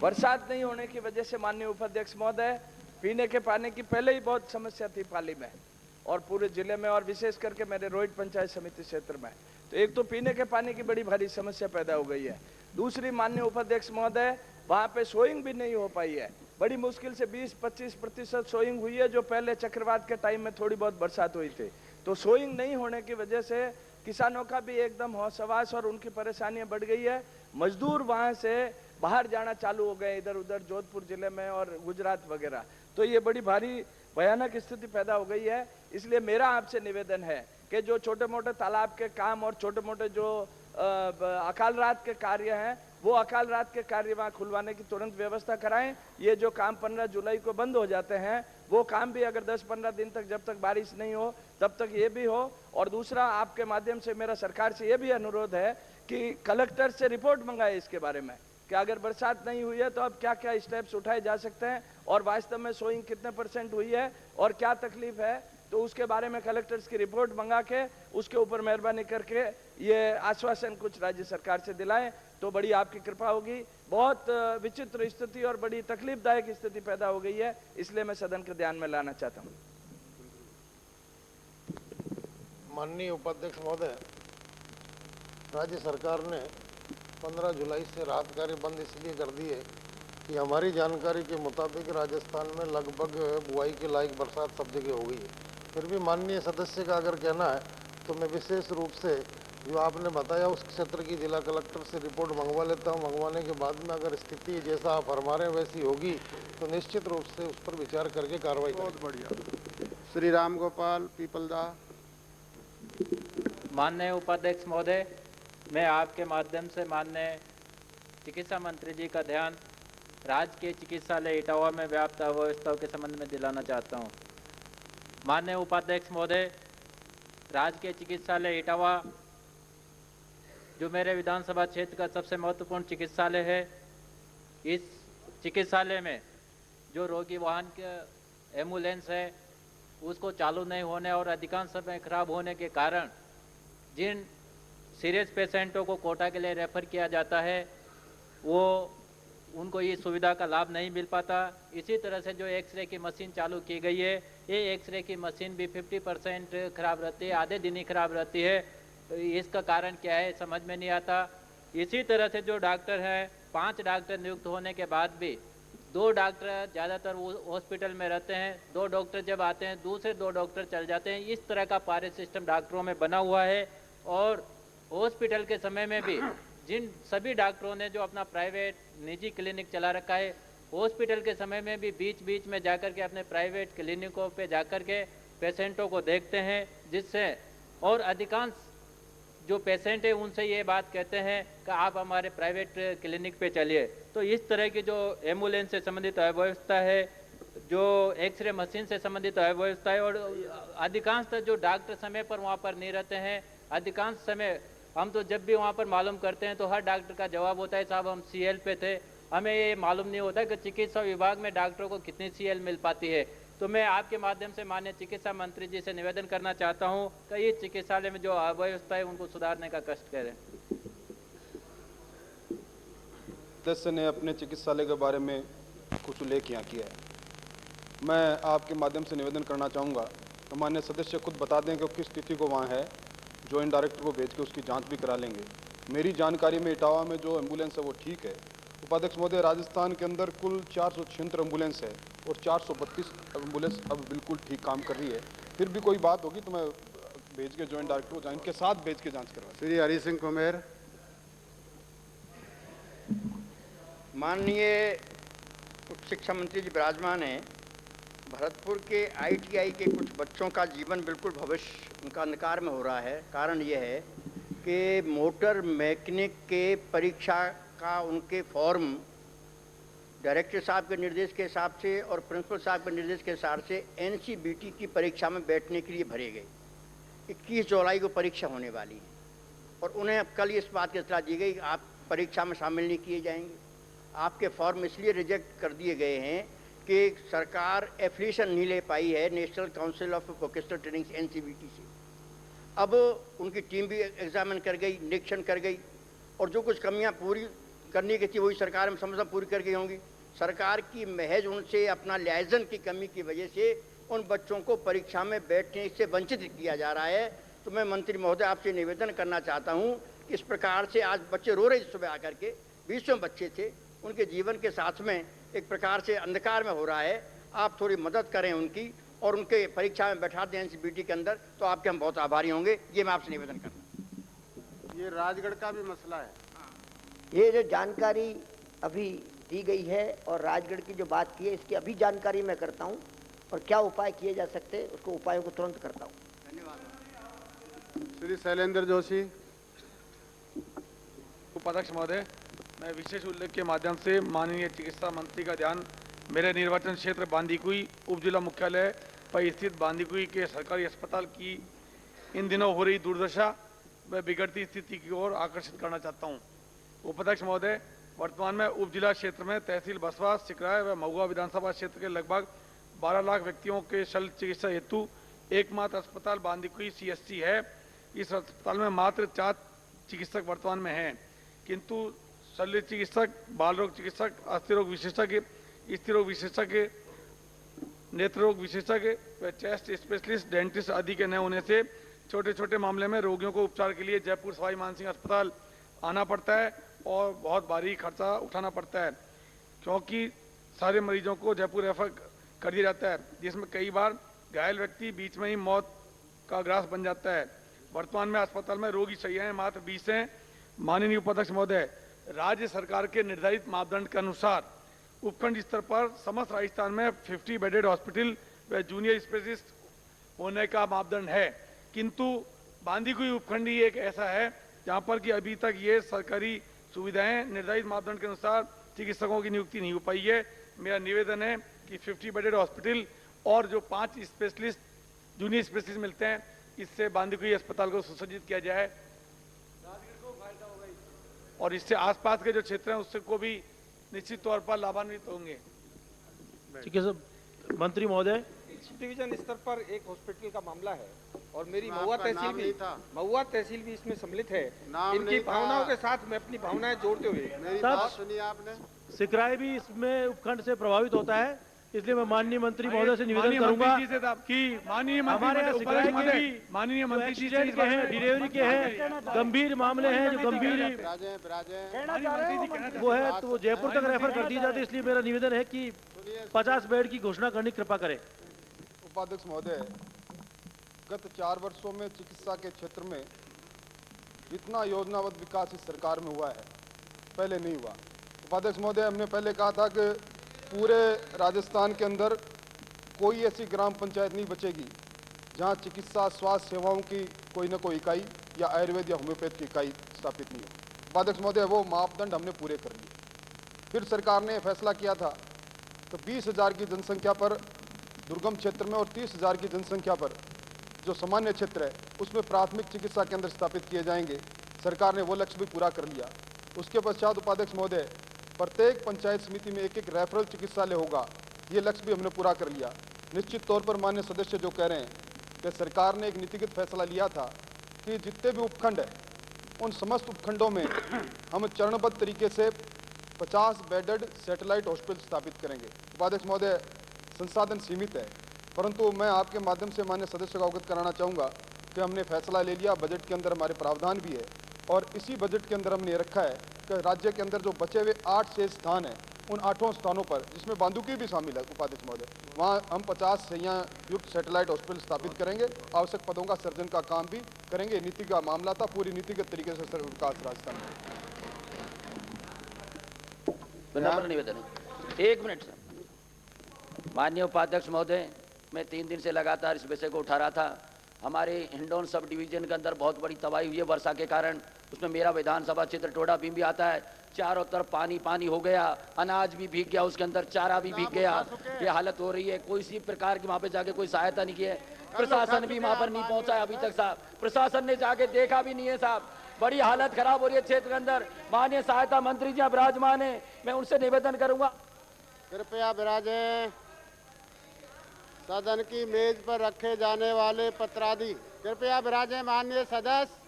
बरसात नहीं होने की वजह से माननीय उपाध्यक्ष महोदय, पीने के पानी की पहले ही बहुत समस्या थी पाली में और पूरे जिले में और विशेष करके मेरे रोहित पंचायत समिति क्षेत्र में। तो एक तो पीने के पानी की बड़ी भारी समस्या पैदा हो गई है। दूसरी माननीय उपाध्यक्ष महोदय, वहां पे सोइंग भी नहीं हो पाई है। बड़ी मुश्किल से 20-25% सोइंग हुई है, जो पहले चक्रवात के टाइम में थोड़ी बहुत बरसात हुई थी। तो सोइंग नहीं होने की वजह से किसानों का भी एकदम हौसवास और उनकी परेशानियां बढ़ गई है। मजदूर वहां से बाहर जाना चालू हो गए, इधर उधर जोधपुर जिले में और गुजरात वगैरह। तो ये बड़ी भारी भयानक स्थिति पैदा हो गई है। इसलिए मेरा आपसे निवेदन है कि कि जो छोटे मोटे तालाब के काम और छोटे मोटे जो अकाल रात के कार्य हैं, वो अकाल रात के कार्य वहाँ खुलवाने की तुरंत व्यवस्था कराएं। ये जो काम 15 जुलाई को बंद हो जाते हैं, वो काम भी अगर 10-15 दिन तक, जब तक बारिश नहीं हो तब तक ये भी हो। और दूसरा, आपके माध्यम से मेरा सरकार से ये भी अनुरोध है कि कलेक्टर से रिपोर्ट मंगाए इसके बारे में कि अगर बरसात नहीं हुई है तो अब क्या क्या स्टेप्स उठाए जा सकते हैं और वास्तव में सोइंग कितने % हुई है और क्या तकलीफ है, तो उसके बारे में कलेक्टर्स की रिपोर्ट मंगा के उसके ऊपर मेहरबानी करके ये आश्वासन कुछ राज्य सरकार से दिलाएं तो बड़ी आपकी कृपा होगी। बहुत विचित्र स्थिति और बड़ी तकलीफदायक स्थिति पैदा हो गई है, इसलिए मैं सदन के ध्यान में लाना चाहता हूँ। माननीय उपाध्यक्ष महोदय, राज्य सरकार ने 15 जुलाई से राहत कार्य बंद इसलिए कर दिए कि हमारी जानकारी के मुताबिक राजस्थान में लगभग बुआई के लायक बरसात सब जगह हो गई है। फिर भी माननीय सदस्य का अगर कहना है तो मैं विशेष रूप से जो आपने बताया उस क्षेत्र की जिला कलेक्टर से रिपोर्ट मंगवा लेता हूं। मंगवाने के बाद में अगर स्थिति जैसा आप फरमा रहे हैं वैसी होगी तो निश्चित रूप से उस पर विचार करके कार्रवाई करेंगे। बहुत बढ़िया। श्री राम गोपाल पीपलदा। माननीय उपाध्यक्ष महोदय, मैं आपके माध्यम से माननीय चिकित्सा मंत्री जी का ध्यान राजकीय चिकित्सालय इटावा में व्याप्त अव्यवस्थाओं के संबंध में दिलाना चाहता हूं। माननीय उपाध्यक्ष महोदय, राजकीय चिकित्सालय इटावा जो मेरे विधानसभा क्षेत्र का सबसे महत्वपूर्ण चिकित्सालय है, इस चिकित्सालय में जो रोगी वाहन के एम्बुलेंस है उसको चालू नहीं होने और अधिकांश समय खराब होने के कारण जिन सीरियस पेशेंटों को कोटा के लिए रेफर किया जाता है वो उनको ये सुविधा का लाभ नहीं मिल पाता। इसी तरह से जो एक्सरे की मशीन चालू की गई है, ये एक्सरे की मशीन भी 50% खराब रहती है, आधे दिन ही खराब रहती है। तो इसका कारण क्या है समझ में नहीं आता। इसी तरह से जो डॉक्टर हैं, 5 डॉक्टर नियुक्त होने के बाद भी 2 डॉक्टर ज़्यादातर वो हॉस्पिटल में रहते हैं। 2 डॉक्टर जब आते हैं दूसरे 2 डॉक्टर चल जाते हैं। इस तरह का पारे सिस्टम डॉक्टरों में बना हुआ है। और हॉस्पिटल के समय में भी जिन सभी डॉक्टरों ने जो अपना प्राइवेट निजी क्लिनिक चला रखा है, हॉस्पिटल के समय में भी बीच बीच में जाकर के अपने प्राइवेट क्लिनिकों पे जाकर के पेशेंटों को देखते हैं, जिससे और अधिकांश जो पेशेंट है उनसे ये बात कहते हैं कि आप हमारे प्राइवेट क्लिनिक पे चलिए। तो इस तरह की जो एम्बुलेंस से संबंधित अव्यवस्था है, जो एक्सरे मशीन से संबंधित अव्यवस्था है और अधिकांशतः जो डॉक्टर समय पर वहाँ पर नहीं रहते हैं। अधिकांश समय हम तो जब भी वहाँ पर मालूम करते हैं तो हर डॉक्टर का जवाब होता है साहब हम CL पे थे। हमें ये मालूम नहीं होता कि चिकित्सा विभाग में डॉक्टरों को कितनी CL मिल पाती है। तो मैं आपके माध्यम से माननीय चिकित्सा मंत्री जी से निवेदन करना चाहता हूँ कि ये चिकित्सालय में जो अव्यवस्था है उनको सुधारने का कष्ट करें। सदस्य ने अपने चिकित्सालय के बारे में कुछ उल्लेख यहाँ किया है। मैं आपके माध्यम से निवेदन करना चाहूँगा तो माननीय सदस्य खुद बता दें कि किस स्थिति को वहाँ है, जॉइंट डायरेक्टर को भेज के उसकी जांच भी करा लेंगे। मेरी जानकारी में इटावा में जो एम्बुलेंस है वो ठीक है। उपाध्यक्ष महोदय, राजस्थान के अंदर कुल 476 एम्बुलेंस है और 432 एम्बुलेंस अब बिल्कुल ठीक काम कर रही है। फिर भी कोई बात होगी तो मैं भेज के जॉइंट डायरेक्टर को इनके साथ भेज के जाँच करवा। श्री हरि सिंह कुमेर। माननीय उच्च शिक्षा मंत्री जी विराजमान हैं। भरतपुर के ITI के कुछ बच्चों का जीवन बिल्कुल भविष्य उनका अंधकार में हो रहा है। कारण ये है कि मोटर मैकेनिक के परीक्षा का उनके फॉर्म डायरेक्टर साहब के निर्देश के हिसाब से और प्रिंसिपल साहब के निर्देश के हिसाब से NCBT की परीक्षा में बैठने के लिए भरे गए। 21 जुलाई को परीक्षा होने वाली है और उन्हें अब कल इस बात की इत्तला दी गई आप परीक्षा में शामिल नहीं किए जाएंगे। आपके फॉर्म इसलिए रिजेक्ट कर दिए गए हैं कि सरकार एफिलिएशन नहीं ले पाई है national council of vocational training NCBT से। अब उनकी टीम भी एग्जामिन कर गई, निरीक्षण कर गई और जो कुछ कमियां पूरी करने की थी वही सरकार में समझ पूरी कर गई होंगी। सरकार की महज उनसे अपना लाइजन की कमी की वजह से उन बच्चों को परीक्षा में बैठने से वंचित किया जा रहा है। तो मैं मंत्री महोदय आपसे निवेदन करना चाहता हूँ कि इस प्रकार से आज बच्चे रो रहे सुबह आकर के 20 बच्चे थे, उनके जीवन के साथ में एक प्रकार से अंधकार में हो रहा है। आप थोड़ी मदद करें उनकी और उनके परीक्षा में बैठा दें NCBT के अंदर, तो आपके हम बहुत आभारी होंगे। ये मैं आपसे निवेदन करता। ये राजगढ़ का भी मसला है। ये जो जानकारी अभी दी गई है और राजगढ़ की जो बात की है इसकी अभी जानकारी मैं करता हूँ और क्या उपाय किए जा सकते हैं उसको उपायों को तुरंत करता हूँ। धन्यवाद। श्री शैलेंद्र जोशी। उपाध्यक्ष महोदय, मैं विशेष उल्लेख के माध्यम से माननीय चिकित्सा मंत्री का ध्यान मेरे निर्वाचन क्षेत्र बांदीकुई उप जिला मुख्यालय पर स्थित बांदीकुई के सरकारी अस्पताल की इन दिनों हो रही दुर्दशा व बिगड़ती स्थिति की ओर आकर्षित करना चाहता हूं। उपाध्यक्ष महोदय, वर्तमान में उप जिला क्षेत्र में तहसील बसवा, सिकराय व महुआ विधानसभा क्षेत्र के लगभग 12 लाख व्यक्तियों के शल्य चिकित्सा हेतु एकमात्र अस्पताल बांदीकुई CSC है। इस अस्पताल में मात्र 4 चिकित्सक वर्तमान में हैं, किंतु शल्य चिकित्सक, बाल रोग चिकित्सक, अस्थि रोग विशेषज्ञ, स्त्री रोग विशेषज्ञ, नेत्र रोग विशेषज्ञ व चेस्ट स्पेशलिस्ट, डेंटिस्ट आदि के न होने से छोटे छोटे मामले में रोगियों को उपचार के लिए जयपुर सवाई मानसिंह अस्पताल आना पड़ता है और बहुत भारी खर्चा उठाना पड़ता है, क्योंकि सारे मरीजों को जयपुर रेफर कर दिया जाता है, जिसमें कई बार घायल व्यक्ति बीच में ही मौत का ग्रास बन जाता है। वर्तमान में अस्पताल में रोगी शैय्याएं मात्र 20 हैं। माननीय उपाध्यक्ष महोदय, राज्य सरकार के निर्धारित मापदंड के अनुसार उपखंड स्तर पर समस्त राजस्थान में 50 बेडेड हॉस्पिटल व जूनियर स्पेशलिस्ट होने का मापदंड है, किंतु बांदीकुई उपखंड ही एक ऐसा है जहां पर कि अभी तक ये सरकारी सुविधाएं निर्धारित मापदंड के अनुसार चिकित्सकों की नियुक्ति नहीं हो पाई है। मेरा निवेदन है कि 50 बेडेड हॉस्पिटल और जो 5 स्पेशलिस्ट, जूनियर स्पेशलिस्ट मिलते हैं, इससे बांदीकुई अस्पताल को सुसज्जित किया जाए और इससे आसपास के जो क्षेत्र हैं उससे को भी निश्चित तौर पर लाभान्वित होंगे। चिकित्सा मंत्री महोदय, डिवीजन स्तर पर एक हॉस्पिटल का मामला है और मेरी महुआ तहसील भी इसमें सम्मिलित है। इनकी भावनाओं के साथ मैं अपनी भावनाएं जोड़ते हुए मेरी बात सुनिए आपने। सिकराय भी इसमें उपखंड से प्रभावित होता है, इसलिए मैं माननीय मंत्री महोदय से निवेदन करूंगा कि हमारे यहाँ सिकराय के भी माननीय मंत्री जी के हैं, डिलीवरी के हैं, गंभीर मामले हैं जो गंभीर वो है तो वो जयपुर तक रेफर कर दिए जाते। इसलिए मेरा निवेदन है कि 50 बेड की घोषणा करने की कृपा करें। उपाध्यक्ष महोदय, गत 4 वर्षों में चिकित्सा के क्षेत्र में जितना योजनाबद्ध विकास इस सरकार में हुआ है पहले नहीं हुआ। उपाध्यक्ष महोदय, हमने पहले कहा था कि पूरे राजस्थान के अंदर कोई ऐसी ग्राम पंचायत नहीं बचेगी जहां चिकित्सा स्वास्थ्य सेवाओं की कोई न कोई इकाई या आयुर्वेद या होम्योपैथ की इकाई स्थापित नहीं हो। उपाध्यक्ष महोदय, वो मापदंड हमने पूरे कर लिए। फिर सरकार ने फैसला किया था तो 20,000 की जनसंख्या पर दुर्गम क्षेत्र में और 30,000 की जनसंख्या पर जो सामान्य क्षेत्र है उसमें प्राथमिक चिकित्सा केंद्र स्थापित किए जाएंगे। सरकार ने वो लक्ष्य भी पूरा कर लिया। उसके पश्चात उपाध्यक्ष महोदय, प्रत्येक पंचायत समिति में एक रेफरल चिकित्सालय होगा, ये लक्ष्य भी हमने पूरा कर लिया। निश्चित तौर पर माननीय सदस्य जो कह रहे हैं कि सरकार ने एक नीतिगत फैसला लिया था कि जितने भी उपखंड है उन समस्त उपखंडों में हम चरणबद्ध तरीके से 50 बेडेड सैटेलाइट हॉस्पिटल स्थापित करेंगे। उपाध्यक्ष महोदय, संसाधन सीमित है, परंतु मैं आपके माध्यम से माननीय सदस्य को अवगत कराना चाहूँगा कि हमने फैसला ले लिया, बजट के अंदर हमारे प्रावधान भी है और इसी बजट के अंदर हमने ये रखा है कि राज्य के अंदर जो बचे हुए 8 शेष स्थान हैं उन 8 स्थानों पर, जिसमें बांदीकुई भी शामिल है उपाध्यक्ष महोदय, वहाँ हम 50 शैय्या युक्त सैटेलाइट हॉस्पिटल स्थापित करेंगे। आवश्यक पदों का सृजन का काम भी करेंगे। नीति का मामला था, पूरी नीतिगत तरीके से विकास राजस्थान में। निवेदन है, 1 मिनट सर। माननीय उपाध्यक्ष महोदय, मैं 3 दिन से लगातार इस विषय को उठा रहा था। हमारे हिंडौन सब डिवीजन के अंदर बहुत बड़ी तबाही हुई है वर्षा के कारण। उसमें मेरा विधानसभा क्षेत्र टोडा भीम भी आता है। चारों तरफ पानी पानी हो गया, अनाज भी भीग गया, उसके अंदर चारा भी भीग गया। ये हालत हो रही है। कोई सी प्रकार की वहाँ पे जाके कोई सहायता नहीं की है। प्रशासन भी वहाँ पर नहीं पहुँचा है अभी तक साहब। प्रशासन ने जाके देखा भी नहीं है साहब। बड़ी हालत खराब हो रही है क्षेत्र के अंदर। माननीय सहायता मंत्री जी विराजमान है, मैं उनसे निवेदन करूंगा कृपया विराजें। सदन की मेज पर रखे जाने वाले पत्रादि कृपया विराजें। माननीय सदस्य,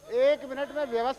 1 मिनट में व्यवस्था